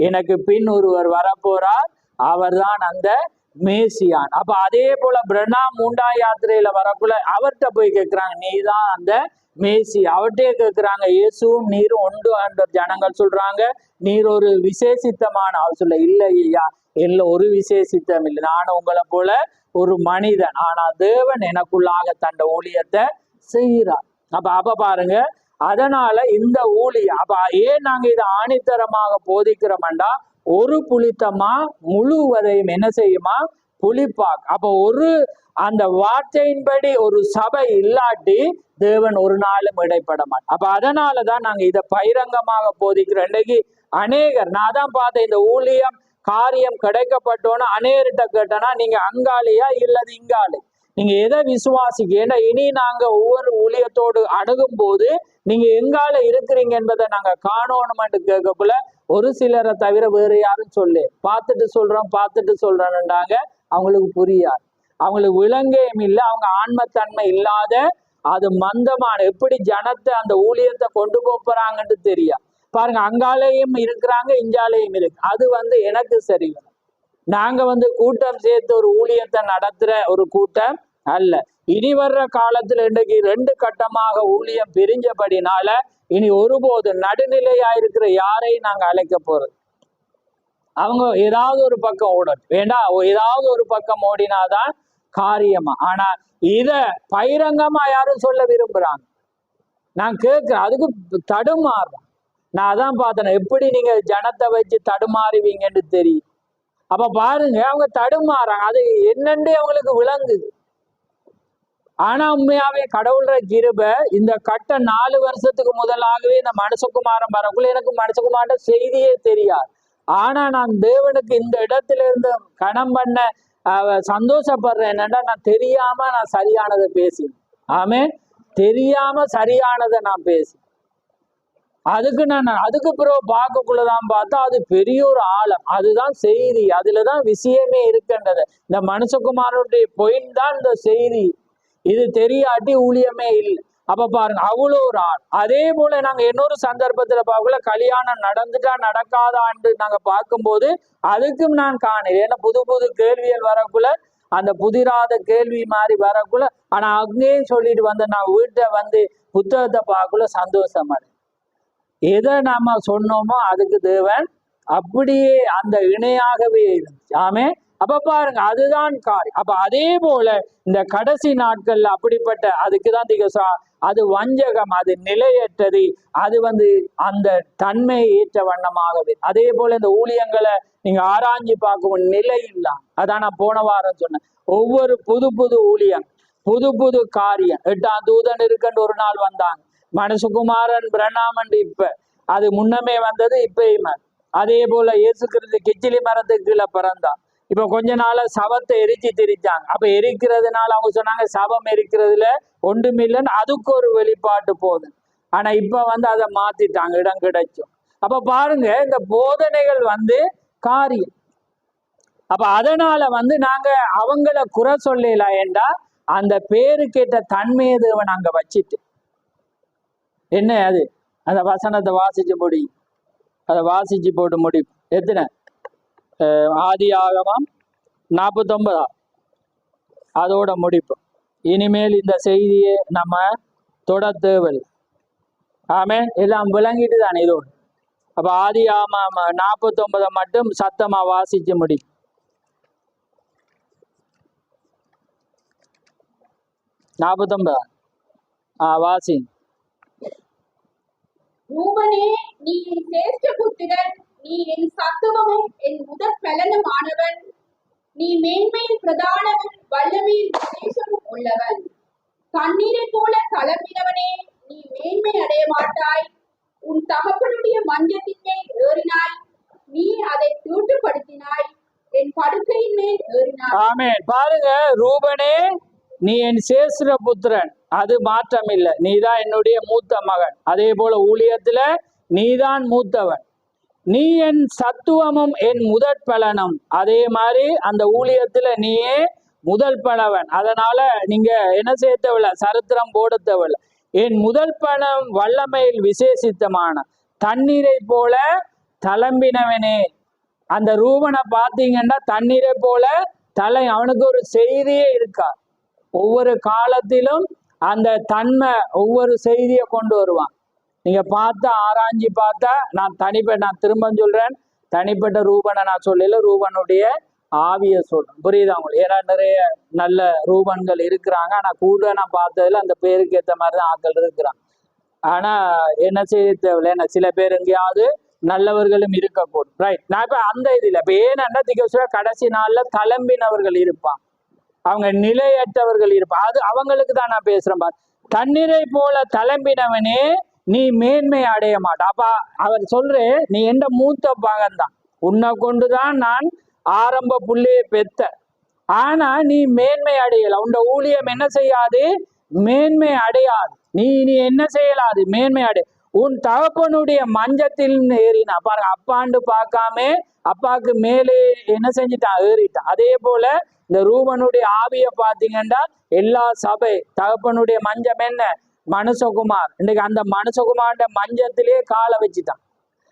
எனக்கு பின் ஒருவர் வரப்போறார், அவர் தான் அந்த மேசியான். அப்ப அதே போல பிரணாம் 3ஆம் யாத்திரையில வரக்குள்ள அவர்கிட்ட போய் கேட்கிறாங்க, நீ தான் அந்த மேசி. அவர்கிட்டே கேட்கிறாங்க, இயேசுவும் நீரும் ஒன்று என்ற ஜனங்கள் சொல்றாங்க, நீர் ஒரு விசேஷித்தமான. அவர் சொல்ல, இல்லை ஐயா, எல்லாம் ஒரு விசேஷித்தம் இல்லை, நான் உங்களை போல ஒரு மனிதன், ஆனா தேவன் எனக்குள்ளாக தண்ட ஊழியத்தை செய்கிறார். அப்ப பாருங்க, அதனால இந்த ஊழியம் அப்ப ஏன் நாங்க இதை ஆணித்தரமாக போதிக்கிறோம்டா, ஒரு புளித்தமா முழுவதையும் என்ன செய்யுமா, புளிப்பாக். அப்ப ஒரு அந்த வார்த்தையின்படி ஒரு சபை இல்லாட்டி தேவன் ஒரு நாளும் இடைப்பட மாட்டார். அப்ப அதனாலதான் நாங்க இதை பகிரங்கமாக போதிக்கிறோம். இன்னைக்கு அநேகர், நான் தான் பார்த்தேன், இந்த ஊழியம் காரியம் கிடைக்கப்பட்டோன்னு அநேகர்கிட்ட கேட்டோன்னா, நீங்க அங்காளியா இல்லது இங்காளி, நீங்க எதை விசுவாசிக்க, ஏன்னா இனி நாங்க ஒவ்வொரு ஊழியத்தோடு அணுகும் போது நீங்க எங்கால இருக்கிறீங்க என்பதை நாங்க காணணும்னு கேட்கக்குள்ள ஒரு சிலரை தவிர வேறு யாரும் சொல்லு, பார்த்துட்டு சொல்றேன்னுட்டாங்க. அவங்களுக்கு புரியாது, அவங்களுக்கு விளங்கையும் இல்லை, அவங்க ஆன்மத்தன்மை இல்லாத, அது மந்தமான, எப்படி ஜனத்தை அந்த ஊழியத்தை கொண்டு போறாங்கன்னு தெரியாது. பாருங்க, அங்காலையும் இருக்கிறாங்க, இஞ்சாலையும் இருக்கு. அது வந்து எனக்கு சரியில்லை. நாங்க வந்து கூட்டம் சேர்த்து ஒரு ஊழியத்தை நடத்துற ஒரு கூட்டம் அல்ல. இனி வர்ற காலத்துல இன்றைக்கு 2 கட்டமாக ஊழியம் பிரிஞ்சபடினால இனி ஒருபோது நடுநிலையா இருக்கிற யாரையும் நாங்க அழைக்க போறது, அவங்க ஏதாவது ஒரு பக்கம் ஓடணும், வேண்டாம், ஏதாவது ஒரு பக்கம் ஓடினாதான் காரியமா. ஆனா இத பகிரங்கமா யாரும் சொல்ல விரும்புறாங்க, நான் கேட்கிறேன், அதுக்கு தடுமாறுறேன். நான் அதான் பார்த்தேன், எப்படி நீங்க ஜனத்தை வச்சு தடுமாறுவீங்கன்னு தெரியும். அப்ப பாருங்க, அவங்க தடுமாறாங்க, அது என்னன்னு அவங்களுக்கு விளங்குது. ஆனா உண்மையாவே கடவுள்ற கிருபை, இந்த கட்ட 4 வருஷத்துக்கு முதலாகவே இந்த மனுஷகுமாரன் வரக்குள்ள எனக்கு மனுஷகுமார செய்தியே தெரியாது. ஆனா நான் தேவனுக்கு இந்த இடத்துல இருந்து கணம் பண்ண சந்தோஷப்படுறேன். என்னன்னா, நான் தெரியாம நான் சரியானதை பேசி, ஆமே, தெரியாம சரியானதை நான் பேசி, அதுக்கு பிறகு பார்க்கக்குள்ளதான் பார்த்தா அது பெரிய ஒரு ஆழம், அதுதான் செய்தி, அதுலதான் விஷயமே இருக்கின்றது. இந்த மனுஷகுமாரனுடைய பொயின் தான் இந்த செய்தி. இது தெரியாட்டி ஊழியமே இல்லை. அப்ப பாருங்க, அவ்வளோ ஒரு ஆள். அதே போல நாங்க இன்னொரு சந்தர்ப்பத்துல பார்க்கல, கல்யாணம் நடந்துட்டா நடக்காதான்னு நாங்க பார்க்கும்போது அதுக்கும் நான் காணல. ஏன்னா புது புது கேள்விகள் வரக்குள்ள, அந்த புதிராத கேள்வி மாதிரி வரக்குள்ள, ஆனா அங்கேயும் சொல்லிட்டு வந்த நான் வீட்டை வந்து புத்தகத்தை பார்க்கல சந்தோஷமா. எதை நாம சொன்னோமோ அதுக்கு தேவன் அப்படியே அந்த இணையாகவே இருந்துச்சு, ஆமே. அப்ப பாருங்க, அதுதான் காரியம். அப்ப அதே போல இந்த கடைசி நாட்கள்ல அப்படிப்பட்ட, அதுக்குதான் அது வஞ்சகம், அது நிலையற்றது, அது வந்து அந்த தன்மையை ஏற்ற வண்ணமாகவே. அதே போல இந்த ஊழியங்களை நீங்க ஆராய்ஞ்சு பார்க்கும் நிலை இல்லாம். அதான் நான் போன வாரம் சொன்னேன், ஒவ்வொரு புது புது ஊழியம், புது புது காரியம். 8ஆம் தூதன் இருக்குன்னு ஒரு நாள் வந்தாங்க, மனுஷகுமாரன் பிரணாமன், இப்ப அது முன்னமே வந்தது, இப்பயுமே. அதே போல இயேசு கிறிஸ்து கிச்சிலி மரத்துக்கு கீழே பிறந்தான். இப்ப கொஞ்ச நாள சவத்தை எரிச்சு திரிச்சாங்க. அப்ப எரிக்கிறதுனால அவங்க சொன்னாங்க, சவம் எரிக்கிறதுல ஒன்றுமில்லைன்னு, அதுக்கு ஒரு வெளிப்பாட்டு போகுது. ஆனா இப்ப வந்து அதை மாத்திட்டாங்க, இடம் கிடைச்சும். அப்ப பாருங்க, இந்த போதனைகள் வந்து காரியம். அப்ப அதனால வந்து நாங்க அவங்கள குறை சொல்லல. ஏண்டா அந்த பேருக்கேற்ற தன்மையை தேவன் அங்க வச்சிட்டு என்ன அது அந்த வசனத்தை வாசிச்சு முடி அதை வாசிச்சு போட்டு முடி எத்தனை ஆதி ஆகமம் 49 அதோட முடிப்பு. இனிமேல் இந்த செய்தியை நம்ம தொட தேவையில்லை. ஆமென். எல்லாம் விளங்கிட்டு தானே இதோடு. அப்ப ஆதி ஆகமம் 49 மட்டும் சத்தமா வாசிச்சு முடி. வாசி. ரூபனே, நீ என் சிரேஷ்ட புத்திரன், நீ என் சத்துவமும் என் முதற் பலனும் ஆனவன். நீ மேன்மையில் பிரதானவன், வல்லமையில் விசேஷமும் உள்ளவன். தண்ணீரை போல தளர்ந்தினவனே, நீ மேன்மை அடைய மாட்டாய். உன் தகப்பனுடைய மஞ்சத்தின் மேல் ஏறினாய், நீ அதை தீட்டுப்படுத்தினாய், என் படுக்கையின் மேல் ஏறினாய். ஆமென். பாருங்க, ரூபனே நீ என் சேஸ்திர புத்திரன், அது மாற்றம் இல்லை. நீதான் என்னுடைய மூத்த மகன். அதே போல ஊழியத்துல நீதான் மூத்தவன். நீ என் சத்துவமும் என் முதற் பலனும். அதே மாதிரி அந்த ஊழியத்துல நீயே முதல் பலவன். அதனால நீங்க என்ன செய்ய தேவையில்ல, சரித்திரம் போட தேவையில்ல. என் முதல் பலம் வல்லமையில் விசேஷித்தமான தண்ணீரை போல தளம்பினவனே. அந்த ரூபனை பார்த்தீங்கன்னா தண்ணீரை போல அவனுக்கு ஒரு செய்தியே இருக்கா. ஒவ்வொரு காலத்திலும் அந்த தன்மை ஒவ்வொரு செய்தியை கொண்டு வருவான். நீங்க பார்த்தா ஆராய்ச்சி பார்த்தா, நான் திரும்ப சொல்றேன், தனிப்பட்ட ரூபனை நான் சொல்லல, ரூபனுடைய ஆவிய சொல்றேன். புரியுதா உங்களுக்கு? ஏன்னா நிறைய நல்ல ரூபன்கள் இருக்கிறாங்க. ஆனா கூட நான் பார்த்ததுல அந்த பேருக்கு ஏற்ற மாதிரிதான் ஆட்கள் இருக்கிறாங்க. ஆனா என்ன செய்ய தேவையில்லை, என்ன சில பேர் எங்கேயாவது நல்லவர்களும் இருக்கக்கூடும். ரைட். நான் இப்ப அந்த இதுல இப்ப ஏன்னா திகசுர கடைசி நாள்ல தளம்பினவர்கள் இருப்பான், அவங்க நிலையற்றவர்கள் இருப்பான். அது அவங்களுக்கு தான் நான் பேசுறேன். தண்ணீரை போல தளம்பினவனே நீ மேன்மை அடைய மாட்ட. அப்ப அவர் சொல்றேன், நீ எந்த மூத்த பாகம் தான், உன்னை கொண்டுதான் நான் ஆரம்ப புள்ளையை பெத்த. ஆனா நீ மேன்மை அடையல. உன் ஊழியம் என்ன செய்யாது, மேன்மை அடையாது. நீ என்ன செய்யலாது, மேன்மை அடை. உன் தகப்பனுடைய மஞ்சத்தில் ஏறினா பாருங்க, அப்பாண்டு பார்க்காம அப்பாவுக்கு மேலே என்ன செஞ்சிட்டான், ஏறிட்டான். அதே போல இந்த ரூபனுடைய ஆவிய பாத்தீங்கன்னா எல்லா சபை தகப்பனுடைய மஞ்சம் என்ன, மனுஷகுமார். இன்னைக்கு அந்த மனுஷகுமாரோட மஞ்சத்திலே காலை வச்சுட்டான்.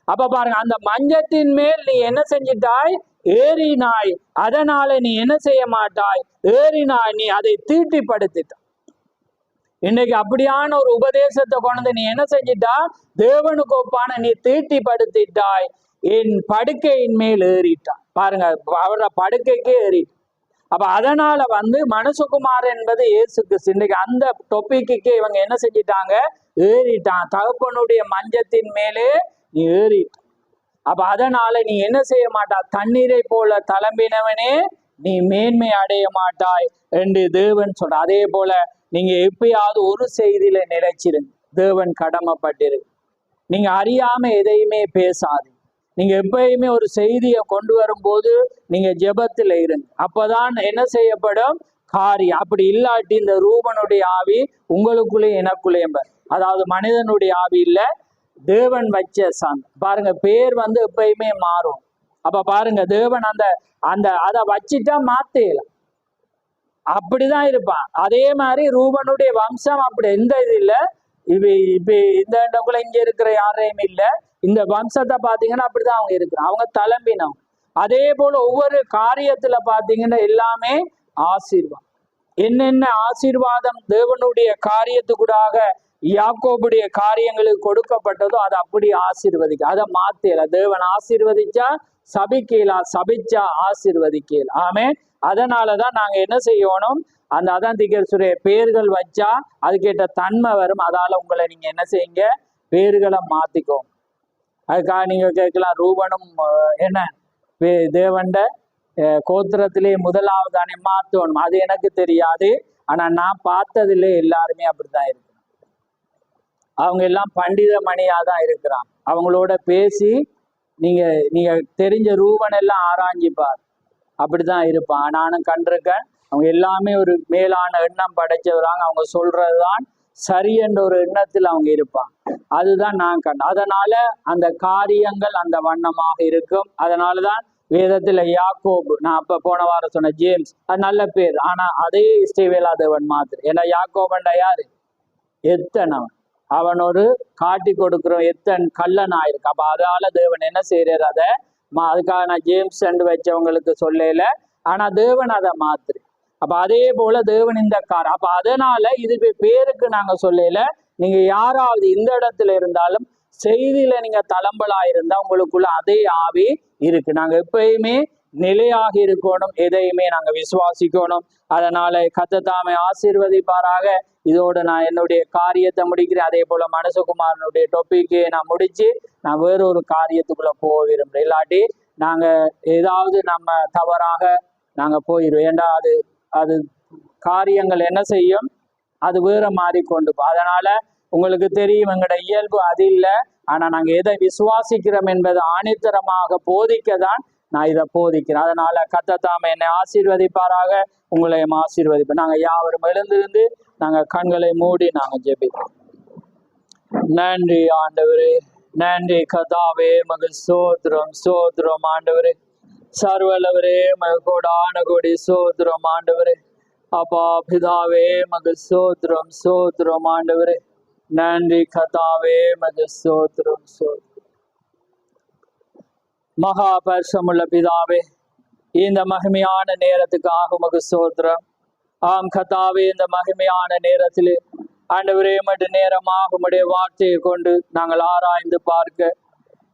அப்ப பாருங்க, அந்த மஞ்சத்தின் மேல் நீ என்ன செஞ்சிட்டாய், ஏறினாய். அதனால நீ என்ன செய்ய மாட்டாய், ஏறினாய், நீ அதை தீட்டிப்படுத்திட்ட. இன்னைக்கு அப்படியான ஒரு உபதேசத்தை கொண்டு நீ என்ன செஞ்சிட்டா, தேவனுக்கு ஒப்பான நீ தீட்டிப்படுத்திட்டாய். என் படுக்கையின் மேல் ஏறிட்டான். பாருங்க, அவரோட படுக்கைக்கே ஏறிட்டான். அப்ப அதனால மனுஷகுமார் என்பது இயேசு கிறிஸ்து. இன்னைக்கு அந்த டொபிக்கு இவங்க என்ன செஞ்சிட்டாங்க, ஏறிட்டான். தகப்பனுடைய மஞ்சத்தின் மேலே நீ ஏறிட்டான். அப்ப அதனால நீ என்ன செய்ய மாட்டா, தண்ணீரை போல தளம்பினவனே நீ மேன்மை அடைய மாட்டாய் என்று தேவன் சொல்ற. அதே போல நீங்க எப்பயாவது ஒரு செய்தியில நிலைச்சிருங்க, தேவன் கடமைப்பட்டிருக்கு. நீங்க அறியாம எதையுமே பேசாது. நீங்க எப்பயுமே ஒரு செய்தியை கொண்டு வரும்போது நீங்க ஜெபத்துல இருங்க. அப்பதான் என்ன செய்யப்படும், காரியம். அப்படி இல்லாட்டி இந்த ரூபனுடைய ஆவி உங்களுக்குள்ளே எனக்குள்ளேயும், அதாவது மனிதனுடைய ஆவி இல்ல, தேவன் வச்ச சாந்த். பாருங்க, பேர் எப்பயுமே மாறும். அப்ப பாருங்க, தேவன் அதை வச்சுட்டா மாத்தேலாம், அப்படிதான் இருப்பான். அதே மாதிரி ரூபனுடைய வம்சம் அப்படி எந்த இது இல்ல. இப்ப இந்த இடக்குள்ள இங்க இருக்கிற யாரையும் இல்ல. இந்த வம்சத்தை பாத்தீங்கன்னா அப்படிதான் அவங்க இருக்கிறாங்க, அவங்க தளம்பினவங்க. அதே போல ஒவ்வொரு காரியத்துல பாத்தீங்கன்னா எல்லாமே ஆசீர்வாதம். என்னென்ன ஆசீர்வாதம் தேவனுடைய காரியத்துக்கூடாக யாக்கோபுடைய காரியங்களுக்கு கொடுக்கப்பட்டதோ அதை அப்படி ஆசீர்வதிக்க, அதை மாத்தல. தேவன் ஆசீர்வதிச்சா சபிக்கலாம், சபிச்சா ஆசீர்வதிக்கலாம். ஆமே. அதனாலதான் நாங்க என்ன செய்யணும், அதான் திகழ்சுடைய பேர்கள் வச்சா அதுக்கேற்ற தன்மை வரும். அதால உங்களை நீங்க என்ன செய்யுங்க, பேர்களை மாத்திக்கோங்க. அதுக்காக நீங்க கேட்கலாம், ரூபனும் என்ன தேவண்ட கோத்திரத்திலே முதலாவது தானே மாத்தணும். அது எனக்கு தெரியாது. ஆனா நான் பார்த்ததுல எல்லாருமே அப்படித்தான் இருக்கு. அவங்க எல்லாம் பண்டித மணியா தான் இருக்கிறாங்க. அவங்களோட பேசி நீங்க தெரிஞ்ச ரூபன் எல்லாம் ஆராய்ஞ்சிப்பார், அப்படிதான் இருப்பான். நானும் கண்டிருக்கேன். அவங்க எல்லாமே ஒரு மேலான எண்ணம் படைச்சவராங்க. அவங்க சொல்றதுதான் சரி என்ற ஒரு எண்ணத்தில் அவங்க இருப்பாங்க. அதுதான் நான் கண்டேன். அதனால அந்த காரியங்கள் அந்த வண்ணமாக இருக்கும். அதனாலதான் வேதத்துல யாக்கோபு, நான் அப்ப போன வாரம் சொன்ன ஜேம்ஸ், அது நல்ல பேர். ஆனா அதே இஸ்ரவேலா தேவன் மாத்திரம். ஏன்னா யாக்கோபண்டா யாரு? எத்தனவன். அவன் ஒரு காட்டி கொடுக்குறோம் எத்தன் கள்ளன் ஆயிருக்கு. அப்ப அதால தேவன் என்ன செய்யறாரு? அதை அதுக்காக நான் ஜேம்ஸ் வச்சவங்களுக்கு சொல்லல, ஆனா தேவன் அதை மாத்திரு. அப்ப அதே போல தேவன் இந்த அப்ப அதனால இது பேருக்கு நாங்க சொல்லல. நீங்க யாராவது இந்த இடத்துல இருந்தாலும் செய்தியில நீங்க தளம்பலா இருந்தா உங்களுக்குள்ள அதே ஆவி இருக்கு. நாங்க எப்பயுமே நிலையாக இருக்கணும், எதையுமே நாங்க விசுவாசிக்கணும். அதனால கர்த்தர் தாமே ஆசீர்வதிப்பாராக. இதோட நான் என்னுடைய காரியத்தை முடிக்கிறேன். அதே போல மனசுகுமாரனுடைய டொப்பிக்கை நான் முடிச்சு நான் வேறொரு காரியத்துக்குள்ள போக விரும்புறேன். இல்லாட்டி நாங்க ஏதாவது நம்ம தவறாக நாங்க போயிடுவோம். ஏண்டா அது காரியங்கள் என்ன செய்யும்? அது வேற மாறிக்கொண்டு. அதனால உங்களுக்கு தெரியும் எங்களோட இயல்பு அது இல்லை. ஆனா நாங்க எதை விசுவாசிக்கிறோம் என்பதை ஆணித்தரமாக போதிக்க தான் நான் இதை போதிக்கிறேன். அதனால கர்த்தர் தாமே என்னை ஆசீர்வதிப்பாராக, உங்களையும் ஆசீர்வதிப்பேன். நாங்க யாவரும் எழுந்திருந்து நாங்க கண்களை மூடி நாங்க ஜெபிப்போம். நன்றி ஆண்டவரே, நன்றி கர்த்தாவே, மக சோத்திரம் சோத்திரம் ஆண்டவரே, சர்வலவரே கோடான கோடி சோத்திரம் ஆண்டவரே. அப்பா பிதாவே மக சோத்திரம் சோத்திரம் ஆண்டவரே. நன்றி கர்த்தாவே, மக சோத்திரம் சோத்திரம். மகா பரிசுத்தமுள்ள பிதாவே, இந்த மகிமையான நேரத்துக்காக உமக்கு ஸ்தோத்திரம். ஆம் கர்த்தாவே, இந்த மகிமையான நேரத்திலே ஆண்டவரே மற்ற நேரமாக உம்முடைய வார்த்தையை கொண்டு நாங்கள் ஆராய்ந்து பார்க்க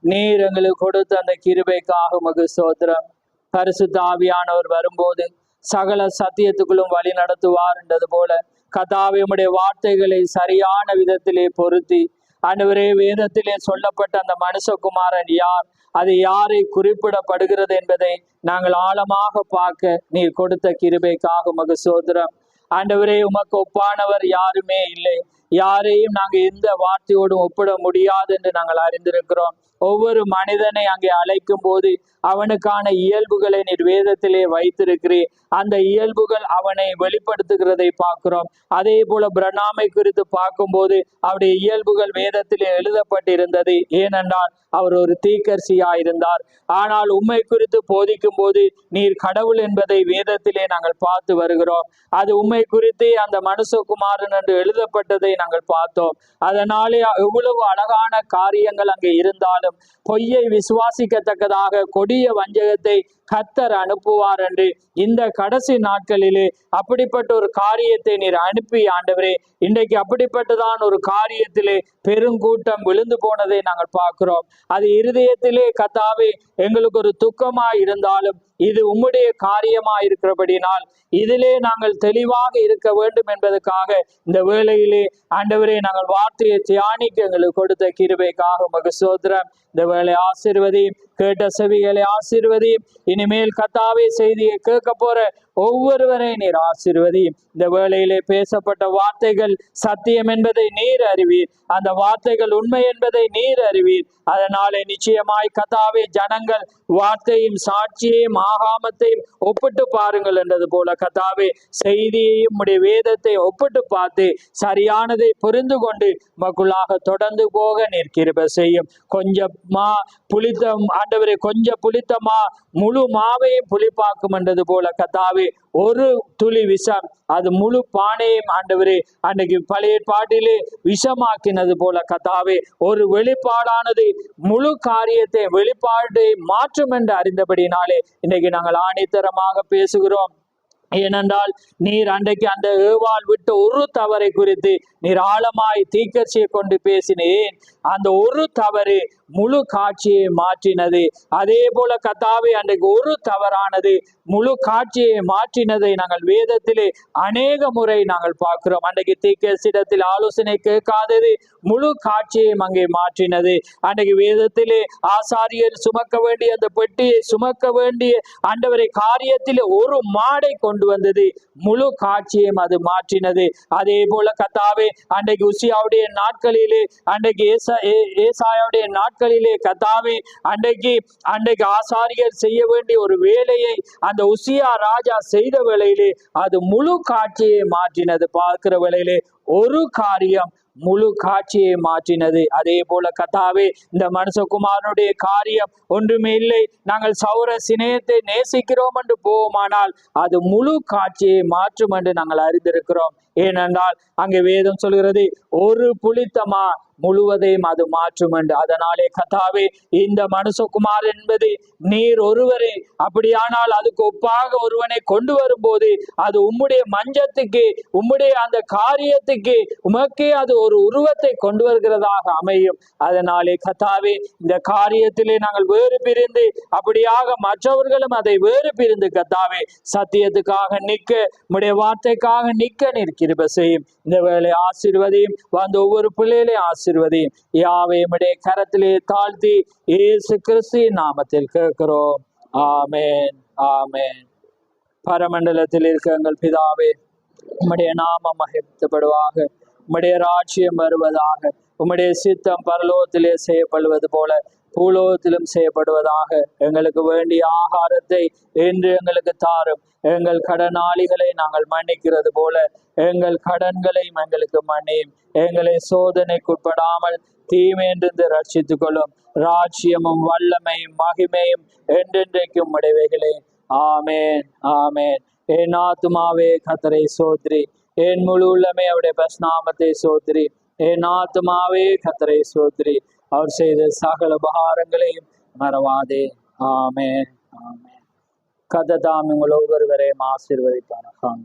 நீர் எங்களுக்கு கொடுத்த அந்த கிருபைக்காக உமக்கு ஸ்தோத்திரம். பரிசுத்த ஆவியானவர் வரும்போது சகல சத்தியத்துக்குள்ளும் வழி நடத்துவார் என்றது போல கர்த்தாவே உம்முடைய வார்த்தைகளை சரியான விதத்திலே பொருத்தி ஆண்டவரே வேதத்திலே சொல்லப்பட்ட அந்த மனுஷகுமாரன் யார், அது யாரை குறிப்பிடப்படுகிறது என்பதை நாங்கள் ஆழமாக பார்க்க நீர் கொடுத்த கிருபைக்காக உமக்கு ஸ்தோத்திரம். ஆண்டவரே உமக்கு ஒப்பானவர் யாருமே இல்லை. யாரையும் நாங்கள் எந்த வார்த்தையோடும் ஒப்பிட முடியாது என்று நாங்கள் அறிந்திருக்கிறோம். ஒவ்வொரு மனிதனை அங்கே அழைக்கும் போது அவனுக்கான இயல்புகளை நீர் வேதத்திலே வைத்திருக்கிறீர். அந்த இயல்புகள் அவனை வெளிப்படுத்துகிறதை பார்க்கிறோம். அதே போல பிரணாமை குறித்து பார்க்கும்போது அவருடைய இயல்புகள் வேதத்திலே எழுதப்பட்டிருந்தது. ஏனென்றால் அவர் ஒரு தீர்க்கதரிசியாயிருந்தார். ஆனால் உம்மை குறித்து போதிக்கும் போது நீர் கடவுள் என்பதை வேதத்திலே நாங்கள் பார்த்து வருகிறோம். அது உம்மை குறித்தே அந்த மனுஷகுமாரன் என்று எழுதப்பட்டதை நாங்கள் பார்த்தோம். அதனாலே எவ்வளவு அழகான காரியங்கள் அங்கே இருந்தாலும் பொய்யை விசுவாசிக்கத்தக்கதாக கொடிய வஞ்சகத்தை கர்த்தர் அனுப்புவார் என்று இந்த கடைசி நாட்களிலே அப்படிப்பட்ட ஒரு காரியத்தை நீர் அனுப்பி ஆண்டவரே, இன்றைக்கு அப்படிப்பட்டதான் ஒரு காரியத்திலே பெருங்கூட்டம் விழுந்து போனதை நாங்கள் பார்க்கிறோம். அது இருதயத்திலே கர்த்தாவே எங்களுக்கு ஒரு துக்கமாய் இருந்தாலும் இது உம்முடைய காரியமாய் இருக்கிறபடினால் இதிலே நாங்கள் தெளிவாக இருக்க வேண்டும் என்பதற்காக இந்த வேளையிலே ஆண்டவரே நாங்கள் வார்த்தையை தியானிக்க எங்களுக்கு கொடுத்த கிருபைக்காக உமக்கு ஸ்தோத்திரம். இந்த வேளை ஆசீர்வதியும், கேட்ட செவிகளை ஆசீர்வதியும். இனிமேல் கர்த்தாவே செய்தியை கேட்க போற ஒவ்வொருவரை நீர் ஆசீர்வதியும். இந்த வேளையிலே பேசப்பட்ட வார்த்தைகள் சத்தியம் என்பதை நீர் அறிவீர். அந்த வார்த்தைகள் உண்மை என்பதை நீர் அறிவீர். அதனாலே நிச்சயமாய் கர்த்தாவே ஜனங்கள் வார்த்தையும் சாட்சியையும் ஆகாமத்தையும் ஒப்பிட்டு பாருங்கள் என்றது போல கர்த்தாவே செய்தியையும் உடைய வேதத்தை ஒப்பிட்டு பார்த்து சரியானதை புரிந்து கொண்டு மக்களாக தொடர்ந்து போக நீர் கிருபை செய்யும். கொஞ்சமா புளித்த ஆண்டவரே, கொஞ்சம் புளித்தமா முழு மாவையும் புளிப்பாக்கும் என்றது போல கர்த்தாவே ஒரு துளி விஷம் அது முழு பானையும் ஆண்டவரே அன்றைக்கு பழைய பாட்டிலே விஷமாக்கினது போல கர்த்தாவே ஒரு வெளிப்பாடானது முழு காரியத்தை வெளிப்பாட்டை மாற்றும் என்று அறிந்தபடினாலே இன்னைக்கு நாங்கள் ஆணித்தரமாக பேசுகிறோம். ஏனென்றால் நீர் அன்றைக்கு அந்த ஏவாள் விட்டு ஒரு தவறை குறித்து நீர் ஆழமாய் தீர்க்கதரிசியை கொண்டு பேசினேன். அந்த ஒரு தவறு முழு காட்சியை மாற்றினது. அதே போல கர்த்தாவே அன்றைக்கு ஒரு தவறானது முழு காட்சியை மாற்றினதை நாங்கள் வேதத்திலே அநேக முறை நாங்கள் பார்க்கிறோம். அன்றைக்கு தீர்க்கதரிசியிடத்தில் ஆலோசனை கேட்காதது முழு காட்சியையும் அங்கே மாற்றினது. அன்றைக்கு வேதத்திலே ஆசாரியர் சுமக்க வேண்டிய அந்த பெட்டியை சுமக்க வேண்டிய ஆண்டவரை காரியத்திலே ஒரு மாடை கொண்டு வந்தது, முழு காட்சியையும் அது மாற்றினது. அதே போல கர்த்தாவே அன்றைக்கு உசியாவுடைய நாட்களிலே அன்றைக்கு ஏசாயாவுடைய நாட்களிலே கர்த்தாவே அன்றைக்கு ஆசாரியர் செய்ய வேண்டிய ஒரு வேலையை அந்த அந்த உசியா ராஜா செய்த வேளையிலே அது முழு காட்சியை மாற்றினது. பார்க்கிற வேளையிலே ஒரு காரியம் முழு காட்சியை மாற்றினது. அதே போல கர்த்தாவே, இந்த மனுஷகுமாரனுடைய காரியம் ஒன்றுமே இல்லை. நாங்கள் சௌர சிநேகத்தை நேசிக்கிறோம் என்று போவோமானால் அது முழு காட்சியை மாற்றும் என்று நாங்கள் அறிந்திருக்கிறோம். ஏனென்றால் அங்கே வேதம் சொல்கிறது, ஒரு புளித்தமா முழுவதையும் அது மாற்றும் என்று. அதனாலே கர்த்தாவே, இந்த மனுஷகுமார் என்பது நீர் ஒருவரே. அப்படியானால் அதுக்கு ஒப்பாக ஒருவனை கொண்டு வரும்போது அது உம்முடைய மஞ்சத்துக்கு, உம்முடைய அந்த காரியத்துக்கு, உமக்கே அது ஒரு உருவத்தை கொண்டு வருகிறதாக அமையும். அதனாலே கர்த்தாவே, இந்த காரியத்திலே நாங்கள் வேறு பிரிந்து, அப்படியாக மற்றவர்களும் அதை வேறு பிரிந்து கர்த்தாவே சத்தியத்துக்காக நிற்க, உம்முடைய வார்த்தைக்காக நிற்க நீர் கிருபை செய்யும். இந்த வேளை ஆசீர்வதியும், வந்து ஒவ்வொரு பிள்ளைகளையும் ஆசீர்வதியும். யாவை உம்முடைய கரத்திலே தாழ்த்தி இயேசு கிறிஸ்துவின் நாமத்தில் கேட்கிறோம். ஆமென், ஆமென். பரமண்டலத்தில் இருக்க எங்கள் பிதாவே, உம்முடைய நாமம் மகிமைப்படுவதாக, உம்முடைய ராஜ்யம் வருவதாக, உம்முடைய சித்தம் பரலோகத்திலே செய்யப்படுவது போல பூலோகத்திலும் செய்யப்படுவதாக. எங்களுக்கு வேண்டிய ஆகாரத்தை இன்று எங்களுக்கு தாரும். எங்கள் கடனாளிகளை நாங்கள் மன்னிக்கிறது போல எங்கள் கடன்களையும் எங்களுக்கு மன்னியும். எங்களை சோதனைக்குட்படாமல் தீமையிலிருந்து ரட்சித்துக் கொள்ளும். ராஜ்யமும் வல்லமையும் மகிமையும் என்றென்றைக்கும் உடையவைகளே. ஆமேன், ஆமேன். என் ஆத்துமாவே கர்த்தரை சோத்ரி, என் முழு உள்ளமே அவருடைய பஸ்நாமத்தை சோத்ரி. என் ஆத்துமாவே கர்த்தரை சோத்ரி, அவர் செய்த சகல உபகாரங்களையும் மறவாதே. ஆமேன், ஆமேன். கர்த்தர் தாம் உங்கள் ஒவ்வொருவரையும் ஆசீர்வதிப்பாராக.